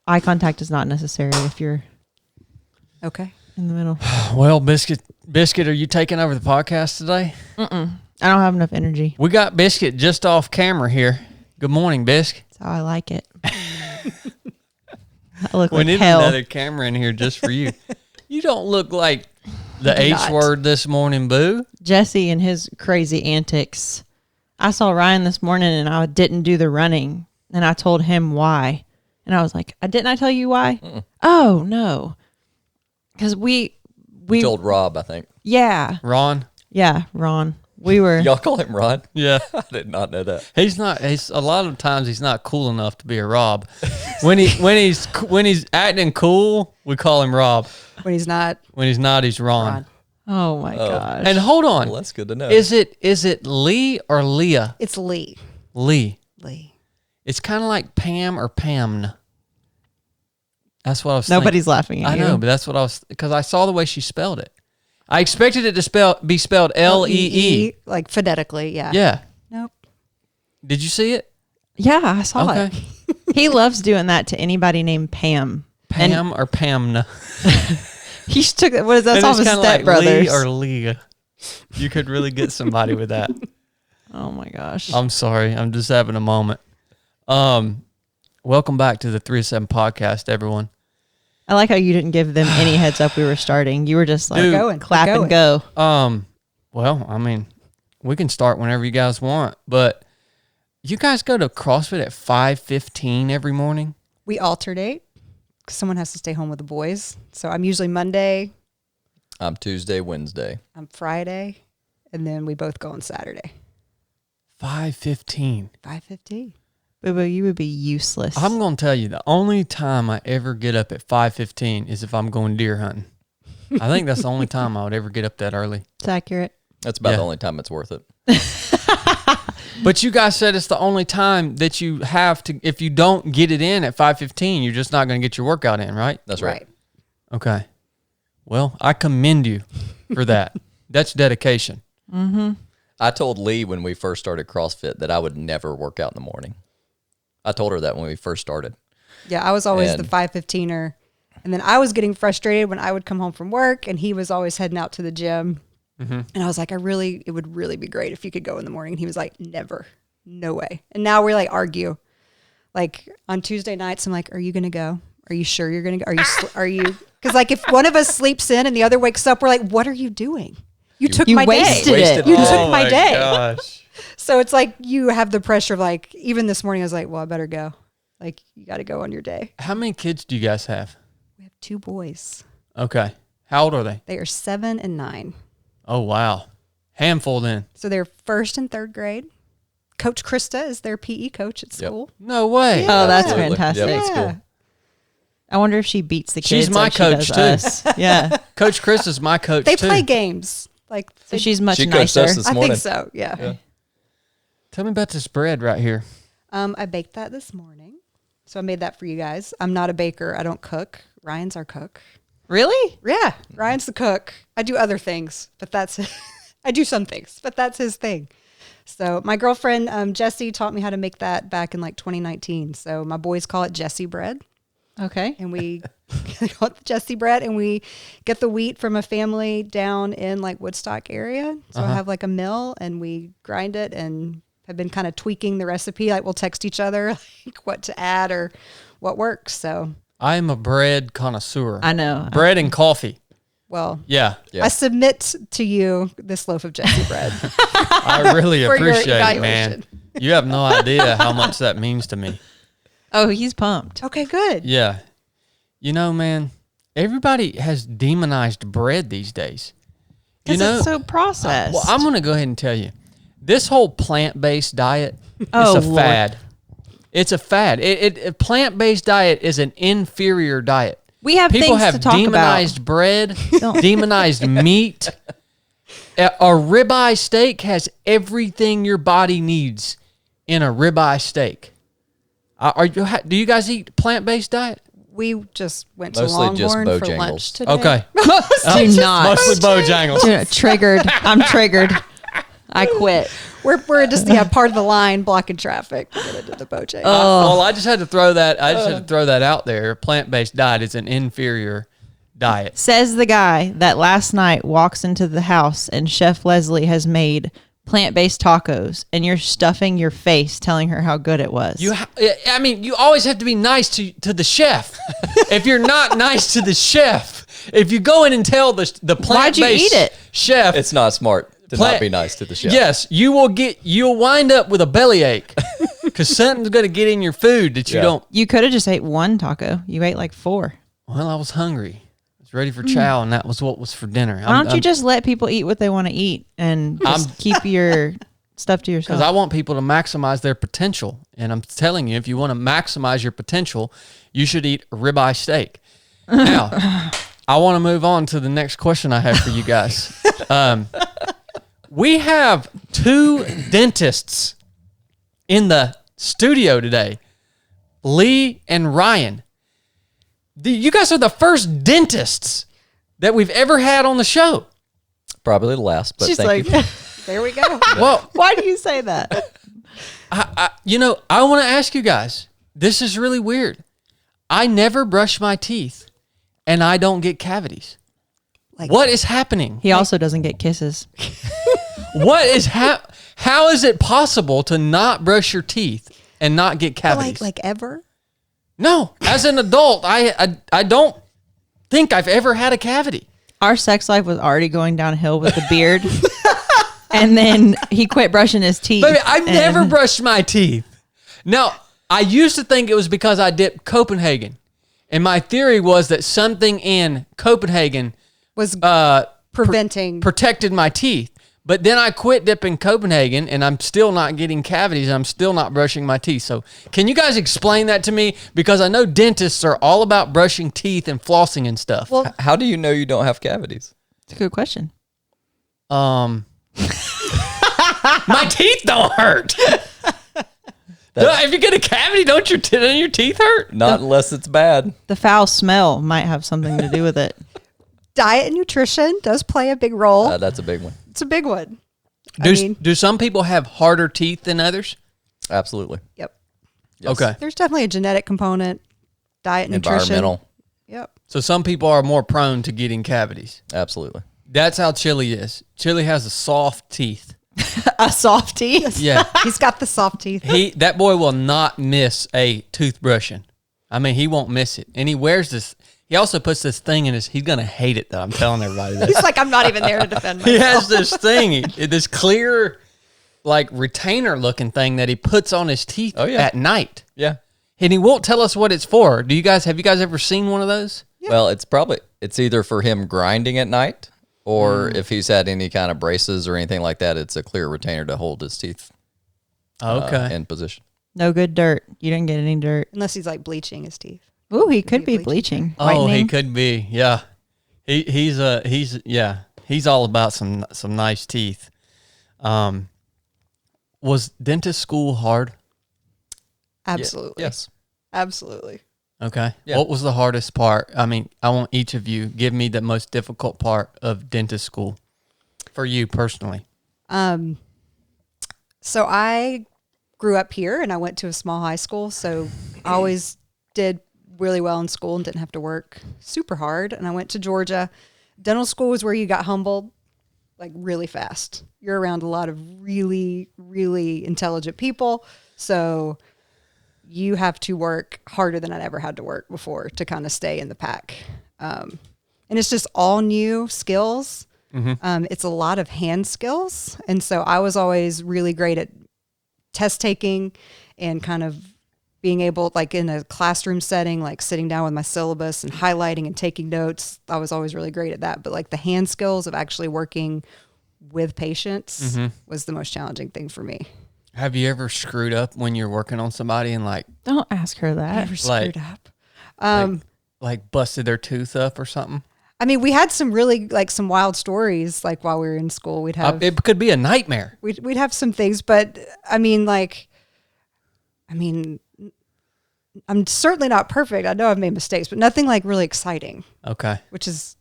eye contact is not necessary if you're Okay. in the middle. Well, Biscuit, are you taking over the podcast today? I don't have enough energy. We got Biscuit just off camera here. Good morning, Biscuit. That's how I like it. I look We like need hell. another camera in here just for you. You don't look like the H not. word this morning, boo. Jesse and his crazy antics. I saw Ryan this morning and I didn't do the running, and I told him why. And I was like, didn't I tell you why? Oh, no. Because we told Rob, I think. Yeah. Ron? Yeah, Ron. We were. Y'all call him Ron? Yeah. I did not know that. He's a lot of times he's not cool enough to be a Rob. When he's acting cool, we call him Rob. When he's not. When he's not, he's Ron. Ron. Oh, my gosh. And hold on. Well, that's good to know. Is it Lee or Leah? It's Lee. Lee. It's kind of like Pam or Pamn. That's what I was thinking. Nobody's laughing at you. I know, but that's what I was, because I saw the way she spelled it. I expected it to be spelled L-E-E. Like phonetically, yeah. Yeah. Nope. Did you see it? Yeah, I saw Okay. it. He loves doing that to anybody named Pam. Pam or Pamna. He took it. What is that? And That's it's all his kinda like stepbrothers. Lee or Leah. You could really get somebody with that. Oh my gosh. I'm sorry. I'm just having a moment. Welcome back to the 3-7 podcast, everyone. I like how you didn't give them any heads up we were starting. You were just like, Dude, clap and go. Well, I mean, we can start whenever you guys want, but you guys go to CrossFit at 5:15 every morning? We alternate because someone has to stay home with the boys. So I'm usually Monday. I'm Tuesday, Wednesday. I'm Friday. And then we both go on Saturday. 5:15. 5:15. Boo-boo, you would be useless. I'm going to tell you, the only time I ever get up at 5:15 is if I'm going deer hunting. I think that's the only time I would ever get up that early. It's accurate. That's about Yeah. the only time it's worth it. But you guys said it's the only time that you have to, if you don't get it in at 5:15, you're just not going to get your workout in, right? That's right. Okay. Well, I commend you for that. That's dedication. Mm-hmm. I told Lee when we first started CrossFit that I would never work out in the morning. I told her that when we first started. Yeah, I was always And- the 5:15er. And then I was getting frustrated when I would come home from work and he was always heading out to the gym. Mm-hmm. And I was like, it would really be great if you could go in the morning. And he was like, never, no way. And now we like argue. Like on Tuesday nights, I'm like, are you going to go? Are you sure you're going to go? Are you, because like if one of us sleeps in and the other wakes up, we're like, what are you doing? You took my wasted day. it. You Oh took my day. Gosh. So it's like you have the pressure of like, even this morning I was like, well, I better go. Like you got to go on your day. How many kids do you guys have? We have 2 boys. Okay. How old are they? They are 7 and 9. Oh, wow. Handful then. So they're 1st and 3rd grade. Coach Krista is their PE coach at Yep. school. No way. Yeah. Oh, that's Absolutely. fantastic. Yep, that's Yeah. cool. I wonder if she beats the kids. She's my like she coach, does too. us. Yeah. Coach Chris is my coach, They too. play games. Like So she's much She coached nicer. us this I morning. think so. Yeah. Tell me about this bread right here. I baked that this morning. So I made that for you guys. I'm not a baker. I don't cook. Ryan's our cook. Really? Yeah. Ryan's the cook. I do other things, but that's I do some things, but that's his thing. So my girlfriend, Jessie, taught me how to make that back in like 2019. So my boys call it Jessie bread. Okay. And we call it the Jessie bread, and we get the wheat from a family down in like Woodstock area. So I have like a mill, and we grind it, and have been kind of tweaking the recipe. Like we'll text each other like what to add or what works. So I am a bread connoisseur. I know. Bread and coffee. well, Yeah. I submit to you this loaf of Jessie bread. I really For your appreciate it, man. evaluation. You have no idea how much that means to me. Oh, he's pumped. Okay, good. Yeah. You know, man, everybody has demonized bread these days. You Because know, it's so processed. well, I'm going to go ahead and tell you. This whole plant-based diet Oh, is a Lord. fad. It's a fad. A plant-based diet is an inferior diet. we have People things have to talk demonized about. bread, demonized meat. A ribeye steak has everything your body needs in a ribeye steak. Do you guys eat plant-based diet? We just went to Mostly just Longhorn for Bojangles. lunch today. Okay. Do not. Mostly Bojangles. Triggered. I'm triggered. I quit. We're just part of the line blocking traffic to get into the poached egg. Well, I just had to throw that. I just had to throw that out there. Plant-based diet is an inferior diet. Says the guy that last night walks into the house and Chef Leslie has made plant-based tacos, and you're stuffing your face telling her how good it was. You always have to be nice to the chef. If you're not nice to the chef, if you go in and tell the plant-based Why'd you eat it? chef, It's not smart to not be nice to the chef. yes, you'll wind up with a bellyache because something's going to get in your food that you don't. You could have just ate one taco. You ate like 4. Well, I was hungry. I was ready for chow, and that was what was for dinner. Why don't you just let people eat what they want to eat and just keep your stuff to yourself? Because I want people to maximize their potential. And I'm telling you, if you want to maximize your potential, you should eat a ribeye steak. Now, I want to move on to the next question I have for you guys. We have 2 dentists in the studio today, Leigh and Ryan. You guys are the first dentists that we've ever had on the show. Probably the last, but She's thank like, you. There we go. Well, why do you say that? I want to ask you guys, this is really weird. I never brush my teeth and I don't get cavities. What is happening? He also doesn't get kisses. How is it possible to not brush your teeth and not get cavities? Like ever? No, as an adult, I don't think I've ever had a cavity. Our sex life was already going downhill with the beard. And then he quit brushing his teeth. Baby, I've never brushed my teeth. Now, I used to think it was because I dipped Copenhagen. And my theory was that something in Copenhagen Was preventing. protected my teeth. But then I quit dipping Copenhagen, and I'm still not getting cavities. I'm still not brushing my teeth. So can you guys explain that to me? Because I know dentists are all about brushing teeth and flossing and stuff. Well, How do you know you don't have cavities? It's a good question. My teeth don't hurt. If you get a cavity, don't your teeth hurt? Not unless it's bad. The foul smell might have something to do with it. diet and nutrition does play a big role. That's a big one. It's a big one. Do some people have harder teeth than others? Absolutely. Yep. Yes. Okay. There's definitely a genetic component, diet, nutrition. Environmental. Yep. So some people are more prone to getting cavities. Absolutely. That's how Chili is. Chili has a soft teeth. A softie. Yeah. He's got the soft teeth. That boy will not miss a toothbrushing. I mean, he won't miss it. And he wears this. He also puts this thing in his. He's gonna hate it though. I'm telling everybody this. He's like, I'm not even there to defend myself. He has this thing, this clear, like retainer looking thing that he puts on his teeth at night. Yeah. And he won't tell us what it's for. Have you guys ever seen one of those? Yeah. Well, it's either for him grinding at night, or if he's had any kind of braces or anything like that, it's a clear retainer to hold his teeth in position. No good dirt. You didn't get any dirt. Unless he's like bleaching his teeth. Ooh, he could be bleaching. Oh, Whitening. he could be. Yeah. He's all about some nice teeth. Was dentist school hard? Absolutely. Yes. Absolutely. Okay. Yeah. What was the hardest part? I mean, I want each of you give me the most difficult part of dentist school for you personally. So I grew up here and I went to a small high school. So I always did really well in school and didn't have to work super hard. And I went to Georgia. Dental school was where you got humbled like really fast. You're around a lot of really, really intelligent people. So you have to work harder than I'd ever had to work before to kind of stay in the pack. And it's just all new skills. Mm-hmm. It's a lot of hand skills. And so I was always really great at test taking and kind of being able, like in a classroom setting, like sitting down with my syllabus and highlighting and taking notes. I was always really great at that. But like the hand skills of actually working with patients was the most challenging thing for me. Have you ever screwed up when you're working on somebody and like Don't ask her that. Never screwed up. like busted their tooth up or something? I mean, we had some really like some wild stories. Like while we were in school, we'd have It could be a nightmare. we'd have some things, but I mean, I'm certainly not perfect. I know I've made mistakes, but nothing like really exciting, Okay. which is,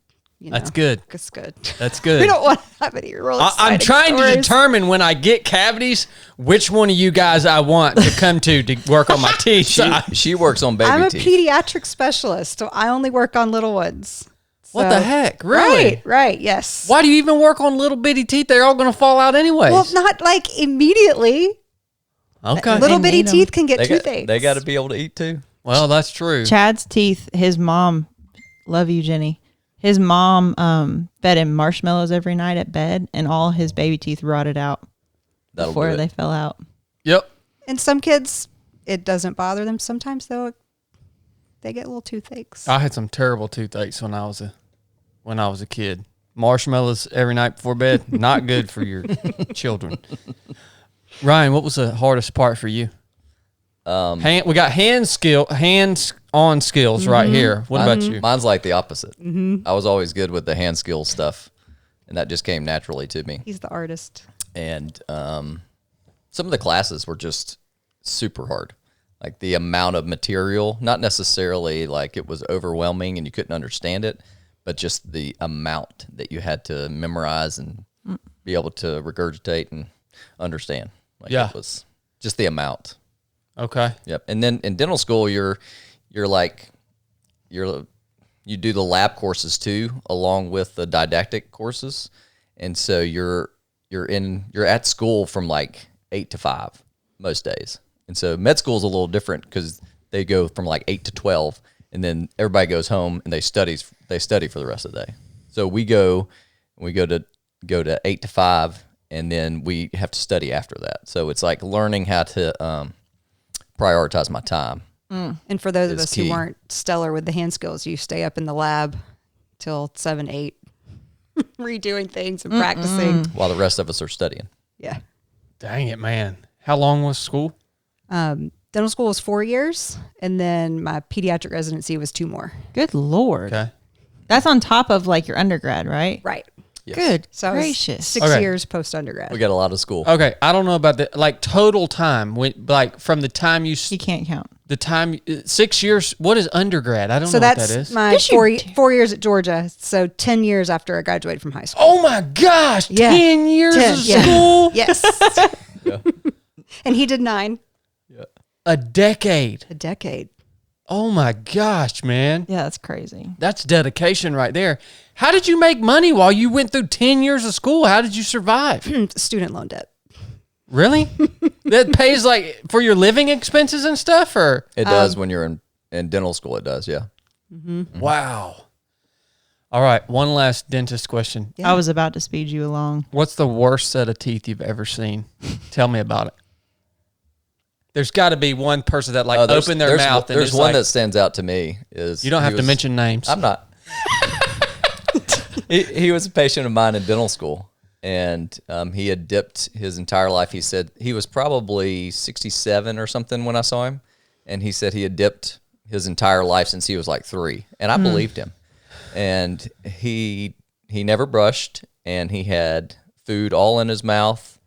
That's good. It's good. That's good. We don't want to have any real I'm exciting trying to stories. determine when I get cavities, which one of you guys I want to come to work on my teeth. She works on baby I'm a teeth. pediatric specialist, so I only work on little ones. What So- the heck? Really? Right, yes. Why do you even work on little bitty teeth? They're all going to fall out anyways. Well, not like immediately. Okay. Little They bitty need 'em. teeth can get They toothaches. they got to be able to eat too. Well, that's true. Chad's teeth, his mom, love you, Jenny. His mom fed him marshmallows every night at bed, and all his baby teeth rotted out That'll before do they it. fell out. Yep. And some kids, it doesn't bother them. Sometimes, though, they get little toothaches. I had some terrible toothaches when I was a kid. Marshmallows every night before bed, not good for your children. Ryan, what was the hardest part for you? We got hands-on skills right here. What about you? Mine's like the opposite. I was always good with the hand skill stuff, and that just came naturally to me. He's the artist. And some of the classes were just super hard. Like the amount of material, not necessarily like it was overwhelming and you couldn't understand it, but just the amount that you had to memorize and be able to regurgitate and understand. Like Yeah. it was just the amount. Okay. Yep. And then in dental school, you do the lab courses too, along with the didactic courses. And so you're at school from like 8 to 5 most days. And so med school is a little different because they go from like 8 to 12, and then everybody goes home and they study for the rest of the day. So we go to 8 to 5, and then we have to study after that. So it's like learning how to prioritize my time. And for those of Is us key. who aren't stellar with the hand skills, you stay up in the lab till 7, 8, redoing things and practicing. While the rest of us are studying. Yeah. Dang it, man. How long was school? Dental school was 4 years, and then my pediatric residency was 2 more. Good Lord. Okay. That's on top of like your undergrad, right? Right. Yes. Good So I was gracious. 6 Okay. years post undergrad. We got a lot of school. Okay. I don't know about the like total time like from the time You can't count. 6 years. What is undergrad? I don't So know what that's that is. my Yes, you 4 do. 4 years at Georgia. So 10 years after I graduated from high school. Oh my gosh! Yeah. 10 years 10, of yeah. school. Yes. Yeah. And he did 9. A decade. A decade. Oh my gosh, man. Yeah, that's crazy. That's dedication right there. How did you make money while you went through 10 years of school? How did you survive? Student loan debt. Really? That pays like for your living expenses and stuff, or It does when you're in dental school. It does, yeah. wow. All right, one last dentist question. Yeah. I was about to speed you along. What's the worst set of teeth you've ever seen? Tell me about it. There's got to be one person that like opened their mouth and there's it's one like, that stands out to me. Is you don't he have to was- mention names. I'm not. He was a patient of mine in dental school, and he had dipped his entire life. He said he was probably 67 or something when I saw him, and he said he had dipped his entire life since he was like 3, and I believed him. And he never brushed, and he had food all in his mouth,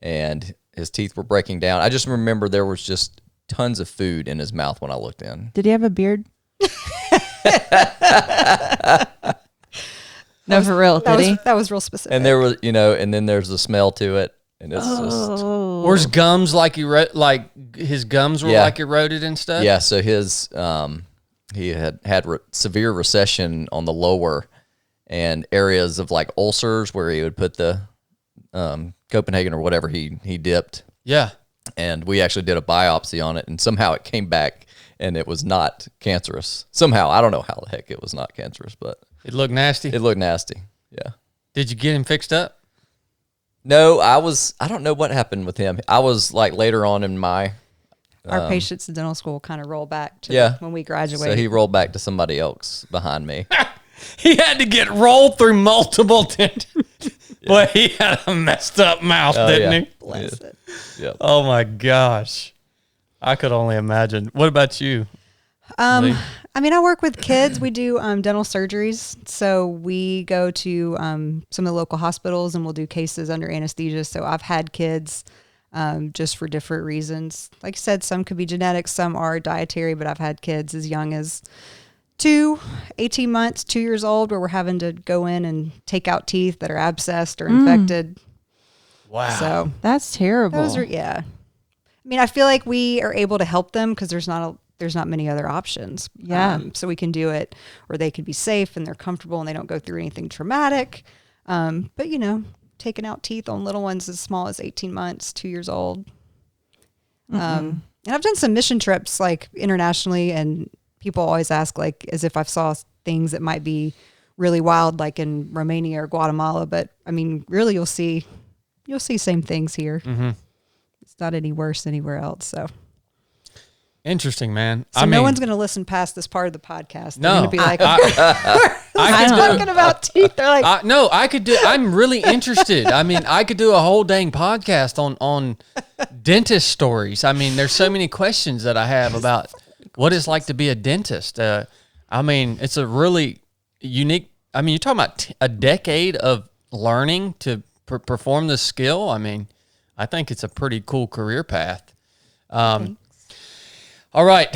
and his teeth were breaking down. I just remember there was just tons of food in his mouth when I looked in. Did he have a beard? No, for real. Did he? That was real specific. And there was, and then there's the smell to it, and it's just. Or his gums like his gums were Yeah. like eroded and stuff? Yeah, so his he had severe recession on the lower and areas of like ulcers where he would put the Copenhagen or whatever he dipped, Yeah. and we actually did a biopsy on it, and somehow it came back and it was not cancerous. Somehow, I don't know how the heck it was not cancerous, but It looked nasty. it looked nasty. Yeah. Did you get him fixed up? No, I don't know what happened with him. I was like later on in my Our patients in dental school kind of roll back to Yeah. when we graduated. so he rolled back to somebody else behind me. He had to get rolled through multiple dentists. Boy, he had a messed up mouth, Oh, didn't yeah. he? Bless it. Yeah. Oh my gosh. I could only imagine. What about you? Leigh? I mean, I work with kids. We do dental surgeries. So we go to some of the local hospitals and we'll do cases under anesthesia. So I've had kids just for different reasons. Like I said, some could be genetic, some are dietary, but I've had kids as young as 18 months, 2 years old, where we're having to go in and take out teeth that are abscessed or infected. Wow. So That's terrible. those are, yeah. I mean, I feel like we are able to help them because there's not many other options. Yeah. So we can do it, or they can be safe and they're comfortable and they don't go through anything traumatic. But taking out teeth on little ones as small as 18 months, 2 years old. And I've done some mission trips like internationally, and people always ask like as if I've saw things that might be really wild, like in Romania or Guatemala. But I mean, really, you'll see same things here. Mm-hmm. It's not any worse anywhere else. So Interesting, man. So no one's going to listen past this part of the podcast. They're No. going to be like, I talking about teeth. They're like, no, I could do. I'm really interested. I mean, I could do a whole dang podcast on dentist stories. I mean, there's so many questions that I have about what it's like to be a dentist. I mean, it's a really unique. I mean, you're talking about a decade of learning to perform this skill. I mean, I think it's a pretty cool career path. All right,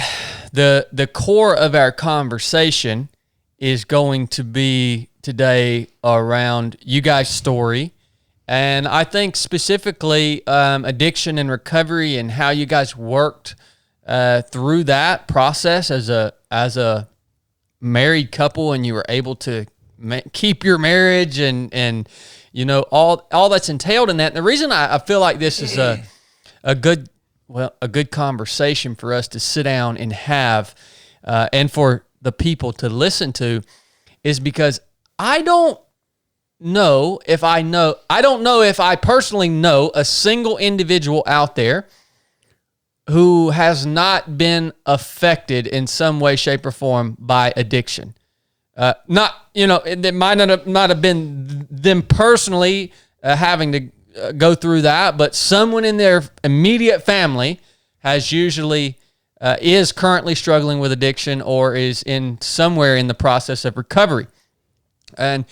the core of our conversation is going to be today around you guys' story, and I think specifically addiction and recovery and how you guys worked through that process as a married couple, and you were able to keep your marriage and all that's entailed in that. And the reason I feel like this is a good conversation for us to sit down and have, and for the people to listen to, is because I don't know if I personally know a single individual out there who has not been affected in some way, shape, or form by addiction. It might not have been them personally having to go through that, but someone in their immediate family has usually is currently struggling with addiction or is somewhere in the process of recovery. And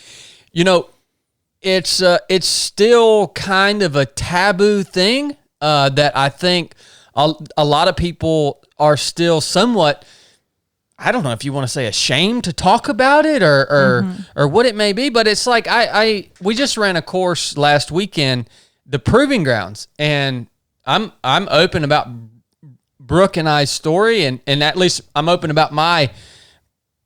it's still kind of a taboo thing that I think a lot of people are still somewhat, I don't know if you want to say ashamed to talk about it or what it may be, but it's like we just ran a course last weekend, the Proving Grounds, and I'm open about Brooke and I's story, and at least I'm open about my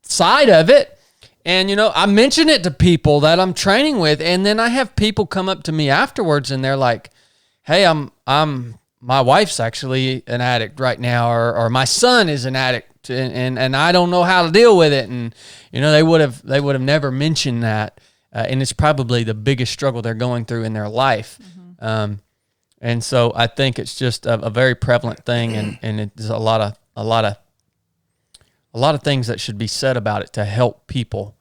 side of it. And I mention it to people that I'm training with, and then I have people come up to me afterwards, and they're like, "Hey, my wife's actually an addict right now, or my son is an addict. And I don't know how to deal with it." And they would have never mentioned that, and it's probably the biggest struggle they're going through in their life. And so I think it's just a very prevalent thing, and there's a lot of things that should be said about it to help people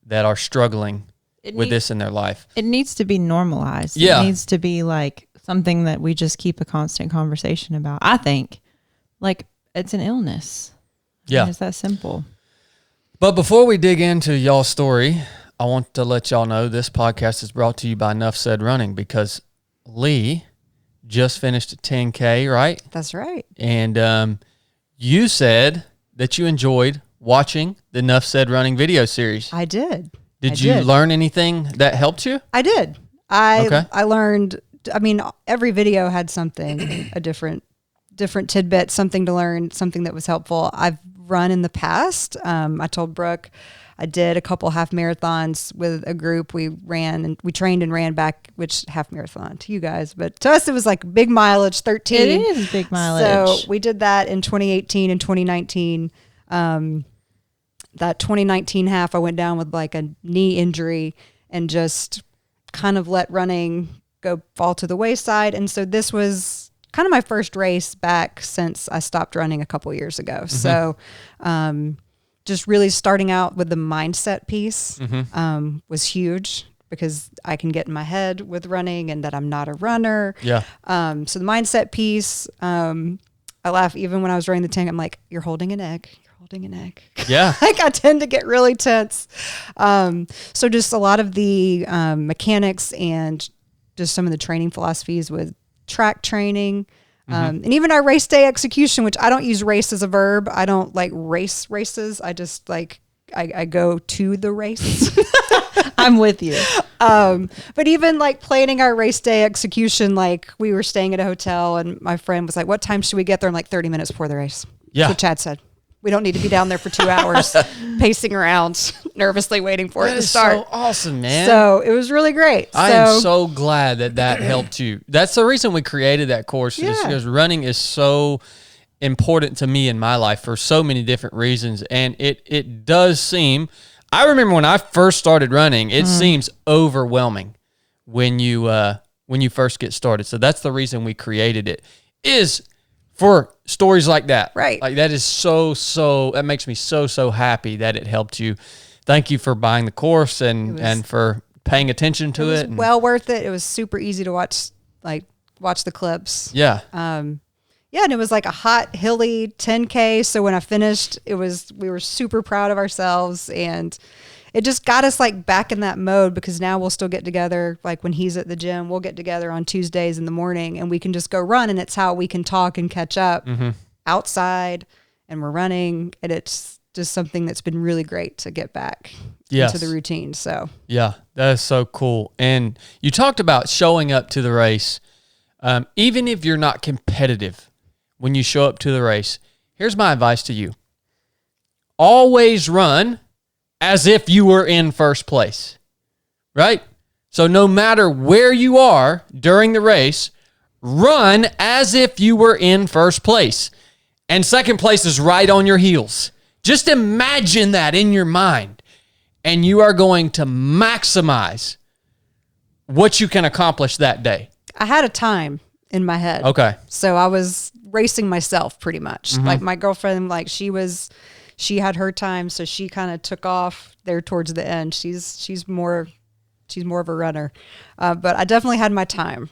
that are struggling with this in their life. It needs to be normalized. Yeah. It needs to be like something that we just keep a constant conversation about. I think like it's an illness. Yeah. I mean, it's that simple. But before we dig into y'all's story, I want to let y'all know this podcast is brought to you by Nuff Said Running, because Leigh just finished a 10K, right? that's right. And you said that you enjoyed watching the Nuff Said Running video series. I did. Did you learn anything that helped you? I did. I learned, I mean, every video had something, a different tidbit, something to learn, something that was helpful. I've run in the past. I told Brooke I did a couple half marathons with a group. We trained and ran back, which half marathon to you guys, but to us it was like big mileage, 13. It is big mileage. So we did that in 2018 and 2019. That 2019 half, I went down with like a knee injury and just kind of let running fall to the wayside. And so this was kind of my first race back since I stopped running a couple years ago. Mm-hmm. So, just really starting out with the mindset piece, was huge, because I can get in my head with running and that I'm not a runner. Yeah. So the mindset piece, I laugh even when I was running the 10, I'm like, you're holding an egg. Yeah. Like I tend to get really tense. So just a lot of the mechanics and just some of the training philosophies with track training, and even our race day execution, which I don't use race as a verb. I don't like races. I just like I go to the race. I'm with you. But even like planning our race day execution, like we were staying at a hotel and my friend was like, what time should we get there? I'm like 30 minutes before the race. Yeah. That's what Chad said. We don't need to be down there for 2 hours pacing around, nervously waiting for it That to is start. so awesome, man. So it was really great. I am so glad that helped you. That's the reason we created that course, is Yeah. because running is so important to me in my life for so many different reasons. And it does seem, I remember when I first started running, it seems overwhelming when you first get started. So that's the reason we created it, is for stories like that. Right. Like that is that makes me so happy that it helped you. Thank you for buying the course and for paying attention to it. It was well worth it. It was super easy to watch the clips. Yeah. Yeah, and it was like a hot, hilly 10K. So when I finished, we were super proud of ourselves, and it just got us like back in that mode, because now we'll still get together. Like when he's at the gym, we'll get together on Tuesdays in the morning and we can just go run, and it's how we can talk and catch up outside, and we're running, and it's just something that's been really great to get back into the routine. So yeah, that is so cool. And you talked about showing up to the race. Even if you're not competitive, when you show up to the race, here's my advice to you. Always run as if you were in first place, right? So no matter where you are during the race, run as if you were in first place. And second place is right on your heels. Just imagine that in your mind, and you are going to maximize what you can accomplish that day. I had a time in my head. Okay. So I was racing myself pretty much. Like my girlfriend, like she had her time, so she kind of took off there towards the end. She's more of a runner, but I definitely had my time.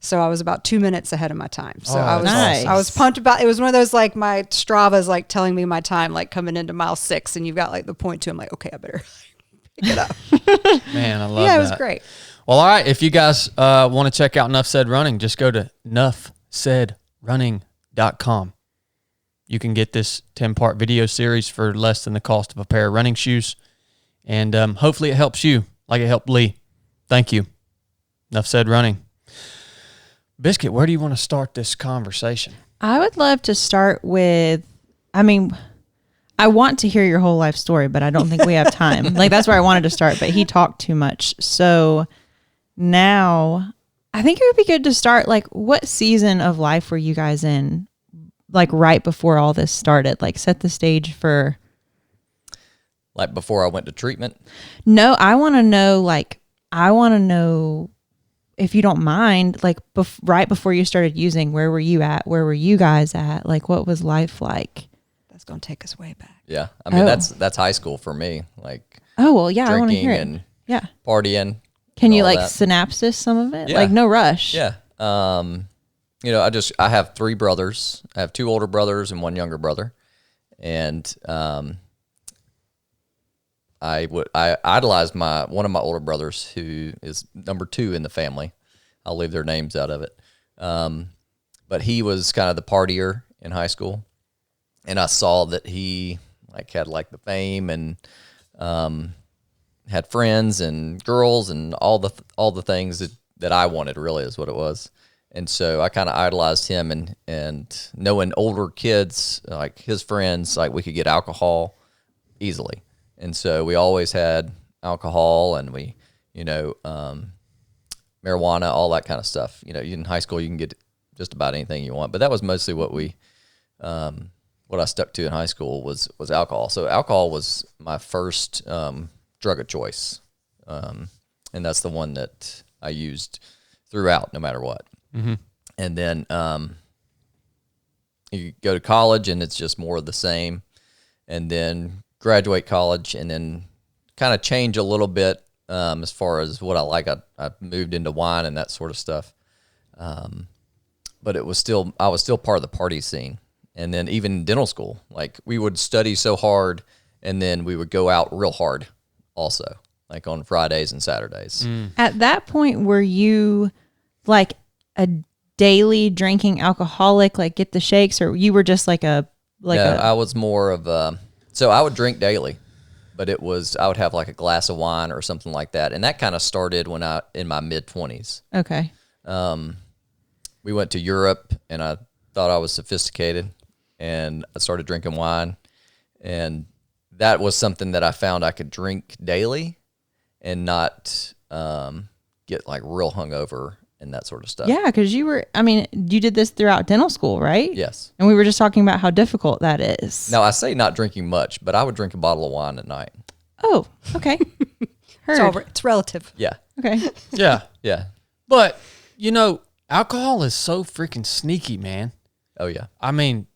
So I was about 2 minutes ahead of my time. So nice. I was pumped about it. Was one of those, like, my Strava's like telling me my time, like coming into mile 6, and you've got like the point 2. I'm like, okay, I better pick it up. Man, I love that. Yeah, it was great. Well, all right. If you guys want to check out Nuff Said Running, just go to nuffsaidrunning.com. You can get this 10-part video series for less than the cost of a pair of running shoes. And hopefully it helps you like it helped Leigh. Thank you. Nuff Said Running. Biscuit, where do you want to start this conversation? I would love to start with, I want to hear your whole life story, but I don't think we have time. Like, that's where I wanted to start, but he talked too much. So now I think it would be good to start, like, what season of life were you guys in, like, right before all this started? Like, set the stage for. Like before I went to treatment? No, I want to know, if you don't mind, like, right before you started using, where were you at? Where were you guys at? Like, what was life like? That's going to take us way back. Yeah. I mean, Oh. that's high school for me. Like, Oh, well, yeah, I want to drinking hear it. and Yeah. partying. Can you, all like, that. synopsis some of it? Yeah. Like, no rush. Yeah. I have 3 brothers. I have 2 older brothers and 1 younger brother. And I idolized one of my older brothers, who is number 2 in the family. I'll leave their names out of it. But he was kind of the partier in high school. And I saw that he had the fame and had friends and girls and all the things that I wanted, really, is what it was. And so I kind of idolized him, and knowing older kids, like his friends, like we could get alcohol easily. And so we always had alcohol, and we, marijuana, all that kind of stuff. In high school you can get just about anything you want, but that was mostly what I stuck to in high school was alcohol. So alcohol was my first drug of choice, and that's the one that I used throughout, no matter what. Mm-hmm. And then you go to college, and it's just more of the same, and then graduate college, and then kind of change a little bit as far as what I like. I moved into wine and that sort of stuff, but I was still part of the party scene. And then even in dental school, like we would study so hard, and then we would go out real hard also, like on Fridays and Saturdays. At that point, were you like a daily drinking alcoholic, like get the shakes, or you were just I was more of so I would drink daily. but I would have like a glass of wine or something like that. And that kind of started when in my mid-20s. Okay. We went to Europe, and I thought I was sophisticated, and I started drinking wine. And that was something that I found I could drink daily and not get like real hungover and that sort of stuff. Yeah, because you did this throughout dental school, right? Yes. And we were just talking about how difficult that is. Now, I say not drinking much, but I would drink a bottle of wine at night. Oh, okay. Heard. It's relative. Yeah. Okay. Yeah. Yeah. But, alcohol is so freaking sneaky, man. Oh, yeah. I mean,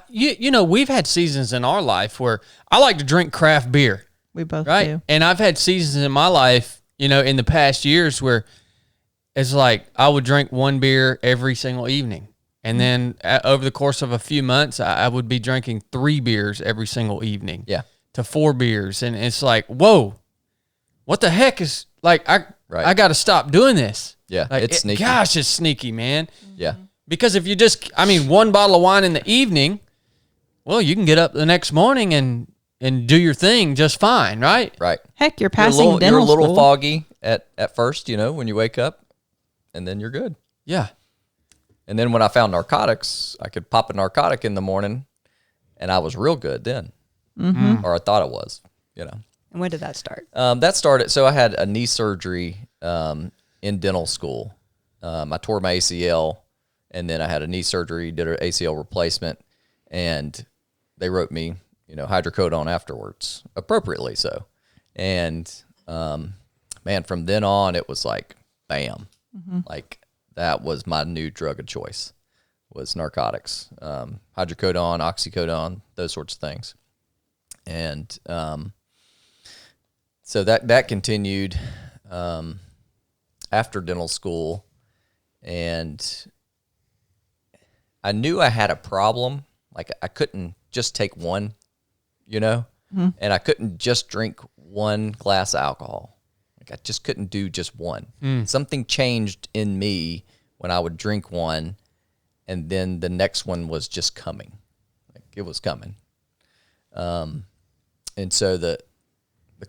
we've had seasons in our life where I like to drink craft beer, We both right? do. And I've had seasons in my life, in the past years where it's like I would drink one beer every single evening. And then over the course of a few months, I would be drinking 3 beers every single evening. Yeah. To 4 beers. And it's like, whoa, what the heck is, like, I got to stop doing this. Yeah, Like, it's sneaky. Gosh, it's sneaky, man. Yeah. Because if you one bottle of wine in the evening, well, you can get up the next morning and do your thing just fine, right? Right. Heck, you're passing You're dental a little school. foggy at first, when you wake up, and then you're good. Yeah. And then when I found narcotics, I could pop a narcotic in the morning, and I was real good then. Mm-hmm. Or I thought it was, And when did that start? That started, so I had a knee surgery in dental school. I tore my ACL, and then I had a knee surgery, did an ACL replacement, and they wrote me, hydrocodone afterwards, appropriately so. And, man, from then on, it was like, bam. Mm-hmm. Like, that was my new drug of choice, was narcotics. Hydrocodone, oxycodone, those sorts of things. And so that continued after dental school, and I knew I had a problem. Like, I couldn't just take one, and I couldn't just drink one glass of alcohol. Like, I just couldn't do just one. Something changed in me when I would drink one, and then the next one was just coming. Like, it was coming. And so the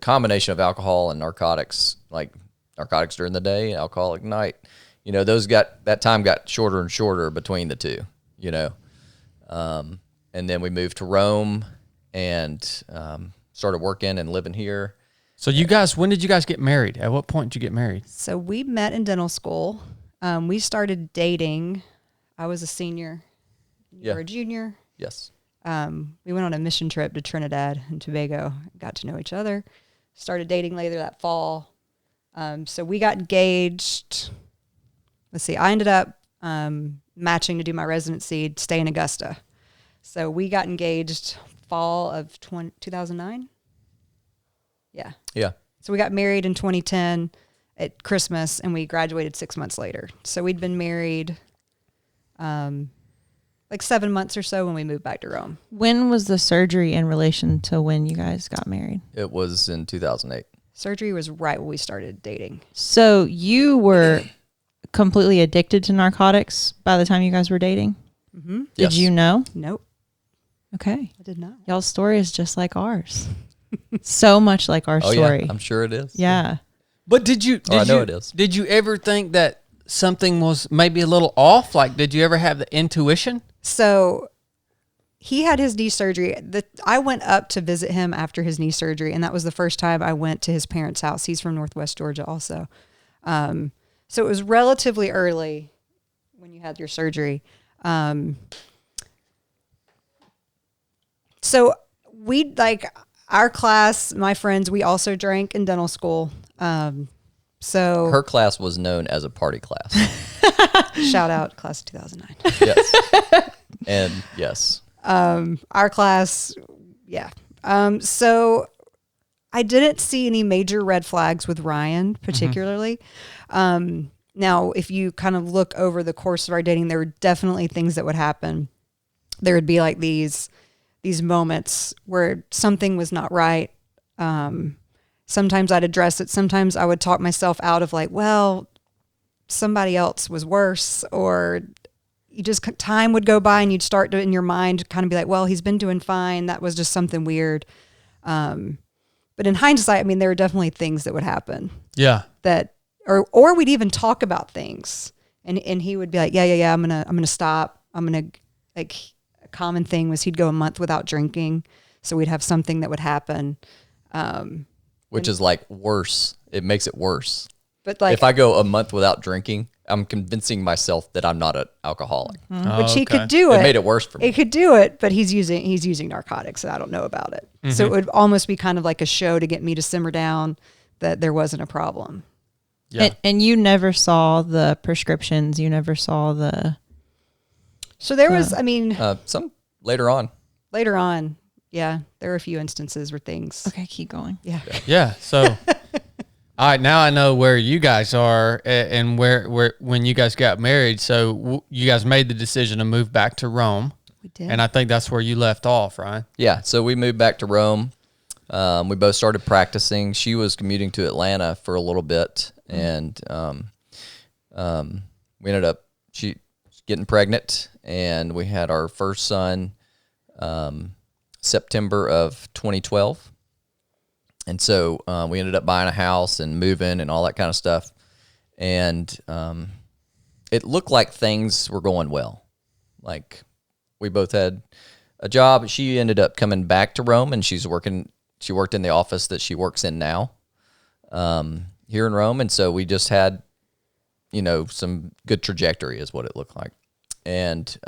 combination of alcohol and narcotics, like narcotics during the day, alcohol at night, that time got shorter and shorter between the two, and then we moved to Rome and started working and living here. So when did you guys get married? At what point did you get married? So we met in dental school. We started dating. I was a senior. You were a junior. Yes. We went on a mission trip to Trinidad and Tobago, got to know each other, started dating later that fall. So we got engaged. Let's see, I ended up matching to do my residency to stay in Augusta. So we got engaged fall of 2009. Yeah. Yeah. So we got married in 2010 at Christmas, and we graduated 6 months later. So we'd been married like 7 months or so when we moved back to Rome. When was the surgery in relation to when you guys got married? It was in 2008. Surgery was right when we started dating. So you were completely addicted to narcotics by the time you guys were dating? Mm-hmm. Did you know? Nope, Okay. I did not. Y'all's story is just like ours. So much like our Oh, story. yeah, I'm sure it is. Yeah. But I know it is. Did you ever think that something was maybe a little off? Like, did you ever have the intuition? So he had his knee surgery. I went up to visit him after his knee surgery, and that was the first time I went to his parents' house. He's from Northwest Georgia also. So it was relatively early when you had your surgery. So we, like, our class, my friends, we also drank in dental school. So Her class was known as a party class. shout out class of 2009. Yes. And yes. Our class, yeah. So I didn't see any major red flags with Ryan particularly. Now, if you kind of look over the course of our dating, there were definitely things that would happen. There would be like these moments where something was not right. Sometimes I'd address it. Sometimes I would talk myself out of like, well, somebody else was worse, or you just, time would go by and you'd start to, in your mind, kind of be like, well, he's been doing fine. That was just something weird. But in hindsight, I mean, there were definitely things that would happen Yeah. that, or we'd even talk about things, and he would be like, yeah, I'm gonna stop. Like, a common thing was he'd go a month without drinking, so we'd have something that would happen. Which is like worse. It makes it worse. But like, If I go a month without drinking, I'm convincing myself that I'm not an alcoholic. which he okay. could do it. It made it worse for me. It could do it, but he's using narcotics, and I don't know about it. So it would almost be kind of like a show to get me to simmer down that there wasn't a problem. Yeah. And you never saw the prescriptions. You never saw the. So there was, I mean, Some later on. later on, yeah, there were a few instances where things. Okay, keep going. Yeah. Yeah. So, all right, now I know where you guys are and where when you guys got married. So you guys made the decision to move back to Rome, We did. and I think that's where you left off, Ryan. Yeah, so we moved back to Rome. We both started practicing. She was commuting to Atlanta for a little bit, and we ended up she getting pregnant, and we had our first son September of 2012. And so we ended up buying a house and moving and all that kind of stuff. And it looked like things were going well. Like, we both had a job. She ended up coming back to Rome, and she worked in the office that she works in now here in Rome. And so we just had, some good trajectory is what it looked like. And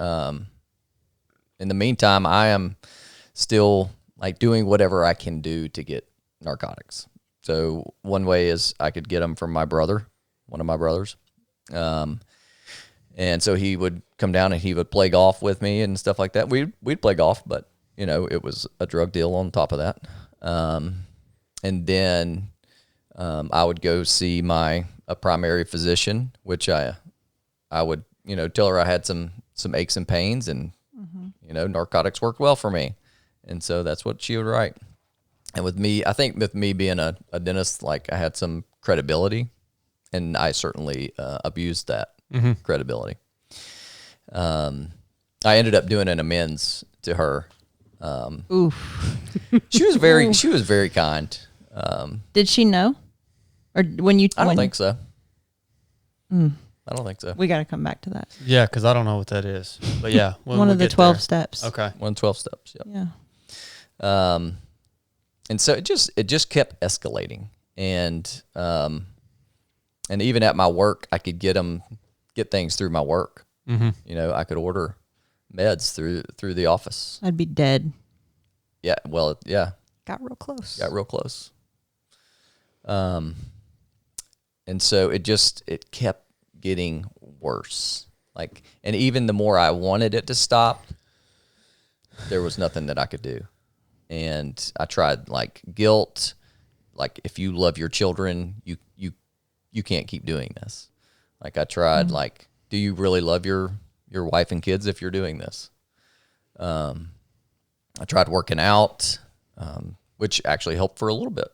in the meantime, I am still like doing whatever I can do to get narcotics. So one way is I could get them from my brother, one of my brothers. And so he would come down and he would play golf with me and stuff like that. We'd play golf, but it was a drug deal on top of that. And then I would go see a primary physician, which I would tell her I had some aches and pains, and narcotics worked well for me, and so that's what she would write. And with me, I think with me being a dentist, like, I had some credibility, and I certainly abused that credibility. I ended up doing an amends to her. Oof. She was very kind. Did she know? Or when you? I don't think so. I don't think so. We got to come back to that. Yeah, because I don't know what that is. But yeah, One of the 12 steps. Okay. 112 steps. Yep. Yeah. And so it just kept escalating, and even at my work, I could get things through my work. Mm-hmm. I could order meds through the office. I'd be dead. Yeah. Well, yeah. Got real close. Got real close. And so it kept getting worse. Like, and even the more I wanted it to stop, there was nothing that I could do. And I tried, like, guilt, like, if you love your children, you can't keep doing this. Like, I tried, like, do you really love your wife and kids if you're doing this? I tried working out, which actually helped for a little bit.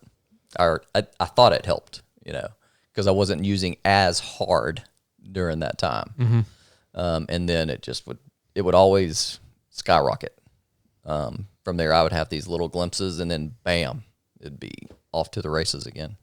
I thought it helped, because I wasn't using as hard during that time. Mm-hmm. And then it would always skyrocket. From there, I would have these little glimpses, and then bam, it'd be off to the races again.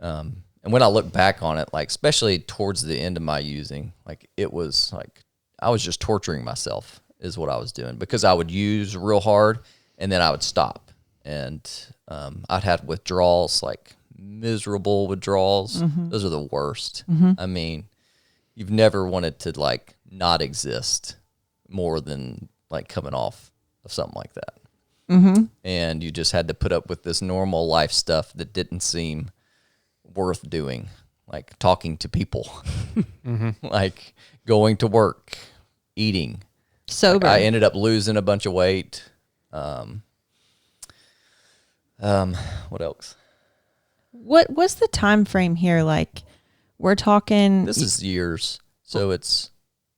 And when I look back on it, like, especially towards the end of my using, like, it was like I was just torturing myself is what I was doing, because I would use real hard and then I would stop. And I'd had withdrawals, like miserable withdrawals. Mm-hmm. Those are the worst. Mm-hmm. I mean, you've never wanted to, like, not exist more than, like, coming off of something like that. Mm-hmm. And you just had to put up with this normal life stuff that didn't seem worth doing, like talking to people, mm-hmm. like going to work, eating. Sober. Like, I ended up losing a bunch of weight. What else? What's the time frame here? Like, we're talking. This is years. So it's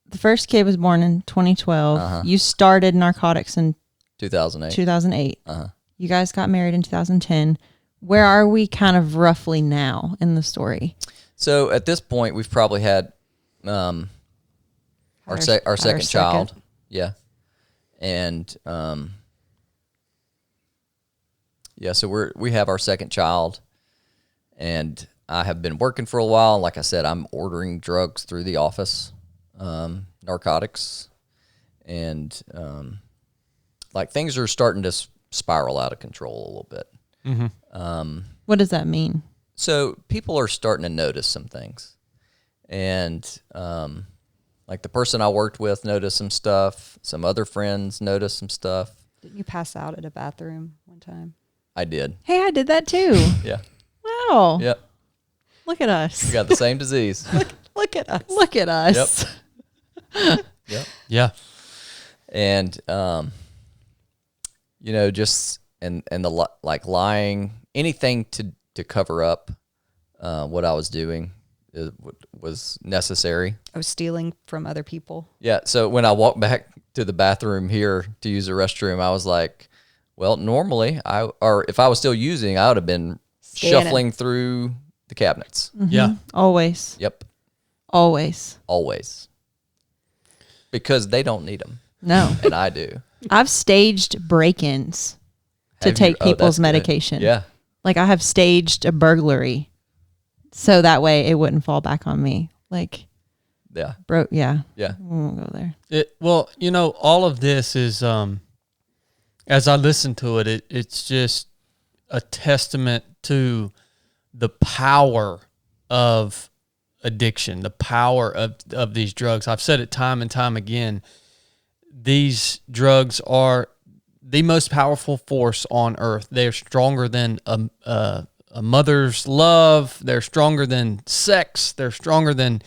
the first kid was born in 2012. Uh-huh. You started narcotics in 2008. 2008. Uh-huh. You guys got married in 2010. Where are we kind of roughly now in the story? So at this point, we've probably had our second child. Yeah. And Yeah, so we have our second child, and I have been working for a while. Like I said, I'm ordering drugs through the office, narcotics, and like things are starting to spiral out of control a little bit. What does that mean? So people are starting to notice some things, and like the person I worked with noticed some stuff. Some other friends noticed some stuff. Didn't you pass out at a bathroom one time? I did. Hey, I did that too. Yeah. Wow. Yep. Look at us. We got the same disease. Look at us. Look at us. Yep. Yeah. And you know, just and the like lying, anything to cover up what I was doing was necessary. I was stealing from other people. Yeah. So when I walked back to the bathroom here to use the restroom, I was like, well, normally if I was still using, I would have been Scanning. shuffling through the cabinets. Yeah. Always. Yep. Always. Always. Because they don't need them. No. And I do. I've staged break-ins to Have you? take Oh, people's that's good. medication. Yeah. Like I have staged a burglary so that way it wouldn't fall back on me. Like, Yeah. yeah. Yeah. We won't go there. Well, you know, all of this is, as I listen to it, it's just a testament to the power of addiction, the power of these drugs. I've said it time and time again. These drugs are the most powerful force on earth. They're stronger than a mother's love. They're stronger than sex. They're stronger than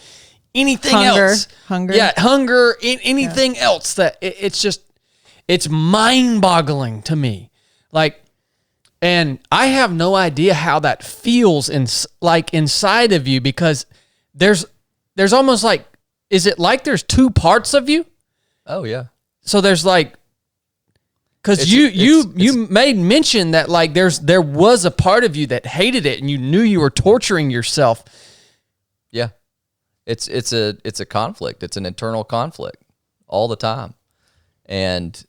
anything else. Hunger. Yeah, hunger, anything else. That it's just, it's mind-boggling to me. Like, and I have no idea how that feels inside of you, because there's almost like, is it like there's two parts of you? Oh yeah. So there's like, because you made mention that like there was a part of you that hated it and you knew you were torturing yourself. Yeah. It's a conflict. It's an internal conflict all the time. And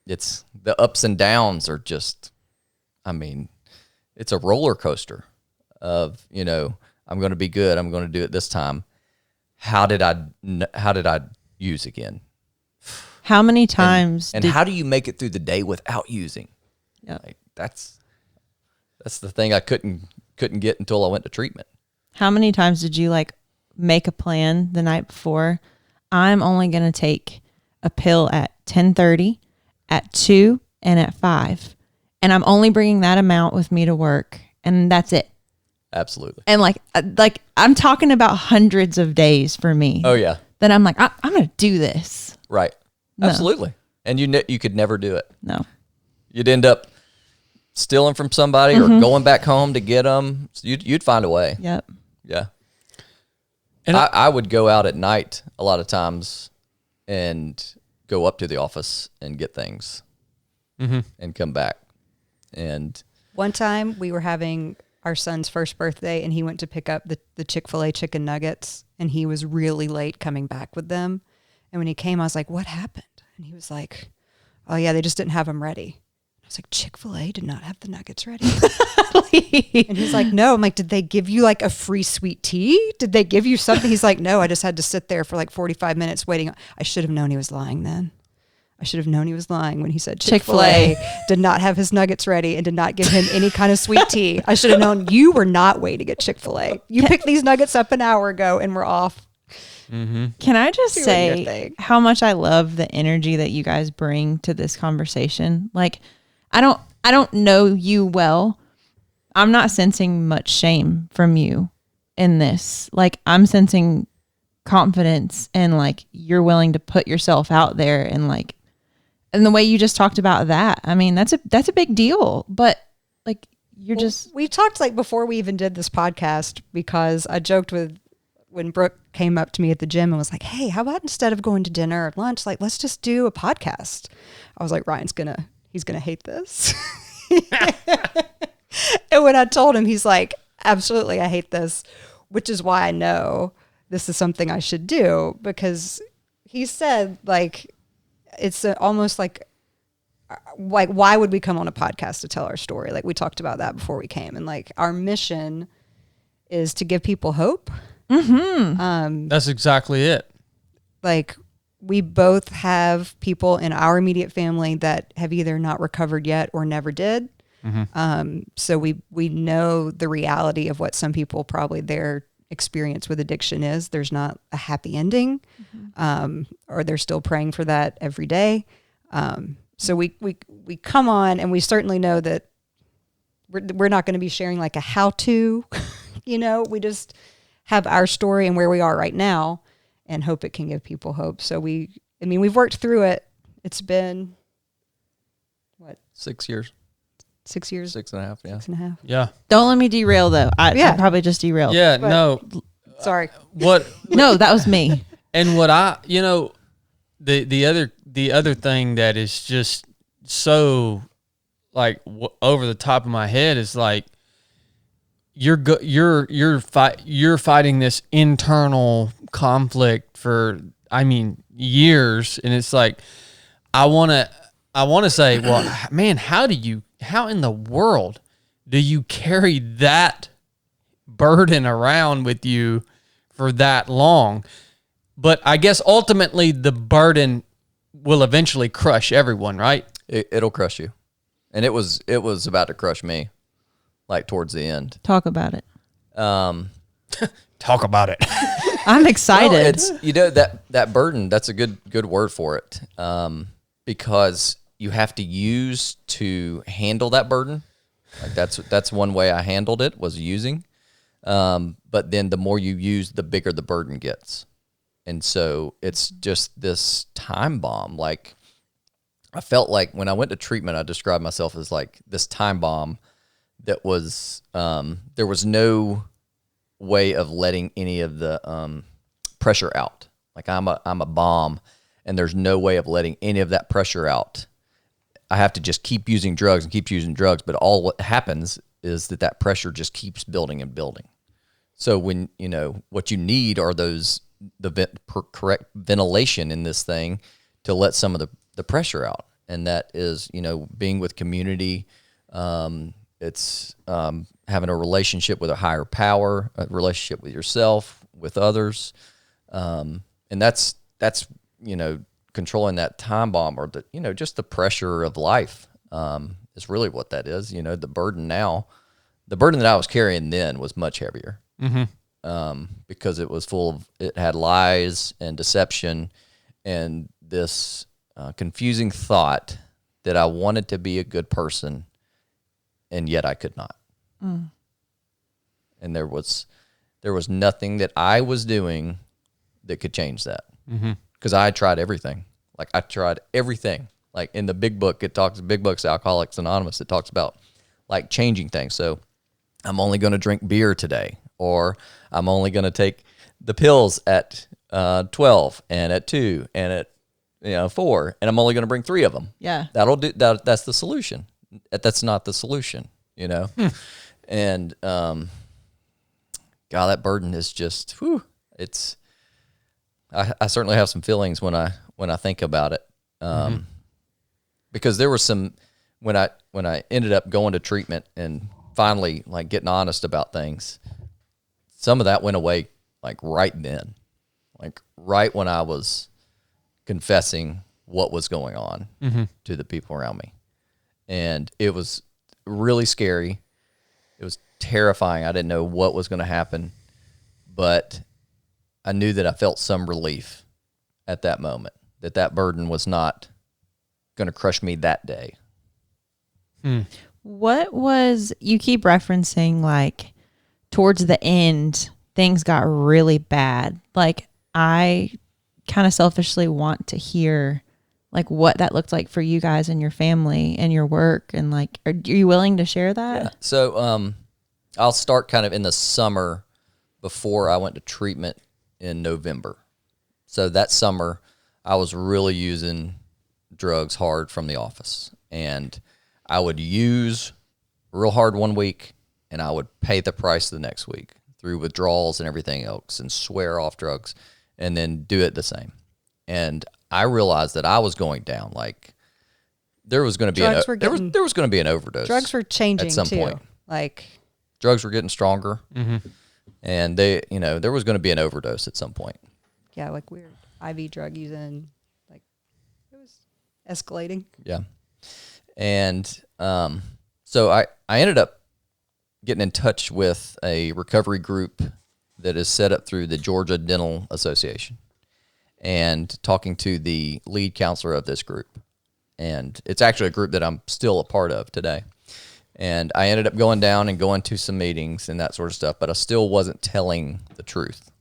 it's the ups and downs are just, I mean, it's a roller coaster of, you know, I'm going to be good. I'm going to do it this time. How did I use again? How many times And how do you make it through the day without using? Yep. Like that's the thing I couldn't get until I went to treatment. How many times did you like make a plan the night before? I'm only going to take a pill at 10:30, at 2, and at 5. And I'm only bringing that amount with me to work. And that's it. Absolutely. And like I'm talking about hundreds of days for me. Oh yeah. That I'm like, I'm going to do this. Right. No. Absolutely. And you could never do it. No. You'd end up stealing from somebody or going back home to get them. So you'd find a way. Yep. Yeah. And I would go out at night a lot of times and go up to the office and get things and come back. And One time we were having our son's first birthday and he went to pick up the Chick-fil-A chicken nuggets and he was really late coming back with them. And when he came, I was like, what happened? And he was like, oh yeah, they just didn't have them ready. I was like, Chick-fil-A did not have the nuggets ready. And he's like, no. I'm like, did they give you like a free sweet tea? Did they give you something? He's like, no, I just had to sit there for like 45 minutes waiting. I should have known he was lying then. I should have known he was lying when he said Chick-fil-A did not have his nuggets ready and did not give him any kind of sweet tea. I should have known you were not waiting at Chick-fil-A. You picked these nuggets up an hour ago and we're off. Can I just Doing your say thing. how much I love the energy that you guys bring to this conversation? Like, I don't know you well. I'm not sensing much shame from you in this. Like, I'm sensing confidence and like you're willing to put yourself out there and like, and the way you just talked about that. I mean, that's a big deal. But like, We talked like before we even did this podcast because I joked with when Brooke came up to me at the gym and was like, hey, how about instead of going to dinner or lunch, like let's just do a podcast. I was like, he's gonna hate this. And when I told him, he's like, absolutely, I hate this, which is why I know this is something I should do, because he said like it's almost like like, why would we come on a podcast to tell our story? Like, we talked about that before we came, and like, our mission is to give people hope. That's exactly it. Like, we both have people in our immediate family that have either not recovered yet or never did. So we know the reality of what some people probably their experience with addiction is. There's not a happy ending, or they're still praying for that every day. So we come on, and we certainly know that we're not going to be sharing like a how-to, we just have our story and where we are right now, and hope it can give people hope. So we've worked through it. It's been, what? 6 years. 6 years? 6.5, yeah. 6.5. Yeah. Don't let me derail though. I probably just derailed. Yeah. But- No. Sorry. What? No, that was me. And what the other thing that is just so like over the top of my head is like you're fighting this internal conflict for years, and it's like I want to say, well, man, how in the world do you carry that burden around with you for that long? But I guess ultimately the burden will eventually crush everyone, right? It'll crush you. And it was about to crush me, like towards the end. Talk about it. Talk about it. I'm excited. Well, it's that burden. That's a good word for it, because you have to use to handle that burden. Like that's one way I handled it, was using. But then the more you use, the bigger the burden gets, and so it's just this time bomb. Like, I felt like when I went to treatment, I described myself as like this time bomb that was there was no way of letting any of the pressure out. Like, I'm a bomb, and there's no way of letting any of that pressure out. I have to just keep using drugs and keep using drugs, but all what happens is that pressure just keeps building and building. So when, what you need are the correct ventilation in this thing to let some of the pressure out. And that is, being with community. It's having a relationship with a higher power, a relationship with yourself, with others. And that's controlling that time bomb, or just the pressure of life, is really what that is. The burden that I was carrying then was much heavier. Because it was it had lies and deception and this confusing thought that I wanted to be a good person, and yet I could not. And there was nothing that I was doing that could change that. Because I tried everything. Like, I tried everything. Like, in the big book, Big Book's Alcoholics Anonymous, it talks about like changing things. So I'm only going to drink beer today, or I'm only going to take the pills at 12 and at 2 and at 4, and I'm only going to bring 3 of them. Yeah. That'll do that. That's the solution. That's not the solution, And God, that burden is just, whew, it's, I certainly have some feelings when I think about it. Because there was some, when I ended up going to treatment and finally like getting honest about things, some of that went away like right then, like right when I was confessing what was going on to the people around me. And it was really scary. It was terrifying. I didn't know what was going to happen, but I knew that I felt some relief at that moment, that burden was not going to crush me that day. What was, you keep referencing like towards the end, things got really bad. Like, I kind of selfishly want to hear like what that looked like for you guys and your family and your work. And like, are you willing to share that? Yeah. So I'll start kind of in the summer before I went to treatment in November. So that summer, I was really using drugs hard from the office. And I would use real hard one week, and I would pay the price the next week through withdrawals and everything else, and swear off drugs, and then do it the same. And I realized that I was going down. Like, there was going to be there was going to be an overdose. Drugs were changing at some too. point. Like drugs were getting stronger, and there was going to be an overdose at some point. Yeah, like weird IV drug using, like it was escalating. Yeah, and so I ended up getting in touch with a recovery group that is set up through the Georgia Dental Association, and talking to the lead counselor of this group. And it's actually a group that I'm still a part of today. And I ended up going down and going to some meetings and that sort of stuff, but I still wasn't telling the truth.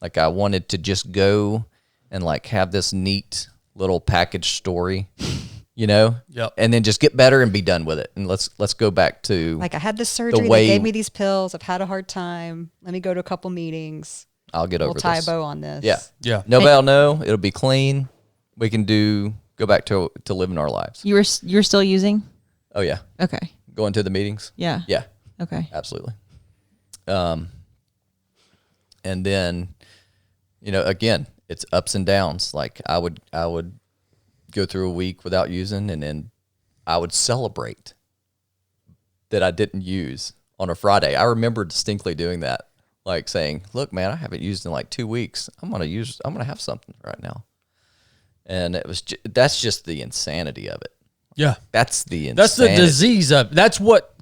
Like I wanted to just go and like have this neat little package story, Yep. and then just get better and be done with it. And let's go back to like I had this surgery, they gave me these pills, I've had a hard time. Let me go to a couple meetings. I'll get over We'll tie this. a bow on this. Yeah. Yeah. Nobody will know. It'll be clean. We can go back to living our lives. You're still using? Oh yeah. Okay. Going to the meetings. Yeah. Yeah. Okay. Absolutely. And then, again, it's ups and downs. Like I would go through a week without using, and then I would celebrate that I didn't use on a Friday. I remember distinctly doing that, like saying, "Look, man, I haven't used in like 2 weeks. I'm gonna have something right now." And that's just the insanity of it. Yeah. That's the insanity. That's the disease of. That's what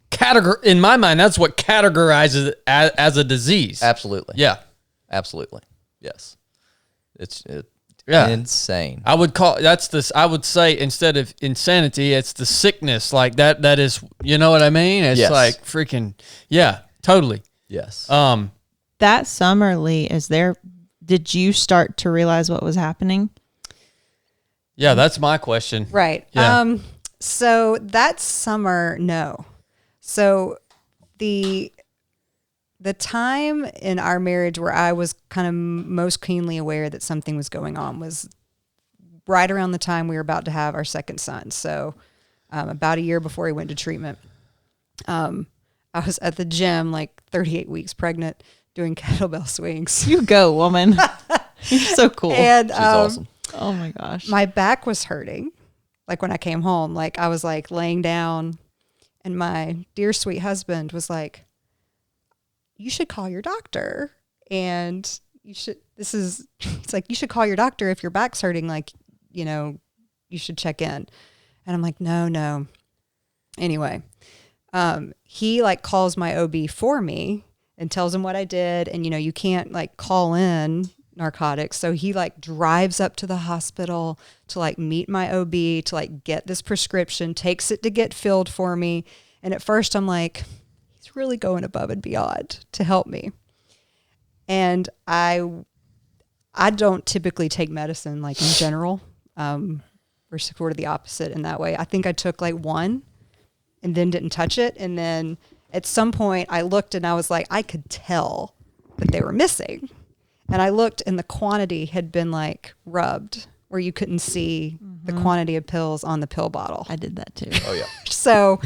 in my mind. That's what categorizes it as a disease. Absolutely. Yeah. Absolutely. Yes. It's Yeah. insane. I would call that's this. I would say instead of insanity, it's the sickness. Like that. That is. You know what I mean? It's Yes. like freaking. Yeah. Totally. Yes. That summer, Lee, did you start to realize what was happening? Yeah. That's my question. Right. Yeah. So that summer, no. So the time in our marriage where I was kind of most keenly aware that something was going on was right around the time we were about to have our second son. So about a year before he went to treatment. I was at the gym, like 38 weeks pregnant, doing kettlebell swings. You go, woman. You're so cool. And She's awesome. Oh my gosh. my back was hurting. Like when I came home, like I was like laying down, and my dear sweet husband was like, "You should call your doctor." And it's like, "You should call your doctor if your back's hurting. Like, you should check in." And I'm like, no. Anyway, he like calls my OB for me and tells him what I did. And, you can't like call in narcotics. So he like drives up to the hospital to like meet my OB to like get this prescription, takes it to get filled for me. And at first I'm like, he's really going above and beyond to help me. And I don't typically take medicine like in general. We're sort of the opposite in that way. I think I took like one and then didn't touch it. And then at some point I looked and I was like, I could tell that they were missing. And I looked and the quantity had been like rubbed where you couldn't see the quantity of pills on the pill bottle. I did that too. Oh yeah. So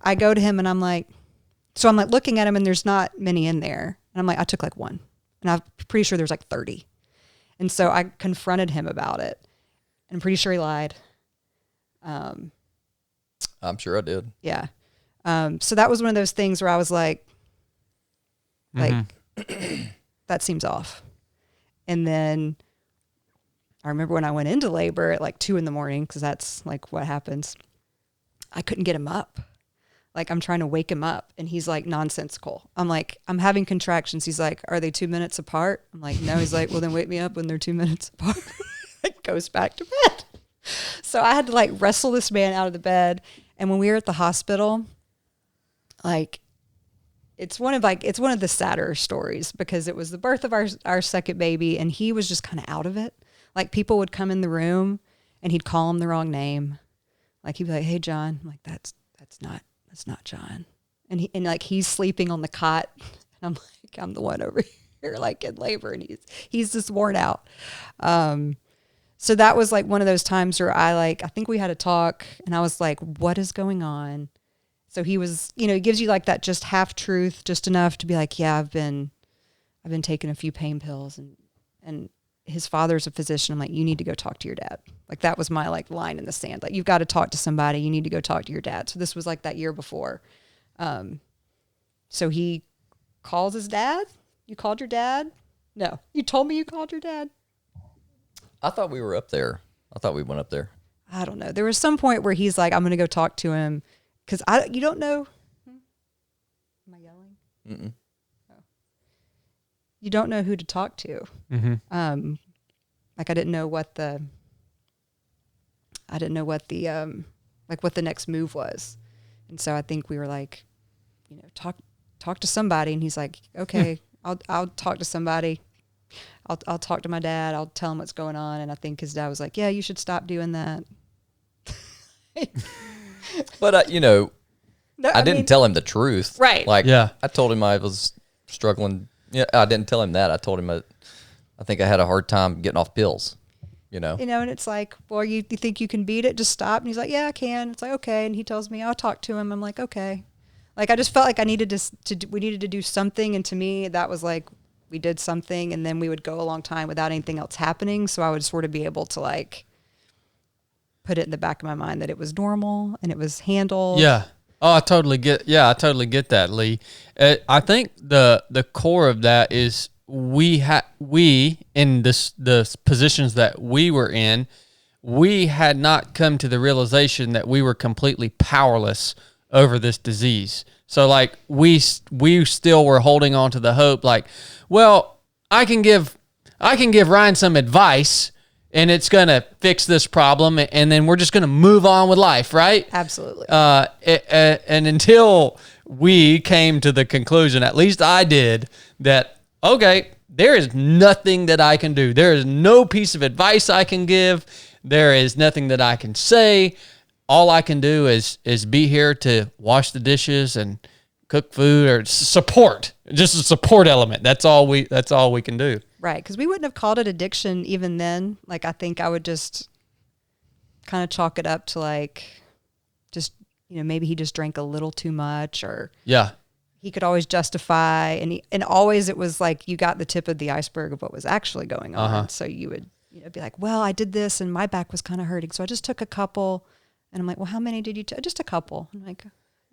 I go to him and I'm like looking at him and there's not many in there. And I'm like, I took like one. And I'm pretty sure there's like 30. And so I confronted him about it. And I'm pretty sure he lied. I'm sure I did. Yeah. So that was one of those things where I was like, that seems off. And then I remember when I went into labor at like 2 a.m, because that's like what happens. I couldn't get him up. Like I'm trying to wake him up and he's like nonsensical. I'm like, I'm having contractions. He's like, are they 2 minutes apart? I'm like, no. He's like, well then wake me up when they're 2 minutes apart. It goes back to bed. So I had to like wrestle this man out of the bed. And when we were at the hospital, like it's one of the sadder stories because it was the birth of our second baby and he was just kind of out of it. Like people would come in the room and he'd call him the wrong name. Like he'd be like, "Hey John." I'm like, that's not John. And he's sleeping on the cot and I'm like, I'm the one over here like in labor and he's just worn out. So that was like one of those times where I think we had a talk and I was like, what is going on? So he was, he gives you like that just half truth, just enough to be like, yeah, I've been taking a few pain pills and his father's a physician. I'm like, you need to go talk to your dad. Like that was my like line in the sand. Like you've got to talk to somebody. You need to go talk to your dad. So this was like that year before. So he calls his dad. You called your dad? No, you told me you called your dad. I thought we were up there. I thought we went up there. I don't know. There was some point where he's like, I'm going to go talk to him. Cause you don't know. Am I yelling? Mm-mm. You don't know who to talk to. Mm-hmm. Like I didn't know what the like what the next move was. And so I think we were like, you know, talk to somebody. And he's like, okay, I'll talk to somebody. I'll talk to my dad. I'll tell him what's going on. And I think his dad was like, yeah, you should stop doing that. But, you know, No, I didn't mean, tell him the truth. Right. Like, Yeah. I told him I was struggling. Yeah, I didn't tell him that. I told him I think I had a hard time getting off pills, you know? and it's like, well, you think you can beat it? Just stop. And he's like, yeah, I can. It's like, okay. And he tells me, I'll talk to him. I'm like, okay. Like, I just felt like I needed we needed to do something. And to me, that was like, we did something and then we would go a long time without anything else happening. So I would sort of be able to like put it in the back of my mind that it was normal and it was handled. Yeah. Oh, I totally get that, Lee. I think the core of that is we in the positions that we were in, we had not come to the realization that we were completely powerless over this disease. So like we still were holding on to the hope like, well, I can give Ryan some advice and it's going to fix this problem and then we're just going to move on with life, right? Absolutely. And until we came to the conclusion, at least I did, that, okay, there is nothing that I can do. There is no piece of advice I can give. There is nothing that I can say. All I can do is be here to wash the dishes and cook food or support, just a support element. That's all we can do. Right. Because we wouldn't have called it addiction even then. Like, I think I would just kind of chalk it up to like, just, you know, maybe he just drank a little too much or Yeah. he could always justify. And always it was like, you got the tip of the iceberg of what was actually going on. Uh-huh. So you would, you know, be like, well, I did this and my back was kind of hurting. So I just took a couple. And I'm like, well, how many did you take? Just a couple. I'm like,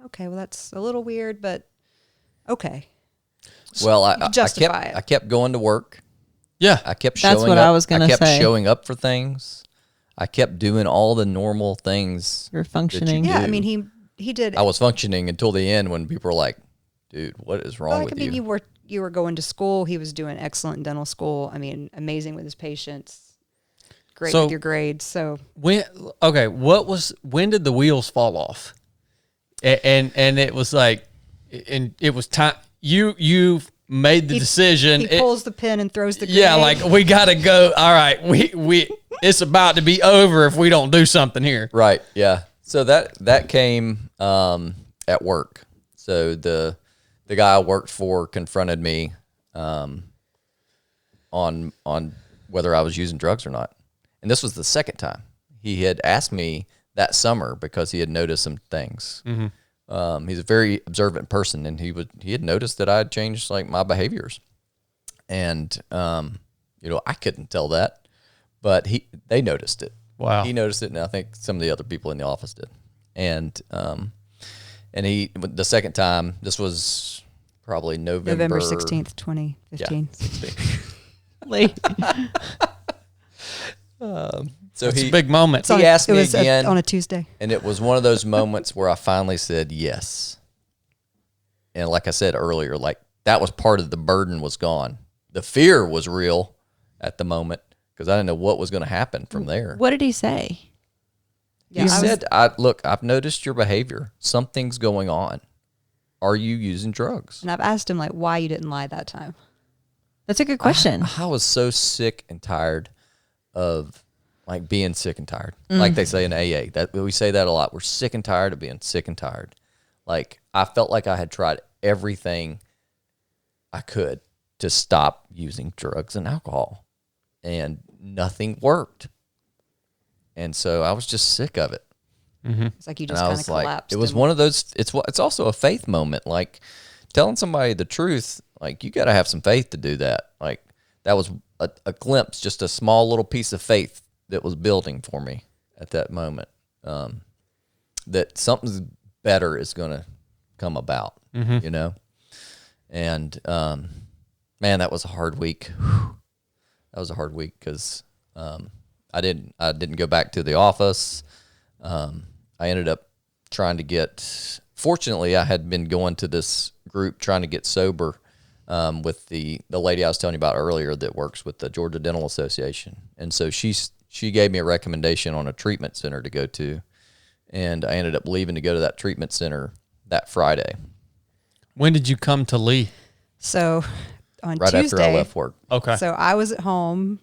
okay, well, that's a little weird, but okay. Well, I Justify it. kept going to work. Yeah. I kept That's showing what up. I was gonna I kept say. showing up for things. I kept doing all the normal things. You're functioning. Yeah, I do. mean, he did. I was functioning until the end when people were like, dude, what is wrong with you? You were going to school. He was doing excellent in dental school. I mean, amazing with his patients. Great So- with your grades. So When did the wheels fall off? And it was like, and it was time. You made the decision. he pulls the pin and throws the grenade. Yeah, like we gotta go. All right, we it's about to be over if we don't do something here. Right. Yeah. So that came at work. So the guy I worked for confronted me on whether I was using drugs or not. And this was the second time. He had asked me that summer because he had noticed some things. Mm-hmm. He's a very observant person, and he had noticed that I had changed like my behaviors. And you know, I couldn't tell that, but they noticed it. Wow. He noticed it, and I think some of the other people in the office did. And he the second time, this was probably November 16th, 2015. Yeah, 16. Lee. So It's a big moment. He asked me It was again on a Tuesday. and it was one of those moments where I finally said yes. And like I said earlier, like that was part of the burden was gone. The fear was real at the moment because I didn't know what was going to happen from there. What did he say? Yeah, He I was- said, look, I've noticed your behavior. Something's going on. Are you using drugs? And I've asked him like why you didn't lie that time. That's a good question. I was so sick and tired of like being sick and tired. Like they say in AA, that we say that a lot. We're sick and tired of being sick and tired. Like I felt like I had tried everything I could to stop using drugs and alcohol, and nothing worked. And so I was just sick of it. It's like you just And I kind of was like, collapsed. it was and- one of those. It's also a faith moment. Like telling somebody the truth. Like you got to have some faith to do that. Like that was a glimpse, just a small little piece of faith that was building for me at that moment. That something better is going to come about, you know? And, man, that was a hard week. That was a hard week because I didn't go back to the office. I ended up trying to get, fortunately, I had been going to this group trying to get sober with the lady I was telling you about earlier that works with the Georgia Dental Association. And so she gave me a recommendation on a treatment center to go to. And I ended up leaving to go to that treatment center that Friday. When did you come to Lee? So on Right Tuesday, after I left work. Okay. So I was at home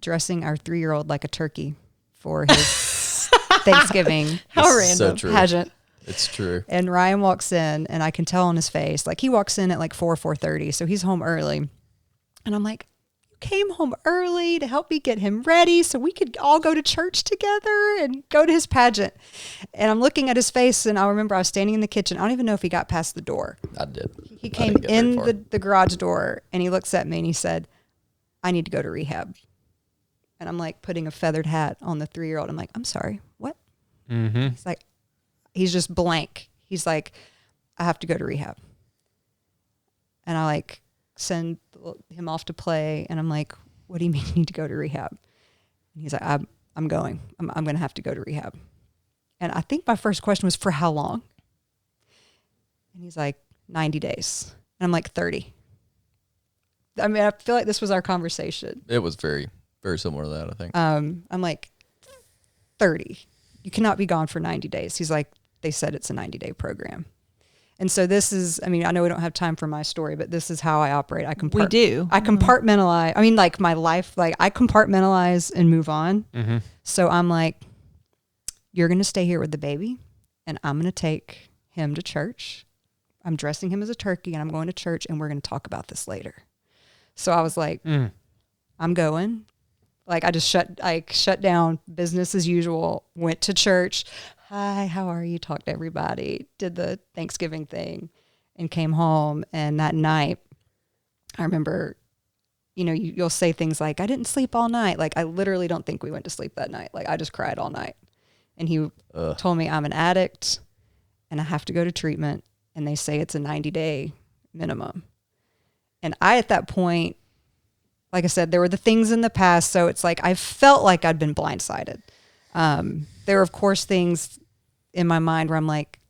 dressing our 3-year-old like a turkey for his Thanksgiving How This is so random. true. pageant. It's true. And Ryan walks in, and I can tell on his face, like he walks in at like 4:30, so he's home early. And I'm like, you came home early to help me get him ready so we could all go to church together and go to his pageant. And I'm looking at his face, and I remember I was standing in the kitchen. I don't even know if he got past the door. I did. He I came didn't get very in far. the garage door, and he looks at me, and he said, I need to go to rehab. And I'm like putting a feathered hat on the 3-year-old. I'm like, I'm sorry, what? Mm-hmm. He's like, he's just blank. He's like, I have to go to rehab. And I like send him off to play. And I'm like, what do you mean you need to go to rehab? And he's like, I'm going. I'm going to have to go to rehab. And I think my first question was, for how long? And he's like, 90 days. And I'm like, 30. I mean, I feel like this was our conversation. It was very, very similar to that, I think. I'm like, 30. You cannot be gone for 90 days. He's like, they said it's a 90-day program. And so this is, I mean, I know we don't have time for my story, but this is how I operate. We do. I compartmentalize. I mean, like my life, like I compartmentalize and move on. Mm-hmm. So I'm like, you're going to stay here with the baby, and I'm going to take him to church. I'm dressing him as a turkey, and I'm going to church, and we're going to talk about this later. So I was like, I'm going. Like I just shut down business as usual, went to church. Hi, how are you? Talked to everybody, did the Thanksgiving thing, and came home. And that night, I remember, you know, you'll say things like, I didn't sleep all night. Like I literally don't think we went to sleep that night. Like I just cried all night. And he told me I'm an addict and I have to go to treatment. And they say it's a 90-day minimum. And I, at that point, like I said, there were the things in the past. So it's like, I felt like I'd been blindsided. There are, of course, things in my mind where I'm like,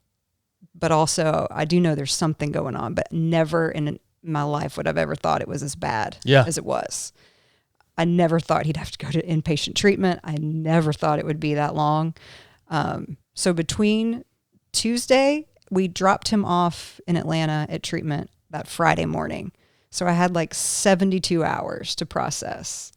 but also I do know there's something going on, but never in my life would I've ever thought it was as bad as it was. I never thought he'd have to go to inpatient treatment. I never thought it would be that long. So between Tuesday, we dropped him off in Atlanta at treatment that Friday morning. So I had like 72 hours to process.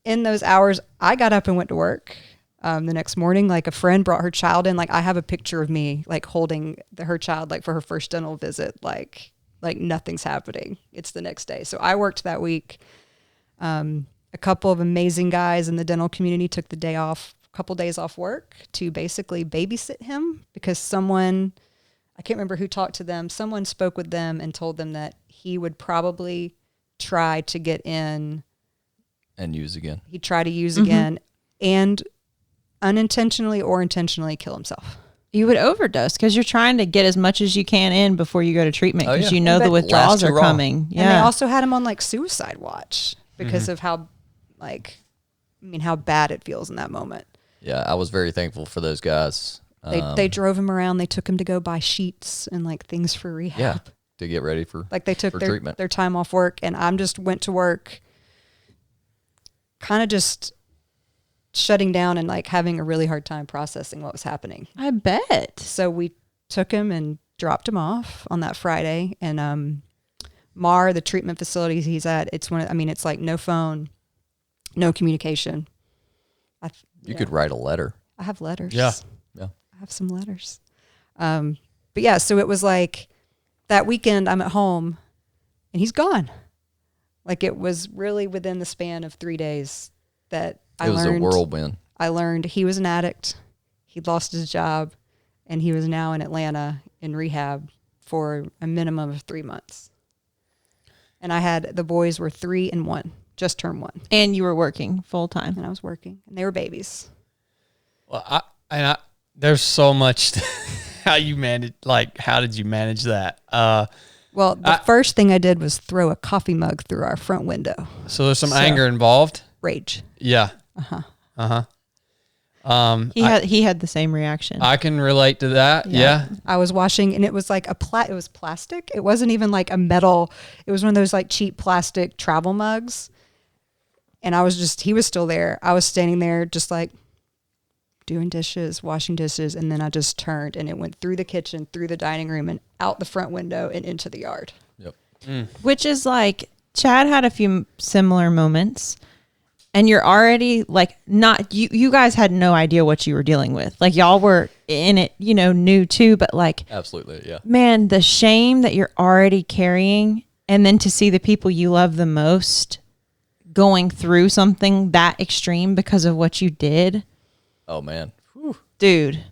In those hours, I got up and went to work. The next morning, like a friend brought her child in. Like I have a picture of me like holding her child, like for her first dental visit, like nothing's happening. It's the next day. So I worked that week. A couple of amazing guys in the dental community took the day off, a couple days off work to basically babysit him because someone, I can't remember who talked to them. Someone spoke with them and told them that he would probably try to get in And use again. He'd try to use again and unintentionally or intentionally kill himself. You would overdose because you're trying to get as much as you can in before you go to treatment Oh, because yeah. you know But the withdrawals last too are long. coming. Yeah. And they also had him on like suicide watch because of how, like, I mean, how bad it feels in that moment. Yeah, I was very thankful for those guys. They drove him around. They took him to go buy sheets and like things for rehab. Yeah, to get ready for Like they took for their treatment. time off work, and I'm just went to work kind of just shutting down and like having a really hard time processing what was happening. I bet. So we took him and dropped him off on that Friday, and MAR, the treatment facility he's at, it's it's like no phone, no communication. You could write a letter. I have letters. Yeah. Yeah. I have some letters. But yeah, so it was like that weekend I'm at home and he's gone. Like it was really within the span of 3 days that It was a whirlwind. I learned he was an addict. He'd lost his job and he was now in Atlanta in rehab for a minimum of 3 months. And the boys were 3 and 1, just turned 1, And you were working full time. and I was working, and they were babies. Well, there's so much how you manage. Like, how did you manage that? Well, the first thing I did was throw a coffee mug through our front window. So there's some anger involved. Rage. Yeah. He had the same reaction. I can relate to that. Yeah. I was washing, and it was like it was plastic. It wasn't even like a metal. It was one of those like cheap plastic travel mugs. And he was still there. I was standing there just like doing dishes, washing dishes. And then I just turned, and it went through the kitchen, through the dining room, and out the front window and into the yard. Yep. Which is like, Chad had a few similar moments. And you're already like you guys had no idea what you were dealing with. Like y'all were in it, new too, but like Absolutely. Yeah. man, the shame that you're already carrying, and then to see the people you love the most going through something that extreme because of what you did. Oh man. Dude.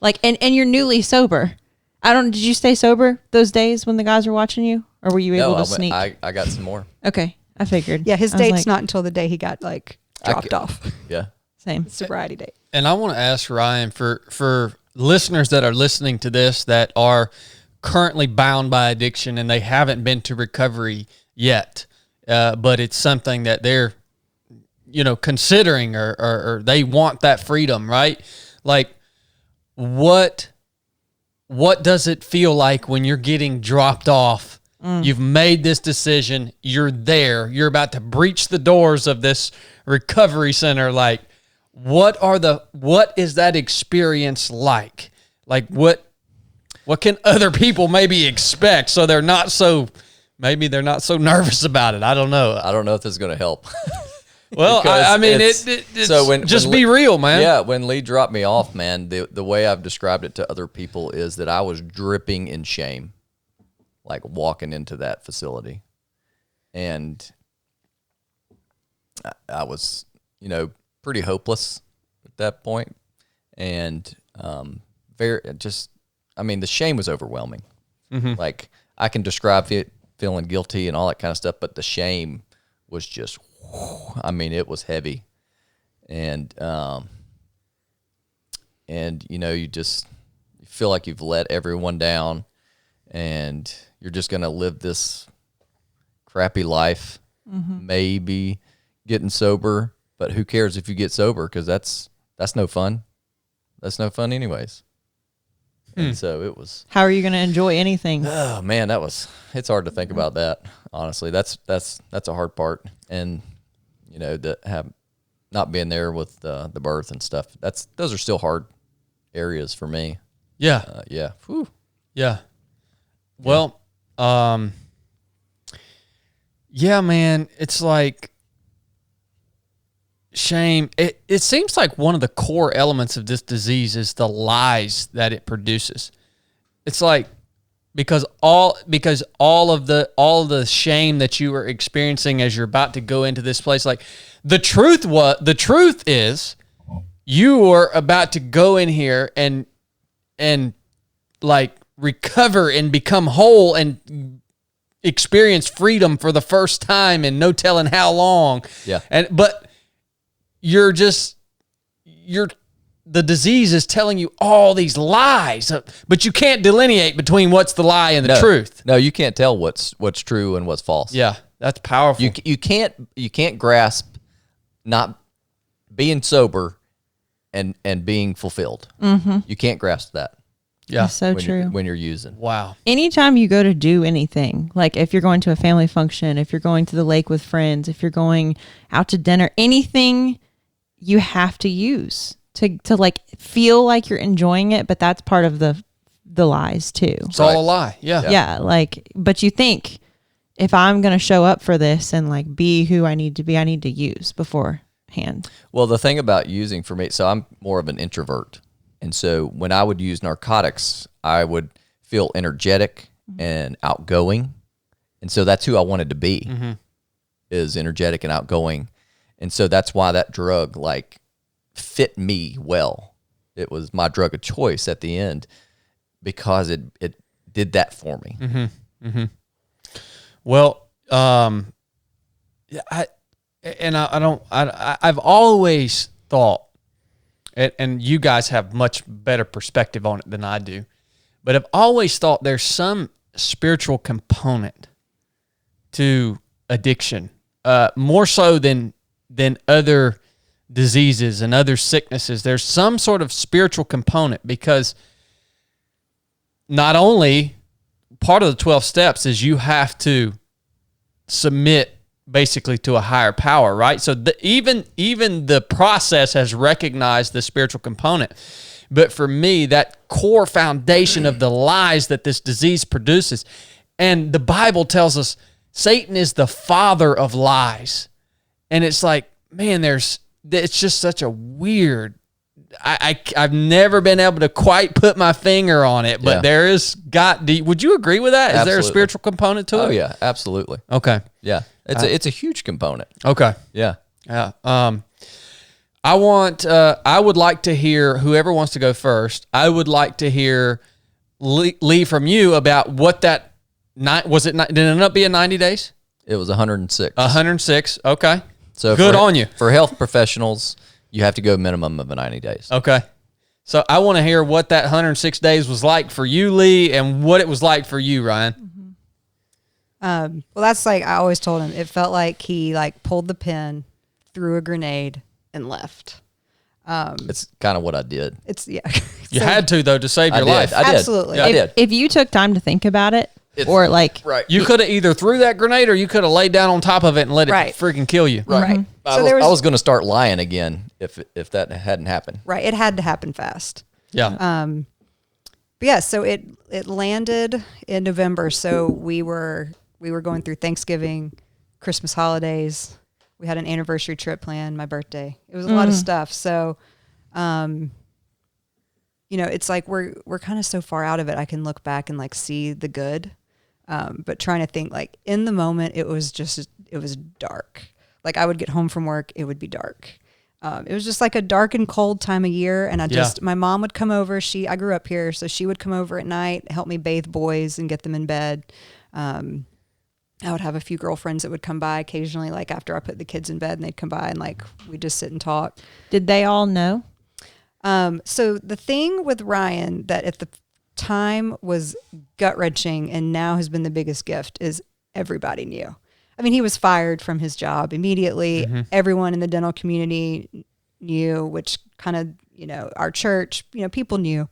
Like and you're newly sober. Did you stay sober those days when the guys were watching you? Or were you able to sneak? I got some more. Okay. I figured. Yeah, his I was date's like, not until the day he got like dropped off. Yeah. same. Sobriety date. And I want to ask Ryan for listeners that are listening to this that are currently bound by addiction and they haven't been to recovery yet, but it's something that they're, considering or they want that freedom, right? Like, what does it feel like when you're getting dropped off? You've made this decision. You're there. You're about to breach the doors of this recovery center. Like, what is that experience like? Like, what can other people maybe expect so they're not so nervous about it? I don't know. I don't know if this is going to help. Well, I mean, it's so just be real, man. Yeah, when Leigh dropped me off, man, the way I've described it to other people is that I was dripping in shame, like walking into that facility. And I was, pretty hopeless at that point. And the shame was overwhelming. Mm-hmm. Like, I can describe it feeling guilty and all that kind of stuff, but the shame was just, it was heavy. And you just feel like you've let everyone down and you're just going to live this crappy life, maybe getting sober, but who cares if you get sober? Cause that's no fun. That's no fun anyways. And so it was, How are you going to enjoy anything? oh man, it's hard to think about that. Honestly, that's a hard part. And that have not been there with the birth and stuff. Those are still hard areas for me. Yeah. Yeah. Whew. Yeah. Well, yeah, man, it's like shame. It seems like one of the core elements of this disease is the lies that it produces. It's like because all of the shame that you were experiencing as you're about to go into this place, like the truth is you are about to go in here and like recover and become whole and experience freedom for the first time in no telling how long. Yeah. But the disease is telling you all these lies, but you can't delineate between what's the lie and the truth. No, you can't tell what's true and what's false. Yeah, that's powerful. You can't grasp not being sober and being fulfilled. Mm-hmm. You can't grasp that. Yeah, That's so true. When you're using. Wow. Anytime you go to do anything, like if you're going to a family function, if you're going to the lake with friends, if you're going out to dinner, anything you have to use to like feel like you're enjoying it, but that's part of the lies too. It's all a lie. Yeah. Yeah, like, but you think if I'm going to show up for this and like be who I need to be, I need to use beforehand. Well, the thing about using for me, so I'm more of an introvert. And so when I would use narcotics, I would feel energetic and outgoing. And so that's who I wanted to be, is energetic and outgoing. And so that's why that drug like fit me well. It was my drug of choice at the end because it did that for me. Well, and I've always thought, and you guys have much better perspective on it than I do, but I've always thought there's some spiritual component to addiction, more so than other diseases and other sicknesses. There's some sort of spiritual component, because not only part of the 12 steps is you have to submit basically to a higher power, right? So even the process has recognized the spiritual component. But for me, that core foundation of the lies that this disease produces, and the Bible tells us Satan is the father of lies. And it's like, man, it's just such a weird, I've never been able to quite put my finger on it, but there is would you agree with that? Is there a spiritual component to it? Oh yeah, absolutely. Okay. Yeah. It's a huge component. Okay. Yeah. Yeah. I would like to hear, whoever wants to go first, I would like to hear Lee from you about what that did it end up being 90 days? It was 106. 106. Okay. So good on you. For health professionals, you have to go a minimum of 90 days. Okay. So I want to hear what that 106 days was like for you, Lee, and what it was like for you, Ryan. Well, that's like, I always told him, it felt like he like pulled the pin, threw a grenade, and left. It's kind of what I did. Yeah. You had to, though, to save your life. I did. Absolutely. Yeah, I did. If you took time to think about it, or like, Right. You could have either threw that grenade or you could have laid down on top of it and let it Right. freaking kill you. Right. I was going to start lying again if that hadn't happened. Right. It had to happen fast. Yeah. But yeah, so it landed in November. So we were going through Thanksgiving, Christmas holidays. We had an anniversary trip planned, my birthday. It was a lot of stuff. So, it's like we're kind of so far out of it. I can look back and like see the good. But trying to think, like, in the moment, it was dark. Like, I would get home from work, it would be dark. It was just like a dark and cold time of year. And my mom would come over. I grew up here, so she would come over at night, help me bathe boys and get them in bed. I would have a few girlfriends that would come by occasionally, like after I put the kids in bed, and they'd come by and like, we'd just sit and talk. did they all know? So the thing with Ryan that at the time was gut-wrenching and now has been the biggest gift is everybody knew. I mean, he was fired from his job immediately. Mm-hmm. Everyone in the dental community knew, which kind of, our church, people knew.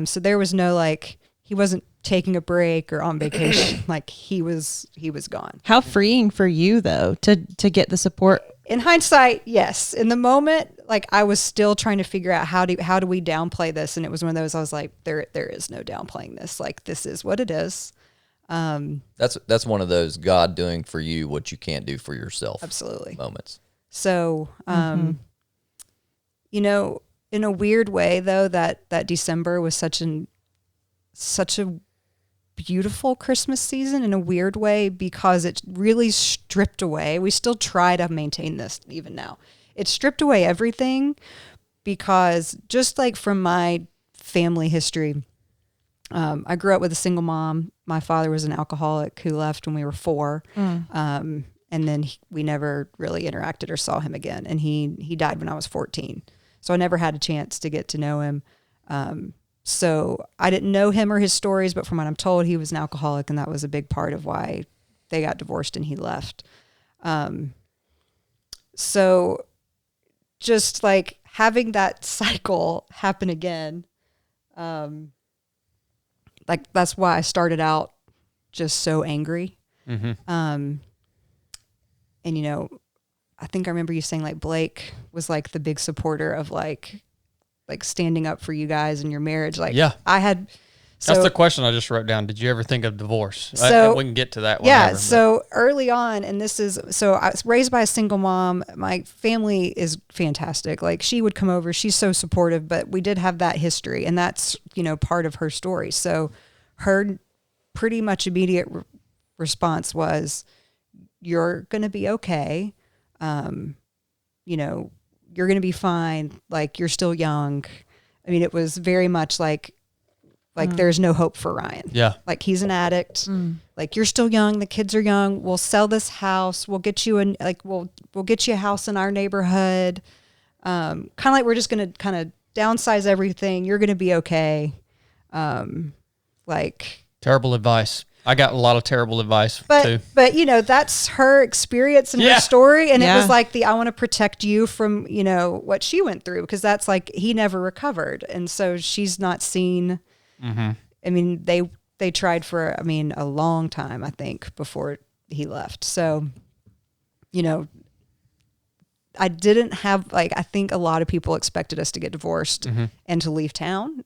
So there was no like, he wasn't taking a break or on vacation. Like he was gone. How freeing for you though to get the support. In hindsight, yes. In the moment, like I was still trying to figure out how do we downplay this, and it was one of those I was like, there is no downplaying this. Like this is what it is. That's one of those God doing for you what you can't do for yourself. Absolutely. Moments. So, in a weird way though, that December was such a beautiful Christmas season in a weird way, because it really stripped away. We still try to maintain this even now. It stripped away everything, because just like from my family history, I grew up with a single mom. My father was an alcoholic who left when we were 4. And then we never really interacted or saw him again. And he died when I was 14. So I never had a chance to get to know him. So I didn't know him or his stories, but from what I'm told, he was an alcoholic, and that was a big part of why they got divorced and he left. So just like having that cycle happen again, like that's why I started out just so angry. Mm-hmm. And I think I remember you saying like Blake was like the big supporter of like standing up for you guys and your marriage. Like I had, that's the question I just wrote down. Did you ever think of divorce? So, we can get to that one. Yeah. So early on, and so I was raised by a single mom. My family is fantastic. Like she would come over, she's so supportive, but we did have that history, and that's, part of her story. So her pretty much immediate response was, you're going to be okay. You're going to be fine. Like you're still young. I mean, it was very much like, Like there's no hope for Ryan. Yeah. Like he's an addict. Like you're still young. The kids are young. We'll sell this house. We'll get you we'll get you a house in our neighborhood. Kind of like we're just going to kind of downsize everything. You're going to be okay. Like Terrible advice. I got a lot of terrible advice too. But you know, that's her experience and her story. And it was like I want to protect you from, you know, what she went through. Cause that's like, he never recovered. And so she's not seen, I mean, they tried for, I mean, a long time, I think, before he left. So, you know, I didn't have, like, I think a lot of people expected us to get divorced and to leave town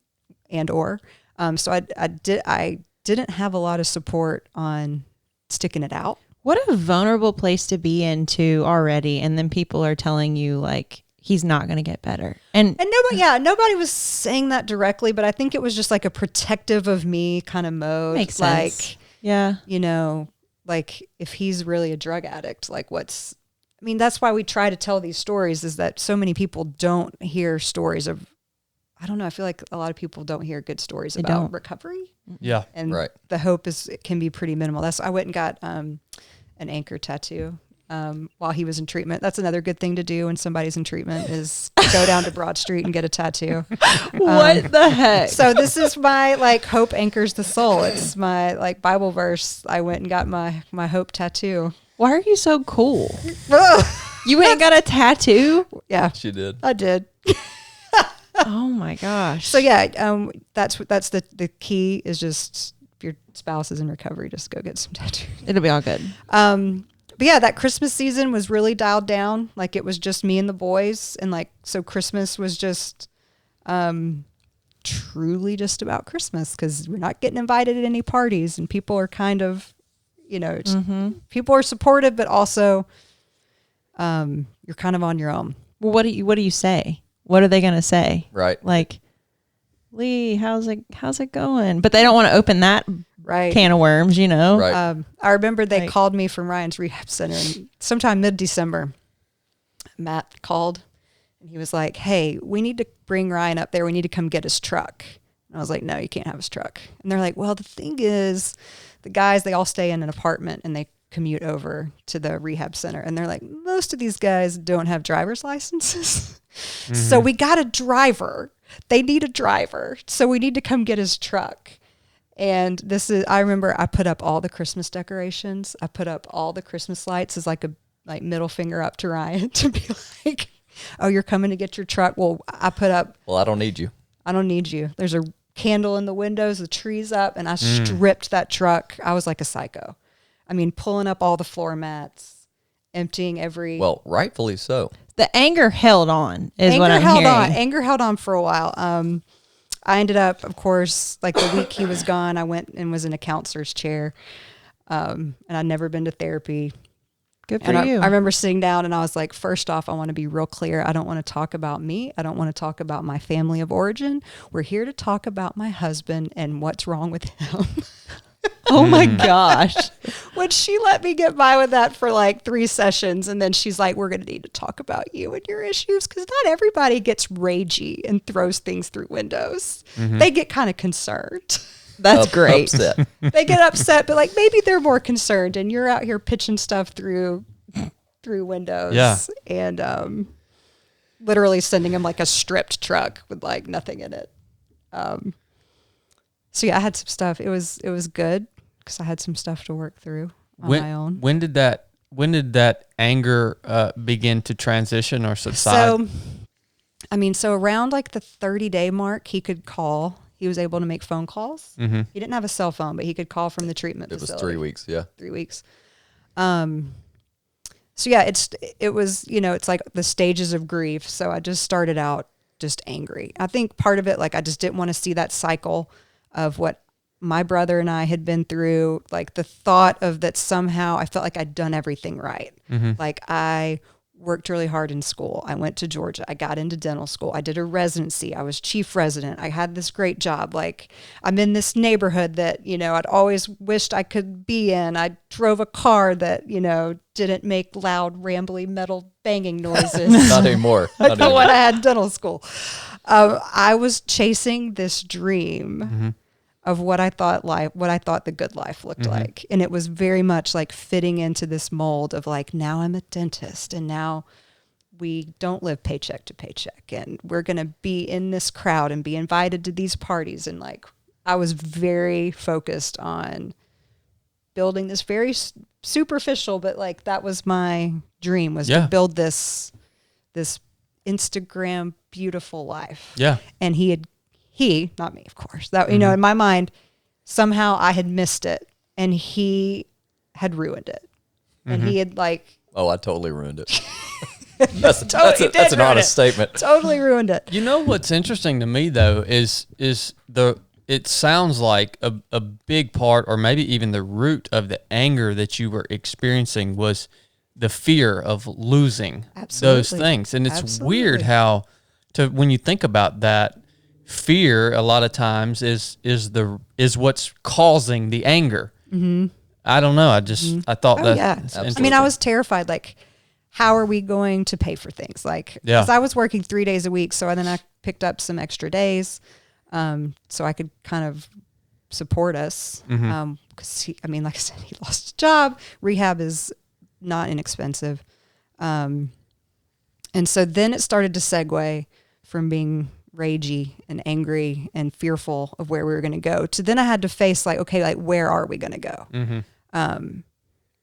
so I didn't have a lot of support on sticking it out. What a vulnerable place to be in too already. And then people are telling you like, he's not going to get better. And nobody was saying that directly, but I think it was just like a protective of me kind of mode. Makes sense. Like, yeah, you know, like if he's really a drug addict, like that's why we try to tell these stories, is that so many people don't hear stories of, I don't know, I feel like a lot of people don't hear good stories about recovery. Yeah. And the hope can be pretty minimal. I went and got an anchor tattoo while he was in treatment. That's another good thing to do when somebody's in treatment, is go down to Broad Street and get a tattoo. What the heck? So this is my like hope anchors the soul. It's my like Bible verse. I went and got my hope tattoo. Why are you so cool? You went and got a tattoo? Yeah, She did. I did. Oh my gosh. So yeah, that's the key, is just if your spouse is in recovery, just go get some tattoos. It'll be all good. But yeah, that Christmas season was really dialed down. Like it was just me and the boys, and like so Christmas was just truly just about Christmas, because we're not getting invited to any parties, and people are kind of, you know, people are supportive, but also you're kind of on your own. Well, what do you say? What are they going to say? Right. Like, Leigh, how's it going? But they don't want to open that can of worms, you know? Right. I remember they called me from Ryan's rehab center, and sometime mid-December, Matt called, and he was like, hey, we need to bring Ryan up there. We need to come get his truck. And I was like, no, you can't have his truck. And they're like, well, the thing is, the guys, they all stay in an apartment and they commute over to the rehab center. And they're like, most of these guys don't have driver's licenses. So we got a driver. They need a driver. So we need to come get his truck. And I remember I put up all the Christmas decorations. I put up all the Christmas lights as like a middle finger up to Ryan to be like, oh, you're coming to get your truck. Well, I put up. Well, I don't need you. I don't need you. There's a candle in the windows, the tree's up, and I stripped that truck. I was like a psycho. I mean, pulling up all the floor mats, emptying every. Well, rightfully so. The anger held on, is what I'm hearing. Anger held on for a while. I ended up, of course, like the week he was gone, I went and was in a counselor's chair. And I'd never been to therapy. Good for and you. I remember sitting down and I was like, first off, I want to be real clear. I don't want to talk about me. I don't want to talk about my family of origin. We're here to talk about my husband and what's wrong with him. Oh my gosh. When she let me get by with that for like 3 sessions, and then she's like, we're going to need to talk about you and your issues, because not everybody gets ragey and throws things through windows. They get kind of concerned. That's great. Upset. They get upset, but like maybe they're more concerned, and you're out here pitching stuff through windows. Yeah. And literally sending him like a stripped truck with like nothing in it. So yeah, I had some stuff. It was good because I had some stuff to work through on my own. When did that anger begin to transition or subside? So around like the 30-day mark, he could call. He was able to make phone calls. He didn't have a cell phone, but he could call from the treatment facility. It was 3 weeks, yeah. 3 weeks. So yeah, it was, you know, it's like the stages of grief. So I just started out just angry. I think part of it, like I just didn't want to see that cycle of what my brother and I had been through. Like the thought of that somehow I felt like I'd done everything right. Like I worked really hard in school. I went to Georgia. I got into dental school. I did a residency. I was chief resident. I had this great job. Like I'm in this neighborhood that, you know, I'd always wished I could be in. I drove a car that, you know, didn't make loud, rambly metal banging noises. Not anymore. Like the one I had in dental school. I was chasing this dream of what I thought the good life looked like. And it was very much like fitting into this mold of like, now I'm a dentist and now we don't live paycheck to paycheck and we're going to be in this crowd and be invited to these parties. And like, I was very focused on building this very superficial, but like that was my dream, was to build this Instagram beautiful life. Yeah. And he, not me, of course, that, you know, in my mind, somehow I had missed it and he had ruined it. And he had like, oh, I totally ruined it. That's an honest statement. Totally ruined it. You know what's interesting to me though is it sounds like a big part, or maybe even the root of the anger that you were experiencing was the fear of losing those things. And it's weird how when you think about that, fear a lot of times is what's causing the anger. Mm-hmm. I don't know. I thought I mean, I was terrified. Like, how are we going to pay for things? Like, because I was working 3 days a week. So then I picked up some extra days so I could kind of support us. Because like I said, he lost his job. Rehab is not inexpensive. And so then it started to segue from being ragey and angry and fearful of where we were going to go to then I had to face like, okay, like where are we going to go?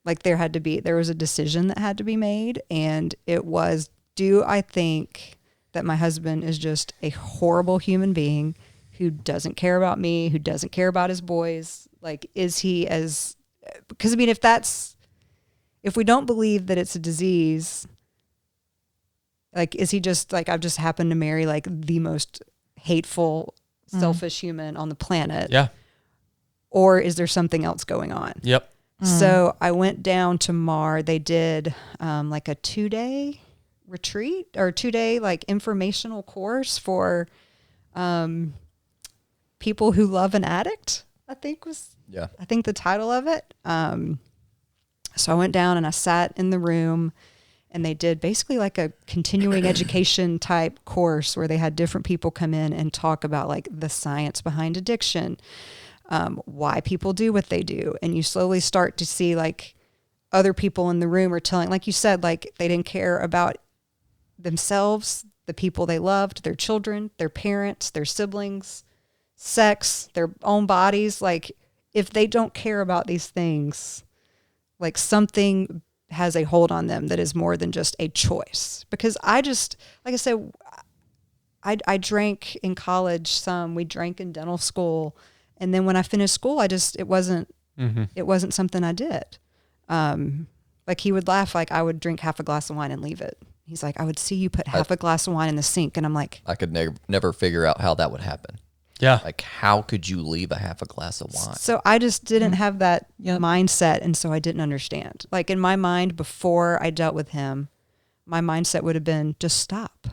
Like there was a decision that had to be made, and it was, do I think that my husband is just a horrible human being who doesn't care about me, who doesn't care about his boys? Like, is he because I mean, if we don't believe that it's a disease, like, is he just like, I've just happened to marry like the most hateful, selfish human on the planet? Yeah. Or is there something else going on? Yep. So I went down to MAR. They did like a 2-day retreat or 2-day like informational course for people who love an addict, I think the title of it. So I went down and I sat in the room, and they did basically like a continuing education type course where they had different people come in and talk about like the science behind addiction, why people do what they do. And you slowly start to see like other people in the room are telling, like you said, like they didn't care about themselves, the people they loved, their children, their parents, their siblings, sex, their own bodies. Like, if they don't care about these things, like something has a hold on them that is more than just a choice. Because like I said, I drank in college some, we drank in dental school. And then when I finished school, it wasn't something I did. Like, he would laugh, like I would drink half a glass of wine and leave it. He's like, I would see you put half a glass of wine in the sink. And I'm like, I could never figure out how that would happen. Yeah. Like, how could you leave a half a glass of wine? So I just didn't have that mindset. And so I didn't understand. Like, in my mind, before I dealt with him, my mindset would have been, just stop.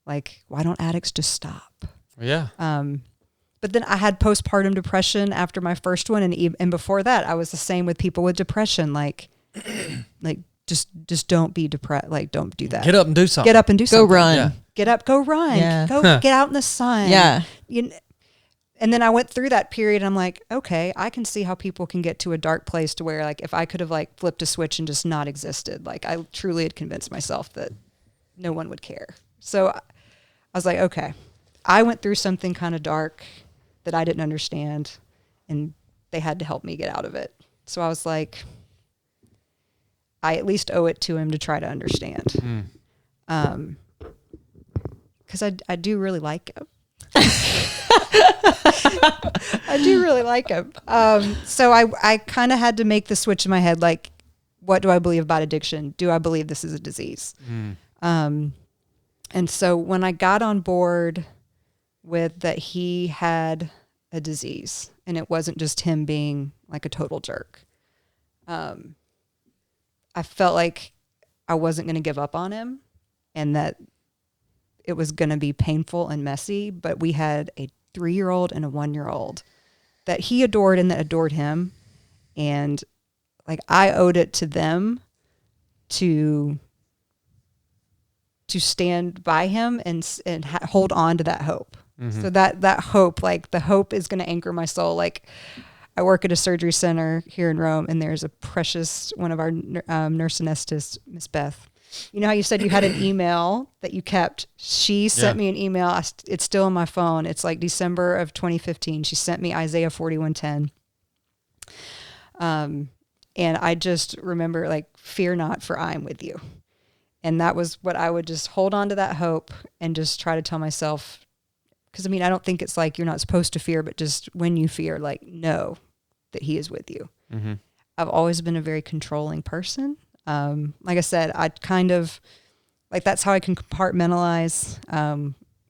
Like, why don't addicts just stop? Yeah. But then I had postpartum depression after my first one. And before that, I was the same with people with depression. Like just don't be depressed. Like, don't do that. Get up and do something. Get up and do something. Go run. Yeah. Get up, go run. Yeah. Go get out in the sun. Yeah. And then I went through that period. And I'm like, okay, I can see how people can get to a dark place to where, like, if I could have like flipped a switch and just not existed, like I truly had convinced myself that no one would care. So I was like, okay, I went through something kind of dark that I didn't understand, and they had to help me get out of it. So I was like, I at least owe it to him to try to understand. Because I do really like him. I do really like him. So I kind of had to make the switch in my head, like, what do I believe about addiction? Do I believe this is a disease? And so when I got on board with that he had a disease and it wasn't just him being like a total jerk, I felt like I wasn't going to give up on him, and that it was going to be painful and messy. But we had a 3-year-old and a 1-year-old that he adored and that adored him. And like, I owed it to them to stand by him and hold on to that hope. So that hope, like the hope is going to anchor my soul. Like I work at a surgery center here in Rome, and there's a precious, one of our nurse anesthetists, Miss Beth. You know how you said you had an email that you kept? She sent me an email. It's still on my phone. It's like December of 2015. She sent me Isaiah 41:10. And I just remember like, fear not, for I am with you. And that was what I would just hold on to, that hope, and just try to tell myself, because I mean, I don't think it's like you're not supposed to fear, but just when you fear, like, know that he is with you. Mm-hmm. I've always been a very controlling person. Like I said, I kind of like, that's how I can compartmentalize.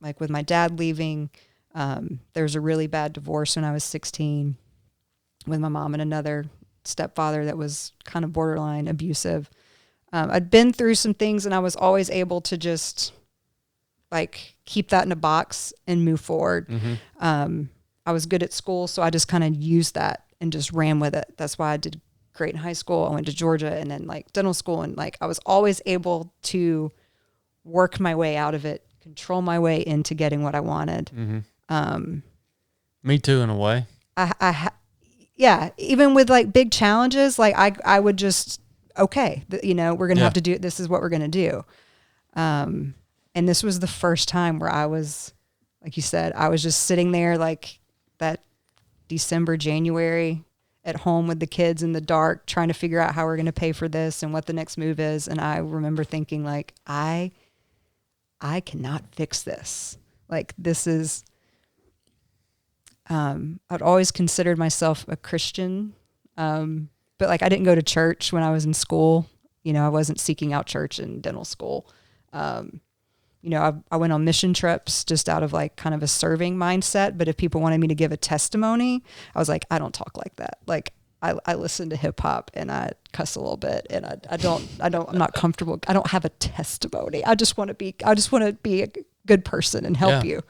Like with my dad leaving, there was a really bad divorce when I was 16 with my mom and another stepfather that was kind of borderline abusive. I'd been through some things, and I was always able to just like keep that in a box and move forward. Mm-hmm. I was good at school, so I just kind of used that and just ran with it. That's why I did great in high school. I went to Georgia and then like dental school, and like I was always able to work my way out of it, control my way into getting what I wanted. Mm-hmm. Me too, in a way. Yeah, even with like big challenges, like I would just, okay, you know, we're going to have to do it. This is what we're going to do. And this was the first time where I was, like you said, I was just sitting there like that December, January at home with the kids in the dark, trying to figure out how we're going to pay for this and what the next move is. And I remember thinking like, I cannot fix this. Like this is, I'd always considered myself a Christian. But like, I didn't go to church when I was in school. You know, I wasn't seeking out church in dental school. You know, I went on mission trips just out of like kind of a serving mindset. But if people wanted me to give a testimony, I was like, I don't talk like that. Like I listen to hip hop and I cuss a little bit, and I'm not comfortable. I don't have a testimony. I just want to be a good person and help you.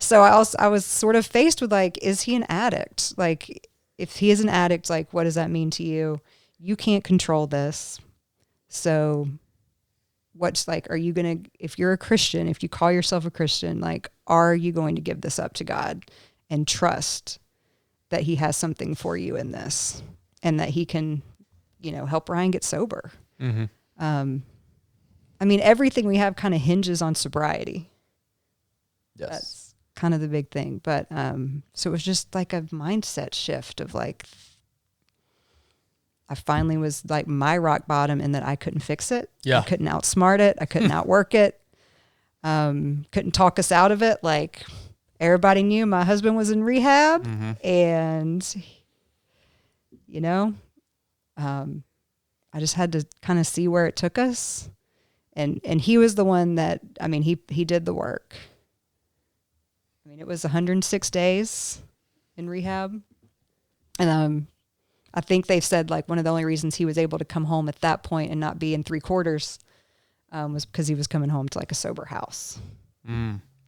So I was sort of faced with like, is he an addict? Like if he is an addict, like what does that mean to you? You can't control this. So what's like, are you going to, if you're a Christian, if you call yourself a Christian, like, are you going to give this up to God and trust that he has something for you in this and that he can, you know, help Ryan get sober? Mm-hmm. I mean, everything we have kind of hinges on sobriety. Yes. That's kind of the big thing. But, so it was just like a mindset shift of like, I finally was like my rock bottom in that I couldn't fix it. Yeah. I couldn't outsmart it. I couldn't outwork it. Couldn't talk us out of it. Like everybody knew my husband was in rehab, and you know, I just had to kind of see where it took us. And he was the one that, I mean, he did the work. I mean, it was 106 days in rehab. And, I think they've said like one of the only reasons he was able to come home at that point and not be in 3/4 was because he was coming home to like a sober house.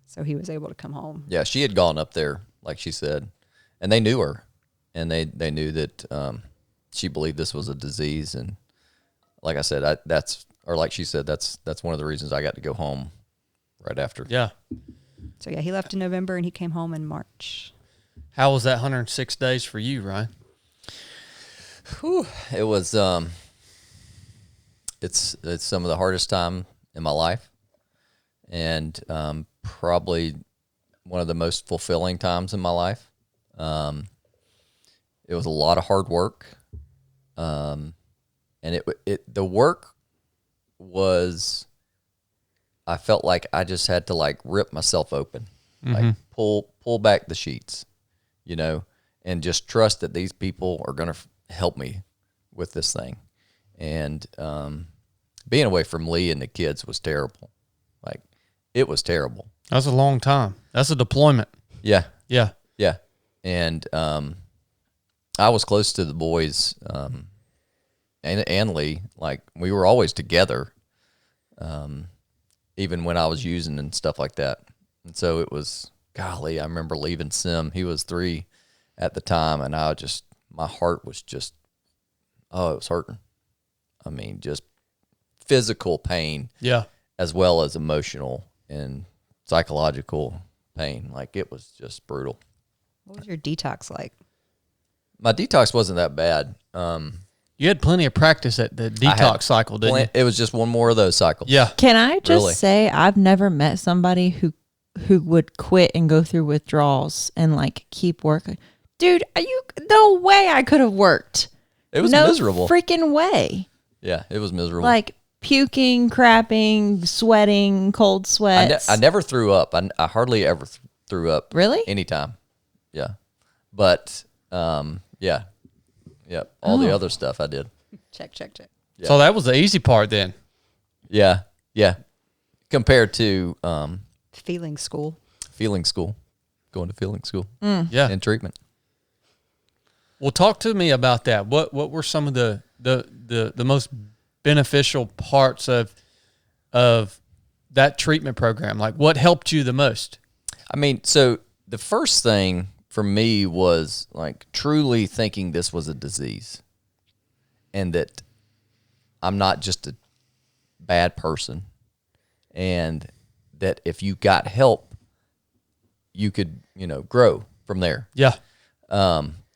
So he was able to come home. Yeah, she had gone up there, like she said, and they knew her, and they knew that she believed this was a disease. And like I said, like she said, that's one of the reasons I got to go home right after. Yeah. So yeah, he left in November and he came home in March. How was that 106 days for you, Ryan? Whew. It was it's some of the hardest time in my life, and probably one of the most fulfilling times in my life. It was a lot of hard work, and the work was, I felt like I just had to like rip myself open, like pull back the sheets, you know, and just trust that these people are going to help me with this thing. And being away from Lee and the kids was terrible. Like, it was terrible. That's a long time. That's a deployment. Yeah. Yeah. Yeah. And I was close to the boys and Lee. Like, we were always together, even when I was using and stuff like that. And so it was, golly, I remember leaving Sim. He was 3 at the time, and my heart was just, it was hurting. I mean, just physical pain, Yeah, as well as emotional and psychological pain. Like it was just brutal. What was your detox like? My detox wasn't that bad. You had plenty of practice at the detox cycle, didn't you? It was just one more of those cycles. Yeah. Can I just Really? say I've never met somebody who would quit and go through withdrawals and like keep working. Dude, no way I could have worked. It was no miserable. Freaking way. Yeah, it was miserable. Like puking, crapping, sweating, cold sweats. I never threw up. I hardly ever threw up. Really? Anytime. Yeah. But yeah. Yep. All the other stuff I did. Check. Yeah. So that was the easy part then. Yeah. Yeah. Compared to Feeling school. feeling school, going to feeling school Yeah. and treatment. Well, talk to me about that. What were some of the most beneficial parts of that treatment program? Like what helped you the most? I mean, so the first thing for me was like truly thinking this was a disease and that I'm not just a bad person and that if you got help, you could, grow from there. Yeah.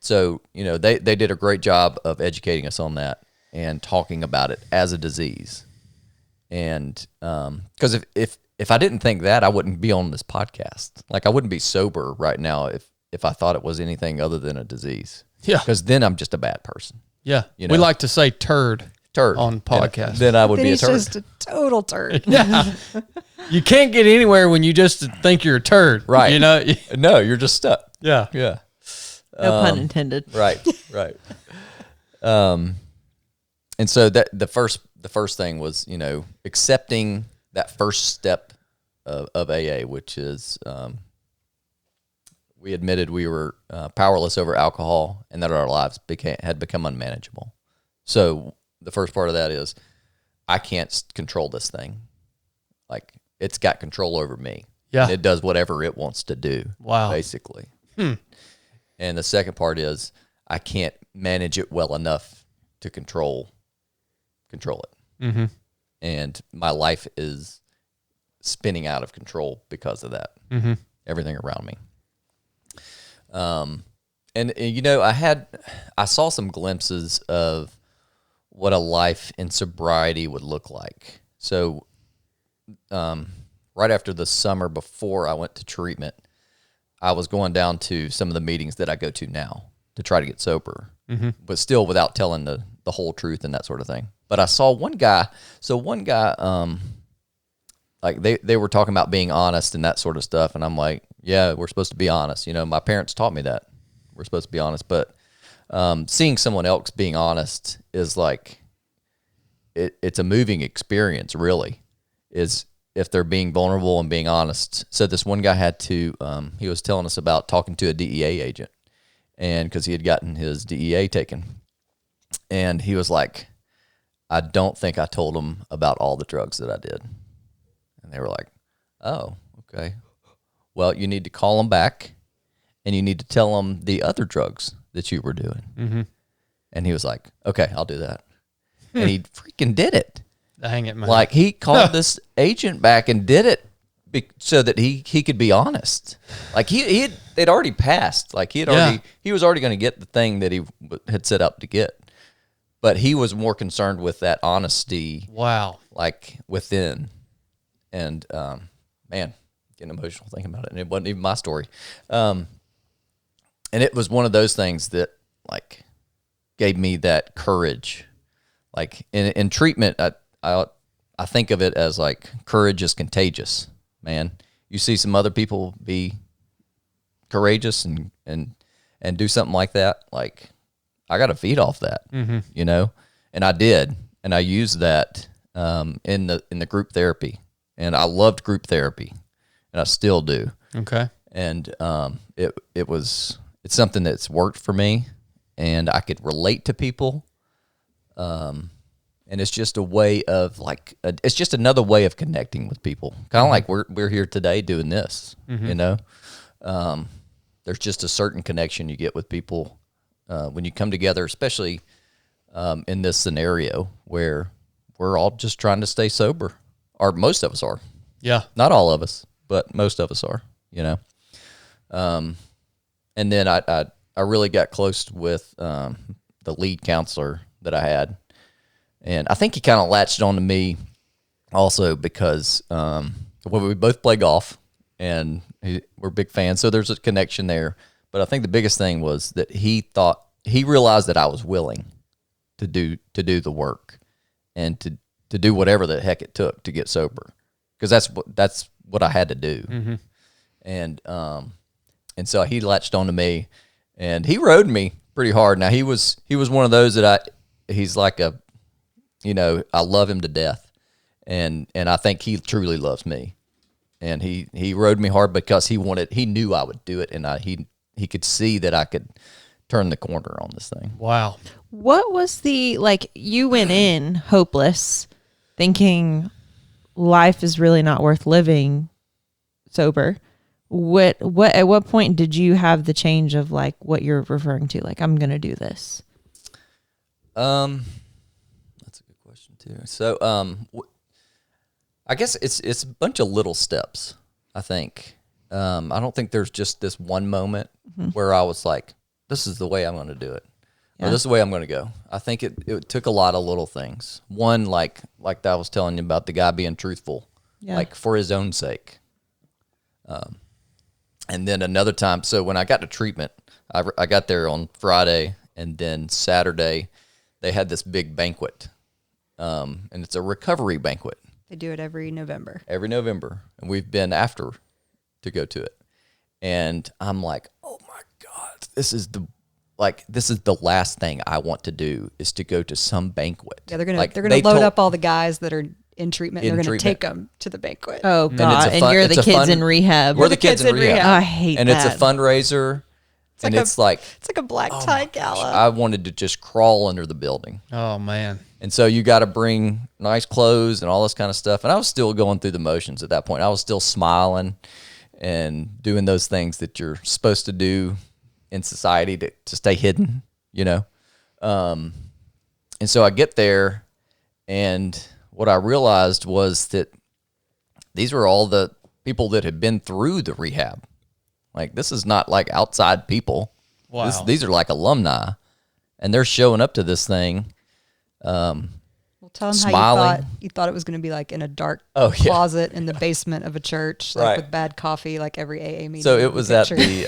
So, they did a great job of educating us on that and talking about it as a disease. And because if I didn't think that, I wouldn't be on this podcast. Like I wouldn't be sober right now if I thought it was anything other than a disease. Yeah. Because then I'm just a bad person. Yeah. You We know. like to say turd on podcasts. Then I would Then be a he's turd. just a total turd. Yeah. You can't get anywhere when you just think you're a turd. Right. No, you're just stuck. Yeah. Yeah. No pun intended. Right. Right. And so that the first thing was, accepting that first step of AA, which is we admitted we were powerless over alcohol and that our lives had become unmanageable. So the first part of that is I can't control this thing. Like it's got control over me. Yeah. And it does whatever it wants to do. Wow. Basically. And the second part is I can't manage it well enough to control it. Mm-hmm. And my life is spinning out of control because of that. Mm-hmm. Everything around me. And I saw some glimpses of what a life in sobriety would look like. So, right after the summer before I went to treatment, I was going down to some of the meetings that I go to now to try to get sober, but still without telling the whole truth and that sort of thing. But I saw one guy. So one guy, like they were talking about being honest and that sort of stuff, and I'm like, yeah, we're supposed to be honest. My parents taught me that we're supposed to be honest. But seeing someone else being honest is like it's a moving experience. Really, is if they're being vulnerable and being honest. So this one guy had to. He was telling us about talking to a DEA agent, and because he had gotten his DEA taken, and he was like, I don't think I told him about all the drugs that I did. And they were like, oh, okay. Well, you need to call them back and you need to tell them the other drugs that you were doing. Mm-hmm. And he was like, okay, I'll do that. And he freaking did it. Dang it, man. Like he called this agent back and did it so that he could be honest. Like they'd already passed. Like he was already going to get the thing that he had set up to get. But he was more concerned with that honesty. Wow. Like within. And man, getting emotional thinking about it. And it wasn't even my story. And it was one of those things that like gave me that courage. Like in treatment, I think of it as like courage is contagious, man. You see some other people be courageous and do something like that, like I got to feed off that, and I did, and I used that in the group therapy, and I loved group therapy, and I still do. Okay. And it's something that's worked for me, and I could relate to people, and it's just a way of like it's just another way of connecting with people, kind of like we're here today doing this. There's just a certain connection you get with people. When you come together, especially in this scenario where we're all just trying to stay sober, or most of us are. Yeah. Not all of us, but most of us are, And then I really got close with the lead counselor that I had. And I think he kind of latched on to me also because we both play golf and we're big fans. So there's a connection there. But I think the biggest thing was that he realized that I was willing to do the work and to do whatever the heck it took to get sober. Because that's what I had to do. Mm-hmm. And so he latched on to me and he rode me pretty hard. Now he was one of those that he's like I love him to death. And I think he truly loves me. And he rode me hard because he knew I would do it. And he could see that I could turn the corner on this thing. Wow. What was you went in hopeless, thinking life is really not worth living sober. What at what point did you have the change of like what you're referring to? Like, I'm going to do this. That's a good question too. So, I guess it's a bunch of little steps, I think. I don't think there's just this one moment where I was like, this is the way I'm going to do it. Or this is the way I'm going to go. I think it took a lot of little things. One, like that I was telling you about the guy being truthful, like for his own sake. And then another time, so when I got to treatment, I got there on Friday, and then Saturday they had this big banquet, and it's a recovery banquet. They do it every November. Every November, and we've been after to go to it. And I'm like, oh my God, this is the last thing I want to do is to go to some banquet. Yeah, they're gonna load up all the guys that are in treatment. And they're gonna take them to the banquet. Oh God! And you're the kids in rehab. We're the kids in rehab. Oh, I hate and that. And it's a fundraiser. It's like a black tie gala. I wanted to just crawl under the building. Oh man! And so you got to bring nice clothes and all this kind of stuff. And I was still going through the motions at that point. I was still smiling and doing those things that you're supposed to do in society to stay hidden, you know? And so I get there, and what I realized was that these were all the people that had been through the rehab. Like, this is not like outside people. Wow. These are like alumni, and they're showing up to this thing. Well, tell them smiling. how you thought it was going to be like in a dark closet in the basement of a church, like with bad coffee, like every AA meeting. So it was at the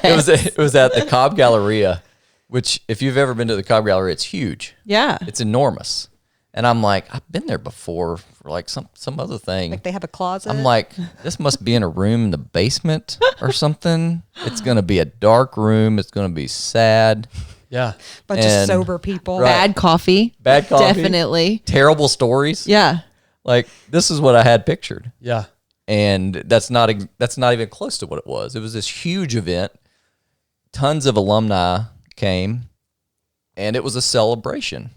it was at the Cobb Galleria, which if you've ever been to the Cobb Galleria, it's huge. Yeah, it's enormous. And I'm like, I've been there before for like some other thing. Like they have a closet. I'm like, this must be in a room in the basement or something. It's going to be a dark room. It's going to be sad. Yeah. Bunch of sober people. Right. Bad coffee. Definitely. Terrible stories. Yeah. Like, this is what I had pictured. Yeah. And that's not even close to what it was. It was this huge event. Tons of alumni came, and it was a celebration.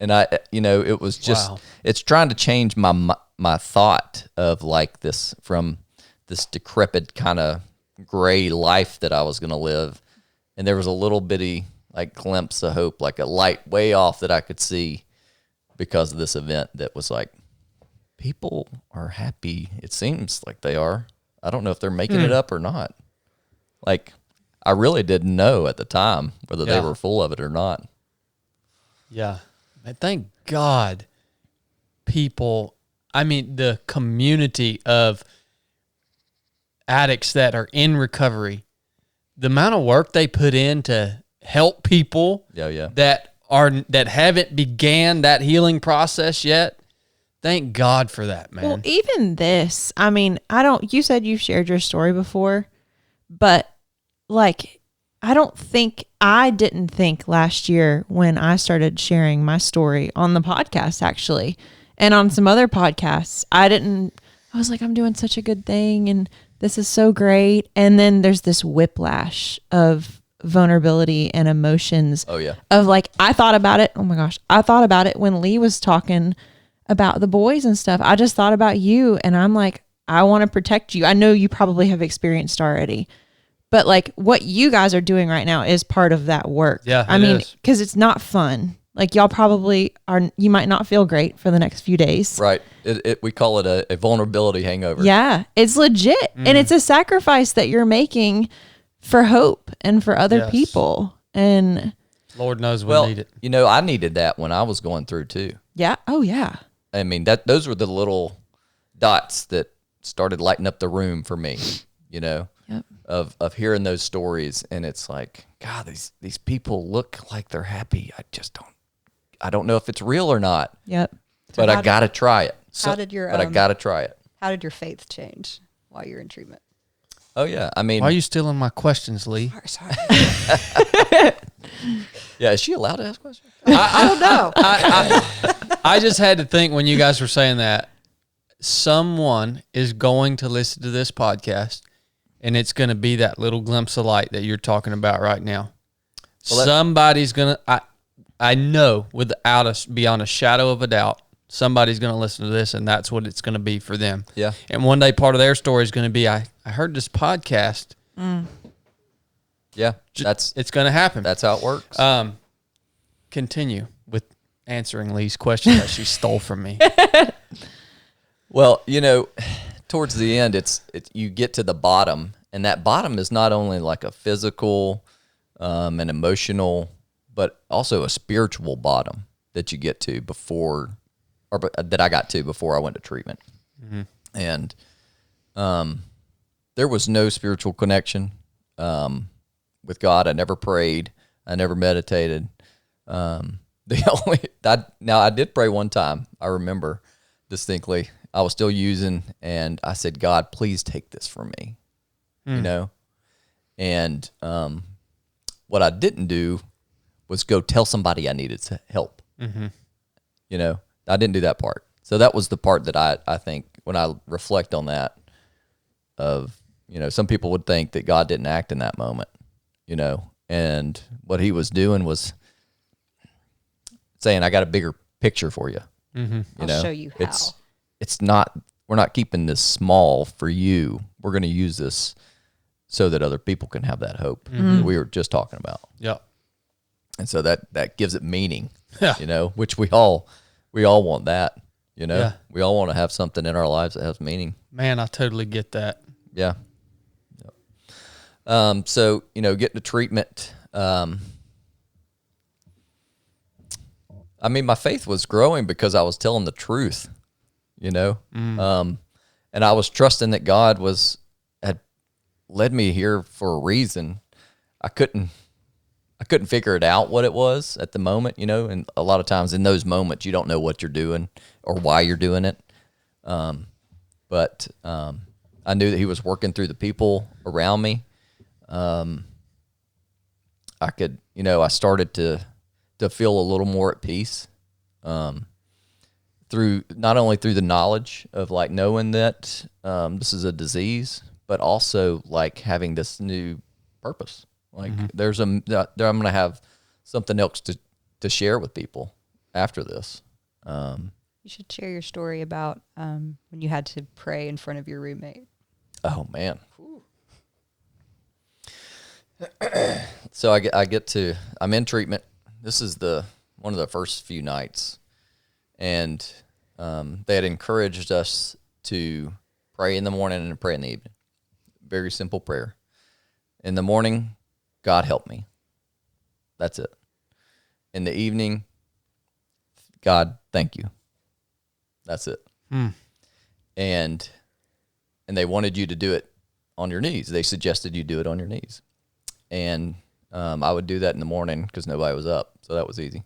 And it was just, it's trying to change my thought of like this, from this decrepit kind of gray life that I was going to live. And there was a little bitty like glimpse of hope, like a light way off that I could see because of this event that was like, people are happy. It seems like they are. I don't know if they're making it up or not. Like, I really didn't know at the time whether they were full of it or not. Yeah. And thank God the community of addicts that are in recovery, the amount of work they put in to help people that haven't began that healing process yet. Thank God for that, man. Well, even this, I mean, you said you've shared your story before, but like, I didn't think last year when I started sharing my story on the podcast, actually, and on some other podcasts, I was like, I'm doing such a good thing and this is so great. And then there's this whiplash of vulnerability and emotions. Oh yeah. Of like, I thought about it. Oh my gosh. I thought about it when Leigh was talking about the boys and stuff. I just thought about you, and I'm like, I want to protect you. I know you probably have experienced already. But like what you guys are doing right now is part of that work. Yeah, I mean, because it's not fun. Like y'all probably are, you might not feel great for the next few days. Right. We call it a vulnerability hangover. Yeah, it's legit. And it's a sacrifice that you're making for hope and for other Yes. people. And Lord knows we Well, need it. you know, I needed that when I was going through too. yeah, oh yeah. I mean, those were the little dots that started lighting up the room for me, you know, Yep. of hearing those stories. And it's like, God, these people look like they're happy. I don't know if it's real or not, Yep. but I got to try it. How did your But I got to try it. how did your faith change while you were in treatment? Oh yeah. I mean, Why are you stealing my questions, Lee? Sorry. yeah. Is she allowed to ask questions? I don't know. I just had to think when you guys were saying that someone is going to listen to this podcast and it's going to be that little glimpse of light that you're talking about right now. Well, Somebody's going to, I know without us, beyond a shadow of a doubt, somebody's going to listen to this and that's what it's going to be for them. Yeah. And one day part of their story is going to be, I heard this podcast. Yeah. It's going to happen. That's how it works. Continue with answering Lee's question that she stole from me. Well, you know, towards the end, it's you get to the bottom, and that bottom is not only like a physical, and emotional, but also a spiritual bottom that you get to that I got to before I went to treatment. And there was no spiritual connection with God. I never prayed. I never meditated. I did pray one time. I remember distinctly. I was still using, and I said, God, please take this from me, you know? And what I didn't do was go tell somebody I needed help. You know, I didn't do that part. So that was the part that I think when I reflect on that of, you know, some people would think that God didn't act in that moment, you know, and what he was doing was saying, I got a bigger picture for you. You I'll know, show you how. It's not, we're not keeping this small for you. We're going to use this so that other people can have that hope that we were just talking about. Yep. And so that gives it meaning, Yeah. you know, which we all want that, you know, Yeah. we all want to have something in our lives that has meaning. Man, I totally get that. Yeah. Yep. So, you know, getting to treatment, I mean, my faith was growing because I was telling the truth, you know, and I was trusting that God had led me here for a reason. I couldn't figure it out what it was at the moment, you know, and a lot of times in those moments, you don't know what you're doing or why you're doing it. But I knew that he was working through the people around me. I started to feel a little more at peace, not only through the knowledge of like knowing that this is a disease, but also like having this new purpose. Like I'm going to have something else to share with people after this. You should share your story about when you had to pray in front of your roommate. Oh man. So I'm in treatment. This is one of the first few nights, and they had encouraged us to pray in the morning and pray in the evening. Very simple prayer. In the morning, God help me. That's it. In the evening, God, thank you. That's it. And they wanted you to do it on your knees. They suggested you do it on your knees. And I would do that in the morning because nobody was up, so that was easy.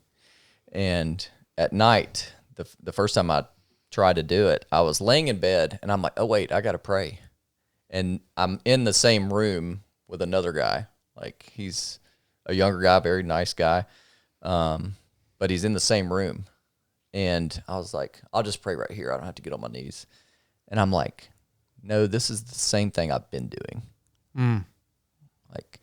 And at night, the first time I tried to do it, I was laying in bed, and I'm like, oh, wait, I got to pray. And I'm in the same room with another guy. Like, he's a younger guy, very nice guy, but he's in the same room. And I was like, I'll just pray right here. I don't have to get on my knees. And I'm like, no, this is the same thing I've been doing. Like,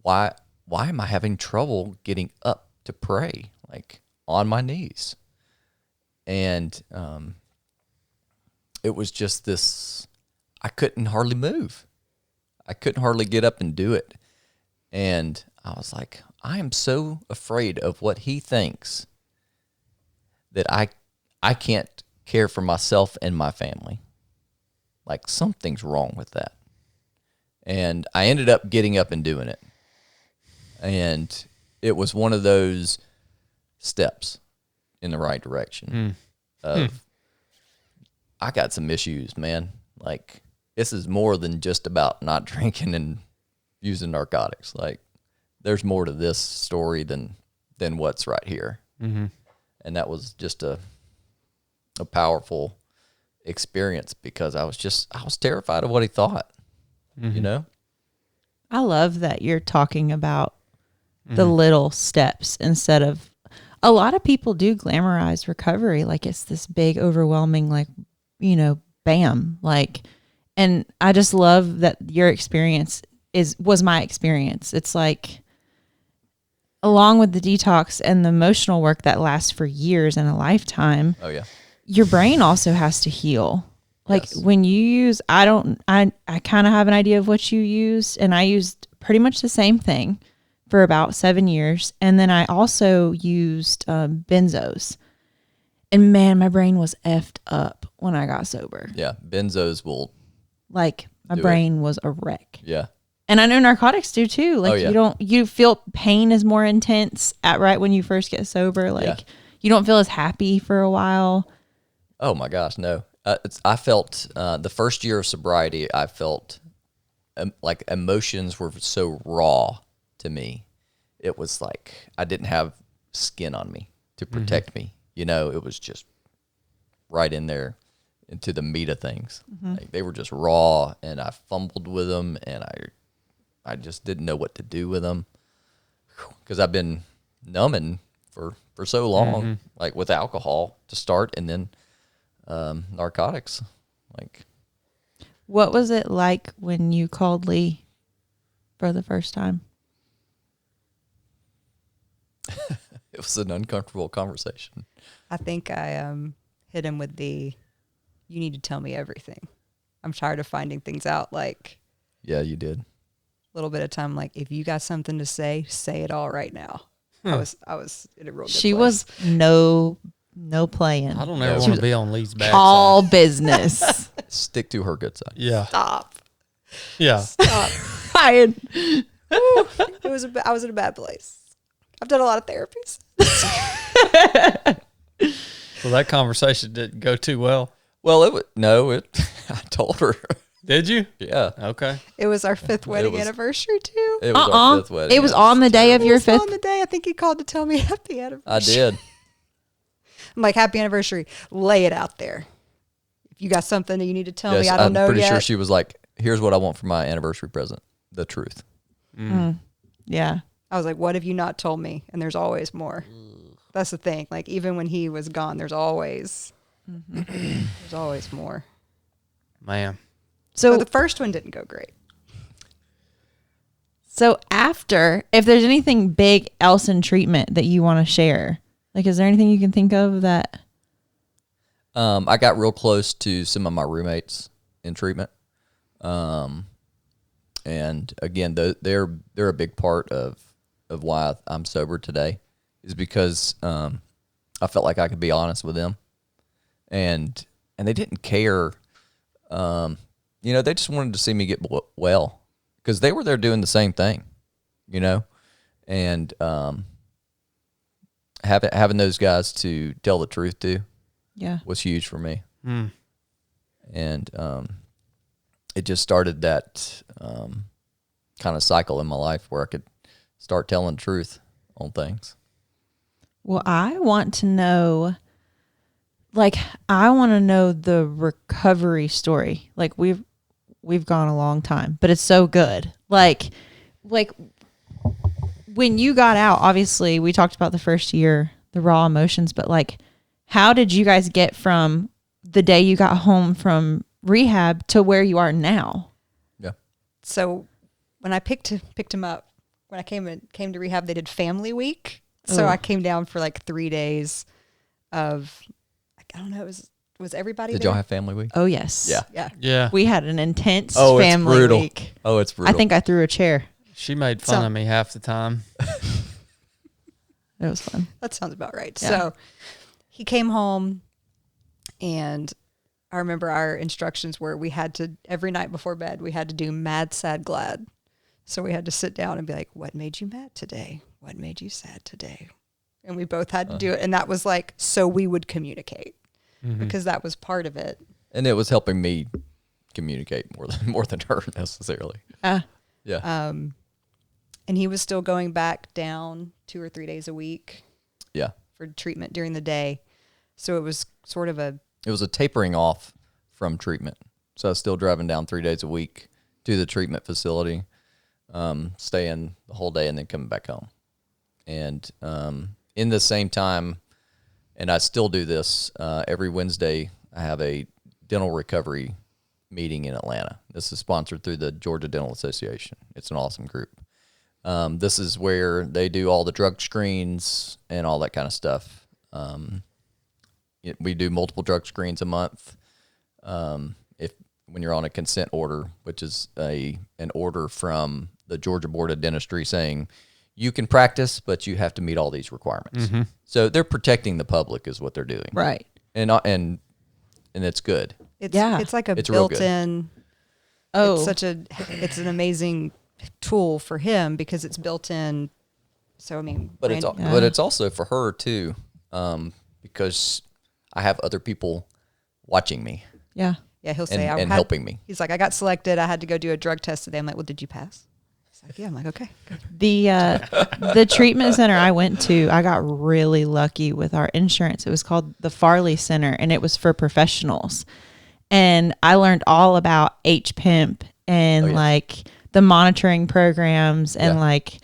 why am I having trouble getting up to pray, like, on my knees? And it was just this, I couldn't hardly move. I couldn't hardly get up and do it. And I was like, I am so afraid of what he thinks that I can't care for myself and my family. Like something's wrong with that. And I ended up getting up and doing it. And it was one of those steps in the right direction. I got some issues, man. Like, this is more than just about not drinking and using narcotics. Like, there's more to this story than what's right here. Mm-hmm. And that was just a powerful experience because I was terrified of what he thought, you know? I love that you're talking about the little steps instead of, a lot of people do glamorize recovery like it's this big, overwhelming, like, you know, bam, like, and I just love that your experience was my experience. It's like, along with the detox and the emotional work that lasts for years and a lifetime. Oh yeah. Your brain also has to heal. Like Yes. when you use, I kind of have an idea of what you used, and I used pretty much the same thing for about 7 years. And then I also used benzos. And man, my brain was effed up when I got sober. Yeah. Benzos will, Like my Do it. brain was a wreck. yeah. And I know narcotics do too. Like Oh, yeah. you feel pain is more intense at right when you first get sober. Like Yeah. you don't feel as happy for a while. Oh my gosh, no. I felt the first year of sobriety, I felt like emotions were so raw to me. It was like I didn't have skin on me to protect me. You know, it was just right in there into the meat of things. Like they were just raw, and I fumbled with them, and I just didn't know what to do with them because I've been numbing for so long, like with alcohol to start, and then narcotics. Like, What was it like when you called Leigh for the first time? it was an uncomfortable conversation. I think I hit him with the, you need to tell me everything. I'm tired of finding things out. Like, Yeah, you did. a little bit of time, like, if you got something to say it all right now. I was in a real good She place. was no playing. I don't ever She want was to be on Lee's back. All business. Stick to her good side. Yeah. Stop. Yeah. Ryan. I was in a bad place. I've done a lot of therapies. So that conversation didn't go too well. Well, I told her. Did you? Yeah. Okay. It was our 5th wedding was- anniversary too. It was our 5th wedding. It was on the day of It your was fifth. on the day I think he called to tell me happy anniversary. I did. I'm like, happy anniversary. Lay it out there. If you got something that you need to tell Yes, me, I don't I'm know pretty yet. sure she was like, here's what I want for my anniversary present. The truth. Yeah. I was like, what have you not told me? And there's always more. That's the thing. Like, even when he was gone, there's always more. Man. So So the first one didn't go great. so after, if there's anything big else in treatment that you want to share, like, is there anything you can think of that? I got real close to some of my roommates in treatment. And again, they're a big part of why I'm sober today, is because I felt like I could be honest with them, and they didn't care. You know, they just wanted to see me get well, because they were there doing the same thing, you know, and having those guys to tell the truth to Yeah. was huge for me. And it just started that kind of cycle in my life where I could start telling the truth on things. Well, I want to know, like, I want to know the recovery story. Like, we've gone a long time, but it's so good. Like when you got out, obviously we talked about the first year, the raw emotions, but like, how did you guys get from the day you got home from rehab to where you are now? Yeah. So when I picked him up, when I came to rehab, they did family week. So I came down for like 3 days of, I don't know, was everybody Did there? y'all have family week? Oh yes. Yeah. Yeah. We had an intense Oh, it's family brutal. week. Oh, it's brutal. I think I threw a chair. She made fun So- of me half the time. It was fun. That sounds about right. Yeah. So he came home, and I remember our instructions were we had to, every night before bed, we had to do mad, sad, glad. So we had to sit down and be like, what made you mad today? What made you sad today? And we both had to do it. And that was like, so we would communicate because that was part of it. And it was helping me communicate more than her necessarily. Yeah. And he was still going back down 2 or 3 days a week. Yeah. For treatment during the day. So it was sort of it was a tapering off from treatment. So I was still driving down 3 days a week to the treatment facility, staying the whole day and then coming back home. And in the same time, and I still do this, every Wednesday I have a dental recovery meeting in Atlanta. This is sponsored through the Georgia Dental Association. It's an awesome group. This is where they do all the drug screens and all that kind of stuff. We do multiple drug screens a month. When you're on a consent order, which is an order from the Georgia Board of Dentistry saying you can practice, but you have to meet all these requirements. Mm-hmm. So they're protecting the public is what they're doing. Right. And it's good. It's like it's built-in. Oh, It's an amazing tool for him because it's built in. So I mean, but it's also for her too, because I have other people watching me. Yeah. Yeah, he'll say and helping me. He's like, I got selected. I had to go do a drug test today. I'm like, well, did you pass? He's like, yeah. I'm like, okay. Good. The treatment center I went to, I got really lucky with our insurance. It was called the Farley Center, and it was for professionals. And I learned all about HPIMP and like the monitoring programs and like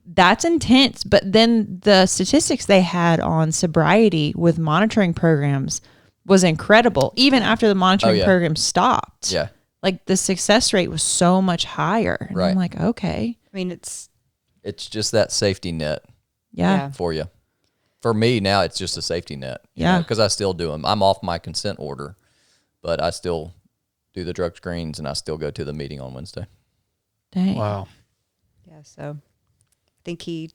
that's intense. But then the statistics they had on sobriety with monitoring programs was incredible. Even after the monitoring program stopped. Yeah. Like the success rate was so much higher. And I'm like, okay. I mean, it's just that safety net for you. For me now, it's just a safety net. Because I still do them. I'm off my consent order, but I still do the drug screens and I still go to the meeting on Wednesday. Dang. Wow. Yeah. So I think he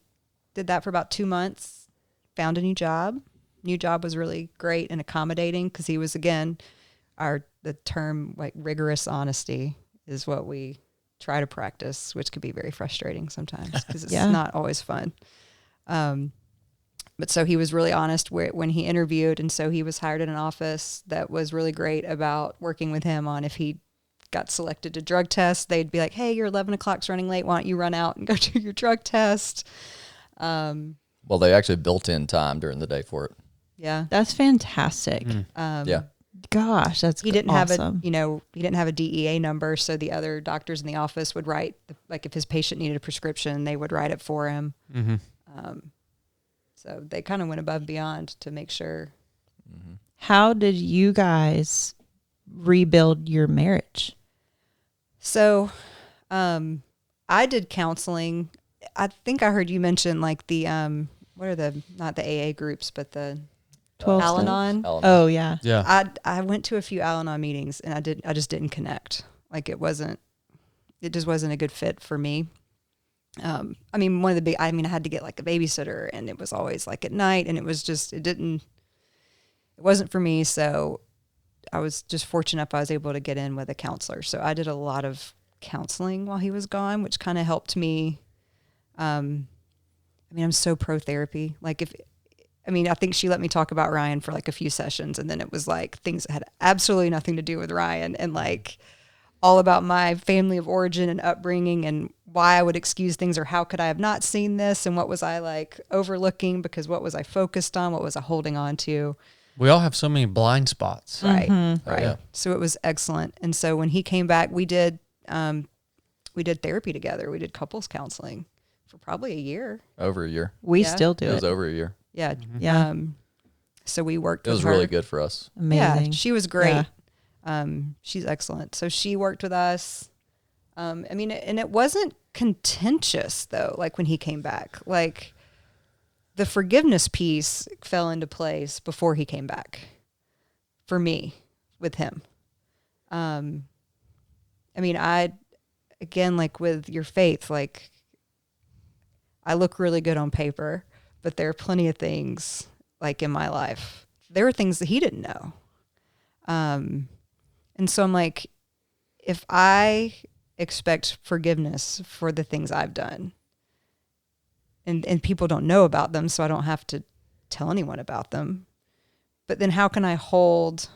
did that for about 2 months, found a new job. New job was really great and accommodating because he was, again, the term like rigorous honesty is what we try to practice, which could be very frustrating sometimes because it's not always fun. But so he was really honest when he interviewed. And so he was hired in an office that was really great about working with him on if he got selected to drug test, they'd be like, hey, your 11 o'clock's running late. Why don't you run out and go do your drug test? Well, they actually built in time during the day for it. Yeah. That's fantastic. Yeah. Gosh, that's he didn't awesome. he didn't have a DEA number, so the other doctors in the office would write, like if his patient needed a prescription, they would write it for him. Mm-hmm. So they kind of went above and beyond to make sure. Mm-hmm. How did you guys rebuild your marriage? So, I did counseling. I think I heard you mention like the what are not the AA groups, but the 12 Al-Anon. Oh yeah. Yeah. I went to a few Al-Anon meetings and I just didn't connect. Like it just wasn't a good fit for me. I mean, I had to get like a babysitter and it was always like at night and it wasn't for me. So I was just fortunate enough I was able to get in with a counselor. So I did a lot of counseling while he was gone, which kind of helped me. I'm so pro therapy. Like I think she let me talk about Ryan for like a few sessions and then it was like things that had absolutely nothing to do with Ryan and like all about my family of origin and upbringing and why I would excuse things or how could I have not seen this and what was I like overlooking because what was I focused on? What was I holding on to? We all have so many blind spots. Right. Mm-hmm. Right. Yeah. So it was excellent. And so when he came back, we did therapy together. We did couples counseling for probably a year. Over a year. We Yeah. still do It it. was over a year. Yeah. Yeah. So we worked It with was her. really good for us. Amazing. Yeah, she was great. Yeah. She's excellent. So she worked with us. And it wasn't contentious though. Like when he came back, like the forgiveness piece fell into place before he came back for me with him. Again, like with your faith, like I look really good on paper, but there are plenty of things like in my life there were things that he didn't know. And so I'm like, if I expect forgiveness for the things I've done and people don't know about them, so I don't have to tell anyone about them, but then how can I hold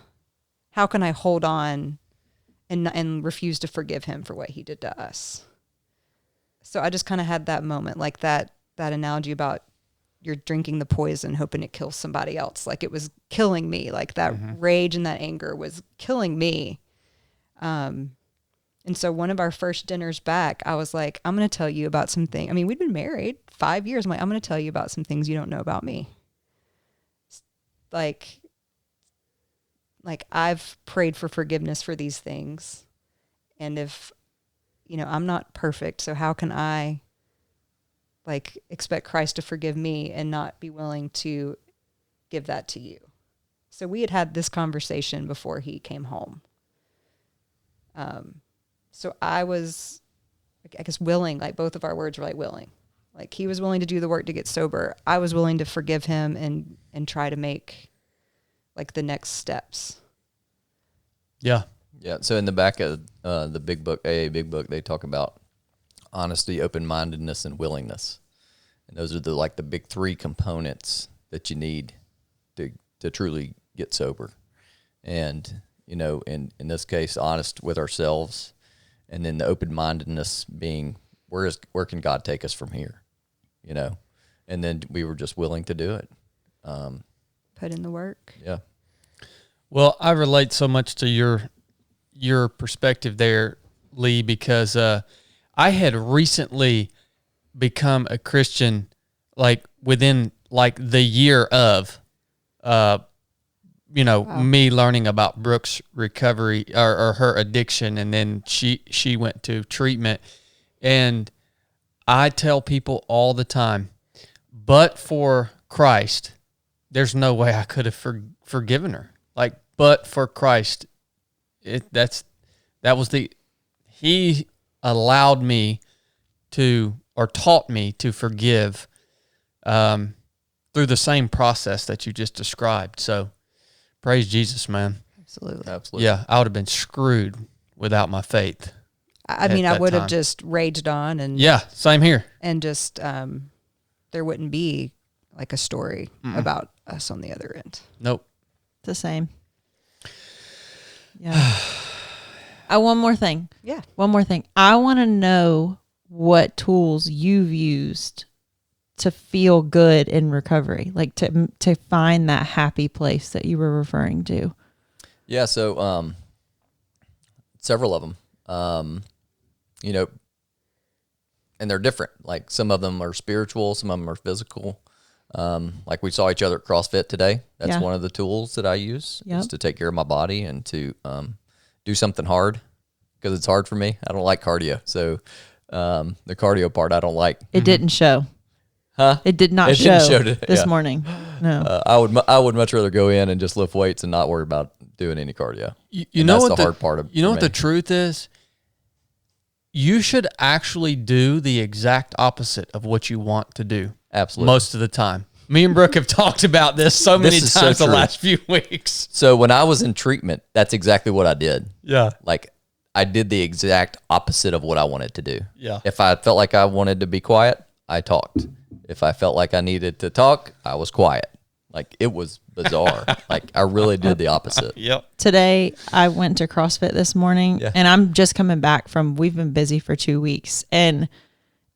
on and refuse to forgive him for what he did to us? So I just kind of had that moment, like that analogy about you're drinking the poison hoping it kills somebody else. Like it was killing me. Like that rage and that anger was killing me. And so one of our first dinners back, I was like, I'm going to tell you about something. I mean, we'd been married 5 years. I'm like, I'm going to tell you about some things you don't know about me. Like I've prayed for forgiveness for these things. And if, I'm not perfect, so how can I expect Christ to forgive me and not be willing to give that to you? So we had this conversation before he came home. So I was, I guess, willing, both of our words were willing. He was willing to do the work to get sober. I was willing to forgive him and try to make the next steps. Yeah. Yeah. So in the back of the big book, AA Big Book, they talk about honesty, open-mindedness, and willingness. And those are the big three components that you need to truly get sober. And, in this case, honest with ourselves, and then the open-mindedness being, where can God take us from here? And then we were just willing to do it. Put in the work. Yeah. Well, I relate so much to your perspective there, Leigh, because I had recently become a Christian within the year of me learning about Brooke's recovery or her addiction, and then she went to treatment. And I tell people all the time, but for Christ, there's no way I could have forgiven her. But for Christ, he allowed me to, or taught me to forgive through the same process that you just described. So praise Jesus, man. Absolutely. Yeah, I would have been screwed without my faith. I mean, I would have just raged on and yeah, same here. And just there wouldn't be a story about us on the other end. Nope. The same. Yeah. One more thing. Yeah. One more thing. I want to know what tools you've used to feel good in recovery, to find that happy place that you were referring to. Yeah. So, several of them, and they're different. Some of them are spiritual, some of them are physical. We saw each other at CrossFit today. That's one of the tools that I use is to take care of my body and to do something hard, because it's hard for me. I don't like cardio. So the cardio part I don't like. It didn't show. Huh? It did not show this morning. No. I would much rather go in and just lift weights and not worry about doing any cardio. That's the hard part of You know what the truth is? You should actually do the exact opposite of what you want to do. Absolutely. Most of the time. Me and Brooke have talked about this so many times the last few weeks. So when I was in treatment, that's exactly what I did. Yeah. I did the exact opposite of what I wanted to do. Yeah. If I felt like I wanted to be quiet, I talked. If I felt like I needed to talk, I was quiet. It was bizarre. I really did the opposite. Yep. Today, I went to CrossFit this morning, and I'm just coming back we've been busy for 2 weeks, and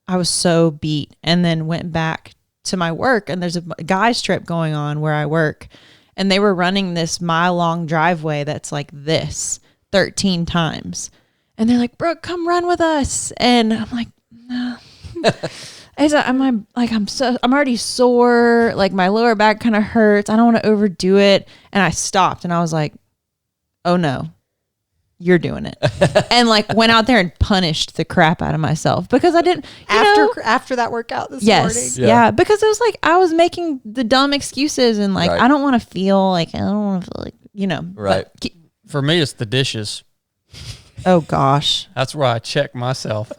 I was so beat, and then went back to my work, and there's a guys trip going on where I work, and they were running this mile-long driveway that's this 13 times. And they're like, Brooke, come run with us. And I'm like, no. I'm already sore. My lower back kind of hurts. I don't want to overdo it. And I stopped and I was like, oh no, you're doing it. And went out there and punished the crap out of myself because I didn't, after that workout this morning. Yeah. Because it was I was making the dumb excuses and right. I don't want to feel I don't want to feel right. For me, it's the dishes. Oh gosh. That's where I check myself.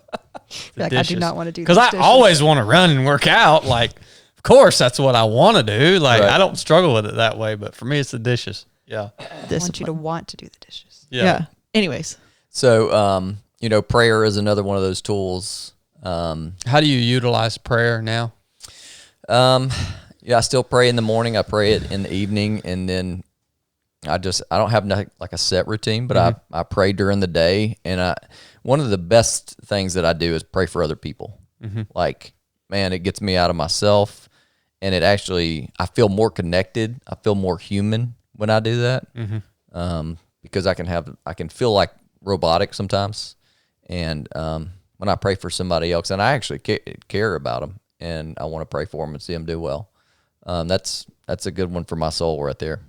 I do not want to do because I always want to run and work out. Of course, that's what I want to do. Like, Right. I don't struggle with it that way, but for me, it's the dishes. Yeah. I want you to Discipline. want to do the dishes. Yeah. Anyways, So, prayer is another one of those tools. How do you utilize prayer now? Yeah, I still pray in the morning. I pray it in the evening, and then I don't have like a set routine, but I pray during the day. And one of the best things that I do is pray for other people. Like, man, it gets me out of myself, and I feel more connected. I feel more human when I do that. Because I can feel like robotic sometimes. And when I pray for somebody else, and I actually care about them, and I want to pray for them and see them do well, that's a good one for my soul right there.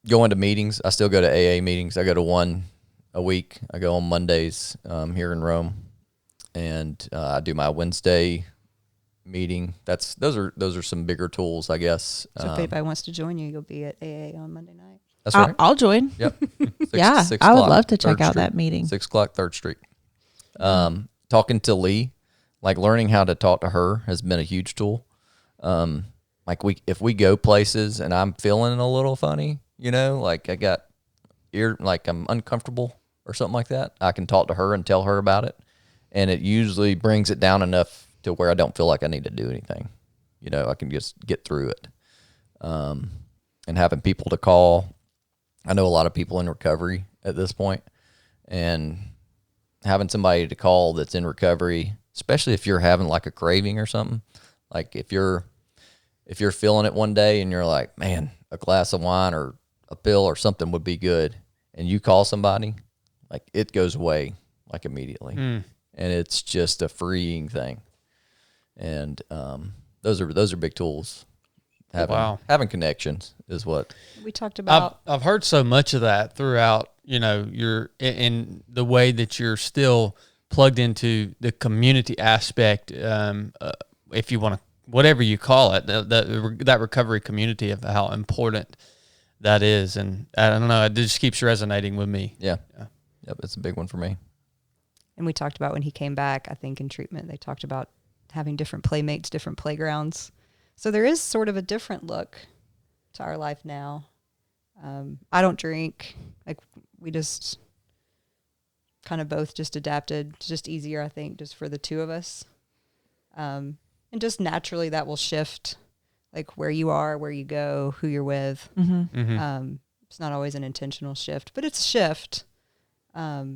Going to meetings, I still go to AA meetings. I go to one a week. I go on Mondays here in Rome, and I do my Wednesday meeting. Those are some bigger tools, I guess. So if anybody wants to join you, you'll be at AA on Monday night. That's right. I'll join. Yep. Yeah, 6 I would o'clock, love to check 3rd out Street. that meeting. 6 o'clock, 3rd Street. Talking to Leigh, like learning how to talk to her has been a huge tool. Like if we go places and I'm feeling a little funny, like I got like I'm uncomfortable or something like that, I can talk to her and tell her about it. And it usually brings it down enough to where I don't feel like I need to do anything. I can just get through it. And having people to call. I know a lot of people in recovery at this point, and having somebody to call that's in recovery, especially if you're having like a craving or something, like if you're feeling it one day and you're like, man, a glass of wine or a pill or something would be good, and you call somebody, like it goes away like immediately. And it's just a freeing thing. And those are big tools. Having connections is what We talked about. I've heard so much of that throughout, your in the way that you're still plugged into the community aspect, if you want to, whatever you call it, that recovery community, of how important that is. And I don't know, it just keeps resonating with me. Yeah. Yep, it's a big one for me. And we talked about when he came back, I think in treatment, they talked about having different playmates, different playgrounds. So there is sort of a different look to our life now. I don't drink. Like, we just kind of both just adapted. It's just easier, I think, just for the two of us. And just naturally that will shift, like where you are, where you go, who you're with. It's not always an intentional shift, but it's a shift. But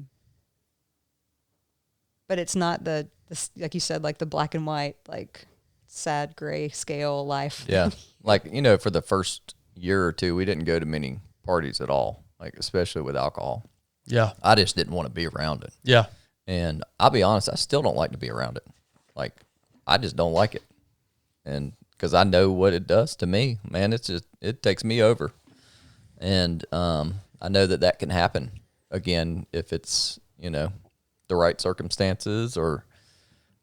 it's not the like you said, like the black and white, like sad gray scale life. Yeah. Like, for the first year or two, we didn't go to many parties at all, like especially with alcohol. Yeah. I just didn't want to be around it. Yeah. And I'll be honest, I still don't like to be around it. Like, I just don't like it. And because I know what it does to me, man, it takes me over. And I know that can happen again if it's, the right circumstances, or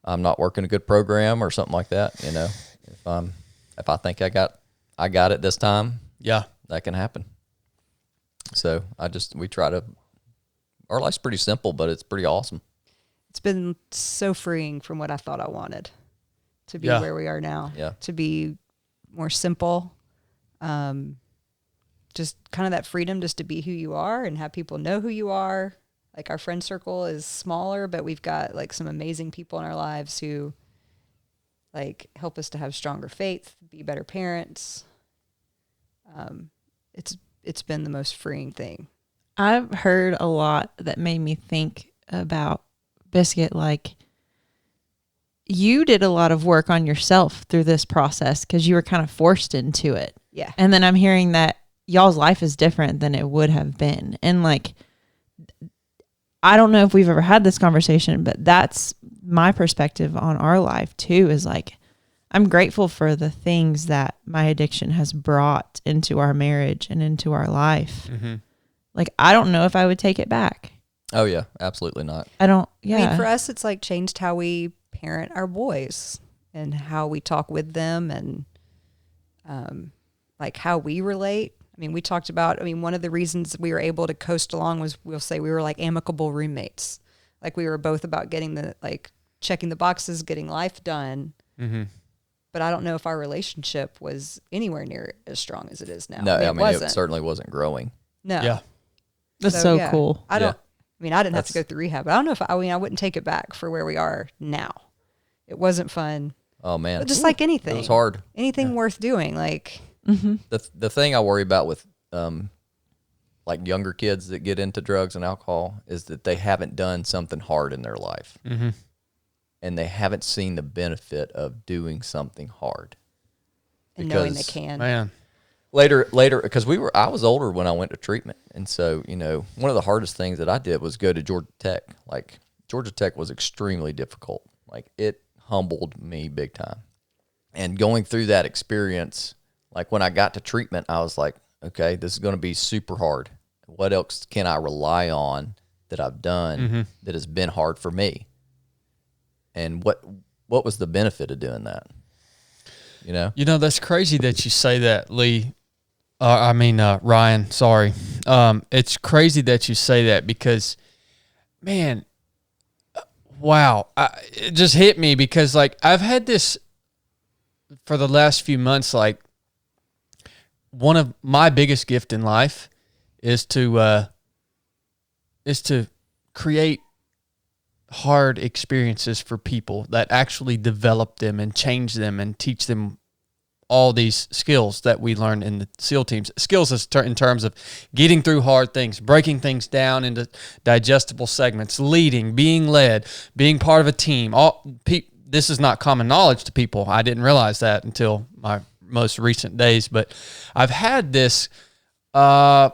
I'm not working a good program or something like that. If I think I got it this time, Yeah. that can happen. So we try to, our life's pretty simple, but it's pretty awesome. It's been so freeing from what I thought I wanted to be Yeah. where we are now. Yeah. To be more simple. Just kind of that freedom just to be who you are and have people know who you are. Like, our friend circle is smaller, but we've got like some amazing people in our lives who like help us to have stronger faith, be better parents. It's been the most freeing thing. I've heard a lot that made me think about Biscuit. Like, you did a lot of work on yourself through this process because you were kind of forced into it. Yeah. And then I'm hearing that y'all's life is different than it would have been. And like, I don't know if we've ever had this conversation, but that's my perspective on our life too, is like, I'm grateful for the things that my addiction has brought into our marriage and into our life. Like, I don't know if I would take it back. Oh yeah, absolutely not. I don't, yeah. I mean, for us, it's like changed how we parent our boys and how we talk with them, and like how we relate. I mean, we talked about, one of the reasons we were able to coast along was, we'll say we were like amicable roommates. Like, we were both about getting the checking the boxes, getting life done. Mm-hmm. But I don't know if our relationship was anywhere near as strong as it is now. No, I mean, wasn't. it certainly wasn't growing. No. Yeah. That's so yeah. cool. I don't. I mean, I didn't have to That's- go through rehab. But I don't know if I wouldn't take it back for where we are now. It wasn't fun. Oh man, But just like anything, it was hard. Anything worth doing, like The thing I worry about with like younger kids that get into drugs and alcohol is that they haven't done something hard in their life, and they haven't seen the benefit of doing something hard. and knowing they Because- can. Man. Later, because I was older when I went to treatment, and so one of the hardest things that I did was go to Georgia Tech. Like Georgia Tech was extremely difficult. Like it humbled me big time, and going through that experience, like when I got to treatment, I was like, okay, this is going to be super hard. What else can I rely on that I've done that has been hard for me? And what was the benefit of doing that? That's crazy that you say that, Lee. Ryan, sorry. It's crazy that you say that because, man, wow. It just hit me because, like, I've had this for the last few months. Like, one of my biggest gift in life is to create hard experiences for people that actually develop them and change them and teach them all these skills that we learn in the SEAL teams. Skills in terms of getting through hard things, breaking things down into digestible segments, leading, being led, being part of a team. This is not common knowledge to people. I didn't realize that until my most recent days, but I've had this, I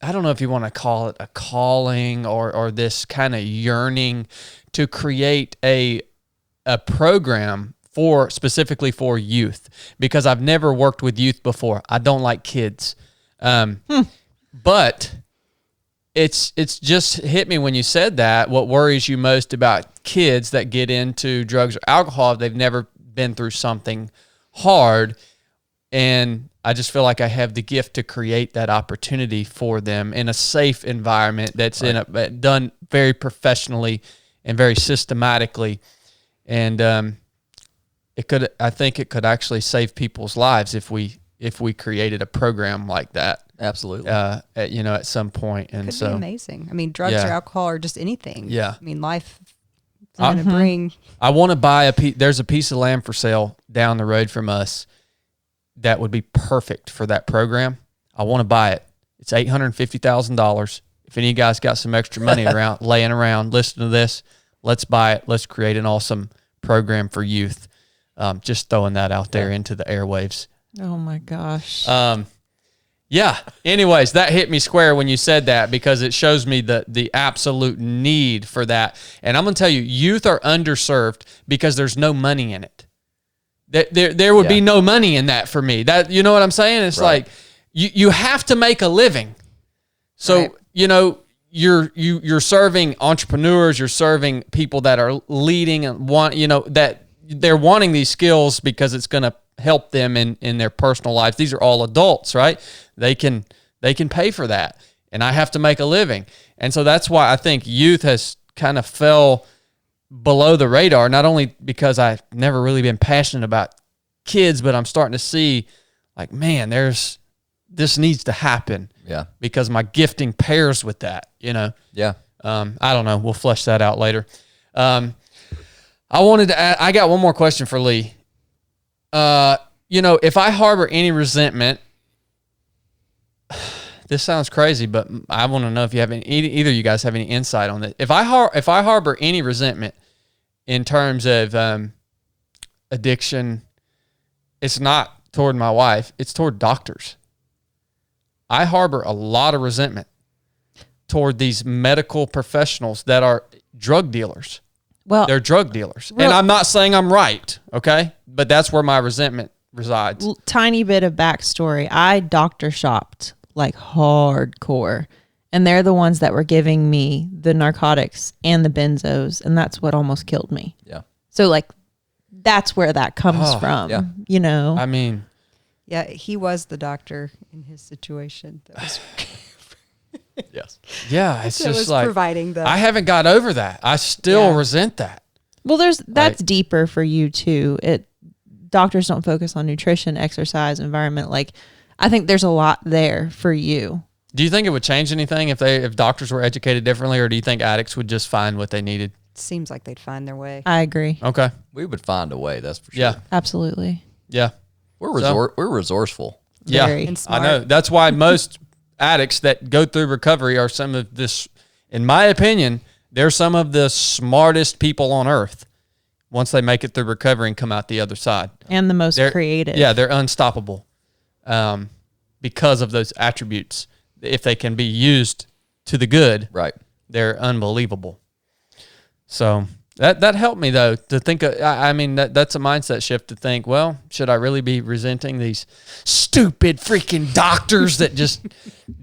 don't know if you want to call it a calling or this kind of yearning to create a program specifically for youth, because I've never worked with youth before. I don't like kids. But it's just hit me when you said that. What worries you most about kids that get into drugs or alcohol if they've never been through something hard? And I just feel like I have the gift to create that opportunity for them in a safe environment that's done very professionally and very systematically. And I think it could actually save people's lives if we created a program like that. Absolutely. At some point. And Could so be amazing. I mean, drugs or alcohol or just anything. Yeah. I mean, life is going to bring. I want to buy there's a piece of land for sale down the road from us that would be perfect for that program. I want to buy it. It's $850,000. If any of you guys got some extra money laying around, listen to this, let's buy it. Let's create an awesome program for youth. Just throwing that out there into the airwaves. Oh my gosh. Yeah. Anyways, that hit me square when you said that, because it shows me the absolute need for that. And I'm going to tell you, youth are underserved because there's no money in it. There would be no money in that for me. That, you know what I'm saying? It's like you have to make a living. So, you're serving entrepreneurs, you're serving people that are leading and that they're wanting these skills because it's going to help them in their personal lives. These are all adults, right? They can pay for that, and I have to make a living. And so that's why I think youth has kind of fell below the radar, not only because I've never really been passionate about kids, but I'm starting to see like, man, this needs to happen. Yeah. Because my gifting pairs with that, Yeah. I don't know. We'll flesh that out later. I wanted to add, I got one more question for Lee. If I harbor any resentment, this sounds crazy, but I want to know if you have either of you guys have any insight on this. If I harbor any resentment in terms of addiction, it's not toward my wife, it's toward doctors. I harbor a lot of resentment toward these medical professionals that are drug dealers. Well, They're drug dealers. And I'm not saying I'm right, okay? But that's where my resentment resides. tiny bit of backstory. I doctor shopped like hardcore, and they're the ones that were giving me the narcotics and the benzos, and that's what almost killed me. Yeah. So like, that's where that comes from. yeah. I mean, Yeah, he was the doctor in his situation. That was, Yes. yeah, it's that just was like, providing the. I haven't got over that. I still resent that. Well, that's deeper for you too. Doctors don't focus on nutrition, exercise, environment. Like, I think there's a lot there for you. Do you think it would change anything if doctors were educated differently, or do you think addicts would just find what they needed? Seems like they'd find their way. I agree. Okay. We would find a way, that's for sure. Yeah. Absolutely. Yeah. We're resourceful. Very. Yeah. And I smart. know. That's why most addicts that go through recovery are some of this, in my opinion, they're some of the smartest people on earth once they make it through recovery and come out the other side. And the most creative. Yeah, they're unstoppable because of those attributes. If they can be used to the good, Right. they're unbelievable. So that helped me, though, to think. I mean, that's a mindset shift to think, well, should I really be resenting these stupid freaking doctors that just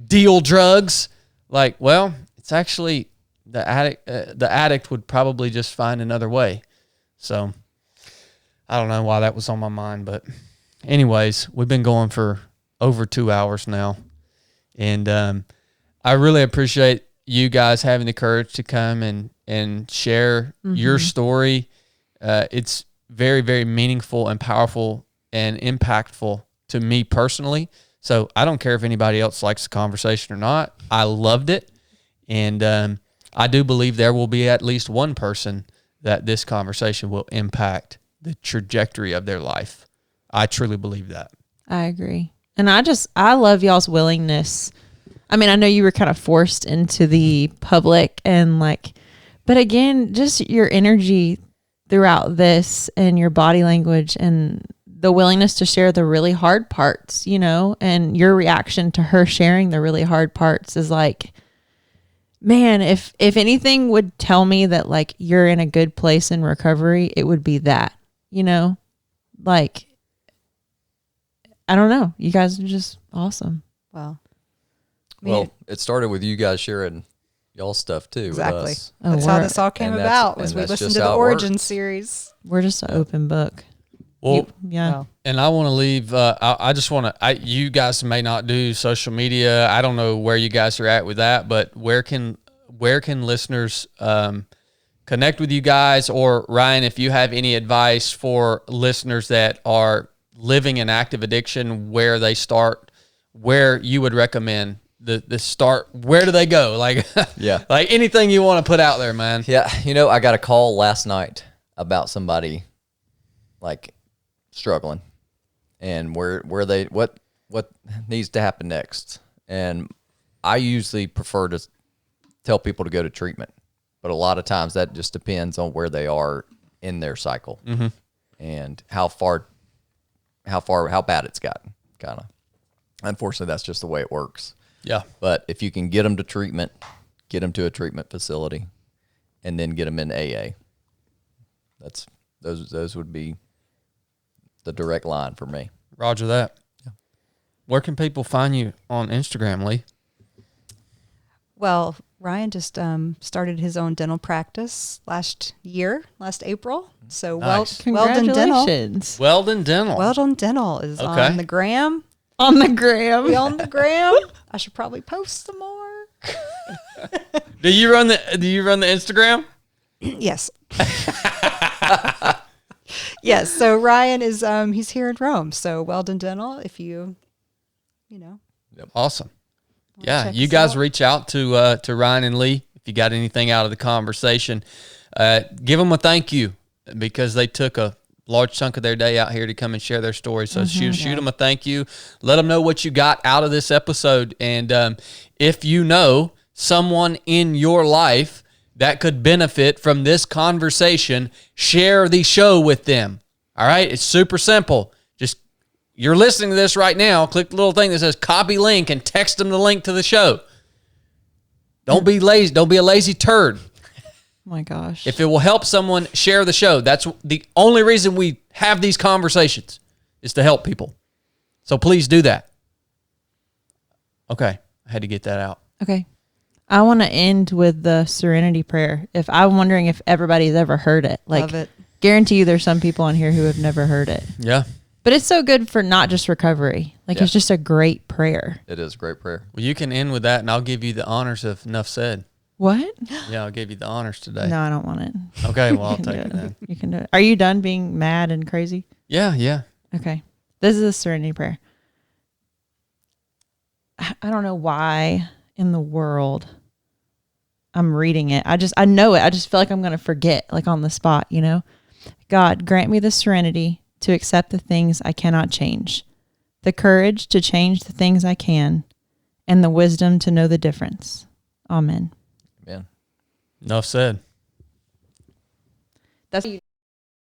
deal drugs? Like, well, it's actually the addict would probably just find another way. So I don't know why that was on my mind, but anyways, we've been going for over 2 hours now, and I really appreciate you guys having the courage to come and share your story. It's very, very meaningful and powerful and impactful to me personally. So I don't care if anybody else likes the conversation or not. I loved it. And I do believe there will be at least one person that this conversation will impact the trajectory of their life. I truly believe that. I agree. And I love y'all's willingness. I mean, I know you were kind of forced into the public and but again, just your energy throughout this and your body language and the willingness to share the really hard parts, and your reaction to her sharing the really hard parts is like, man, if anything would tell me that you're in a good place in recovery, it would be that, I don't know. You guys are just awesome. Wow. Well, it started with you guys sharing y'all stuff too. Exactly. With us. That's how this all came and about. that's- Was we and that's listened just to the how it origin works. series. We're just an open book. Well, Yeah. Wow. and I want to leave. I just want to. You guys may not do social media. I don't know where you guys are at with that, but where can listeners connect with you guys? Or Ryan, if you have any advice for listeners that are living in active addiction, where they start, where you would recommend the start. Where do they go? Yeah. Like anything you want to put out there, man. Yeah, I got a call last night about somebody struggling and where they what needs to happen next. And I usually prefer to tell people to go to treatment, but a lot of times that just depends on where they are in their cycle and how bad it's gotten. Kind of, unfortunately, that's just the way it works. Yeah. But if you can get them to treatment, get them to a treatment facility, and then get them in AA, those would be the direct line for me. Roger that. Yeah. Where can people find you on Instagram, Leigh? Well, Ryan just started his own dental practice last April. So Nice. Weldon Dental. Congratulations. Weldon Dental. Weldon Dental is Okay. on the gram. On the gram. We on the gram. I should probably post some more. Do you run the Instagram? Yes. Yes. So Ryan is he's here in Rome. So Weldon Dental, if you know. Awesome. Yeah, check you us guys out. reach out to Ryan and Leigh if you got anything out of the conversation. Give them a thank you because they took a large chunk of their day out here to come and share their story. So shoot them a thank you. Let them know what you got out of this episode. And if you know someone in your life that could benefit from this conversation, share the show with them. All right? It's super simple. Just you're listening to this right now, click the little thing that says copy link and text them the link to the show. Don't be lazy. Don't be a lazy turd. Oh my gosh. If it will help someone, share the show. That's the only reason we have these conversations is to help people. So please do that. Okay. I had to get that out. Okay. I want to end with the serenity prayer. I'm wondering if everybody's ever heard it. Love it. Guarantee you there's some people on here who have never heard it. Yeah. But it's so good for not just recovery. Yeah. It's just a great prayer. It is a great prayer. Well, you can end with that, and I'll give you the honors of Nuff Said. What? Yeah, I'll give you the honors today. No, I don't want it. Okay, well, I'll You can take do it then. You can do it. Are you done being mad and crazy? Yeah. Okay. This is a serenity prayer. I don't know why in the world I'm reading it. I know it. I just feel like I'm going to forget, like on the spot, you know? God, grant me the serenity to accept the things I cannot change, the courage to change the things I can, and the wisdom to know the difference. Amen. Man. Enough said. That's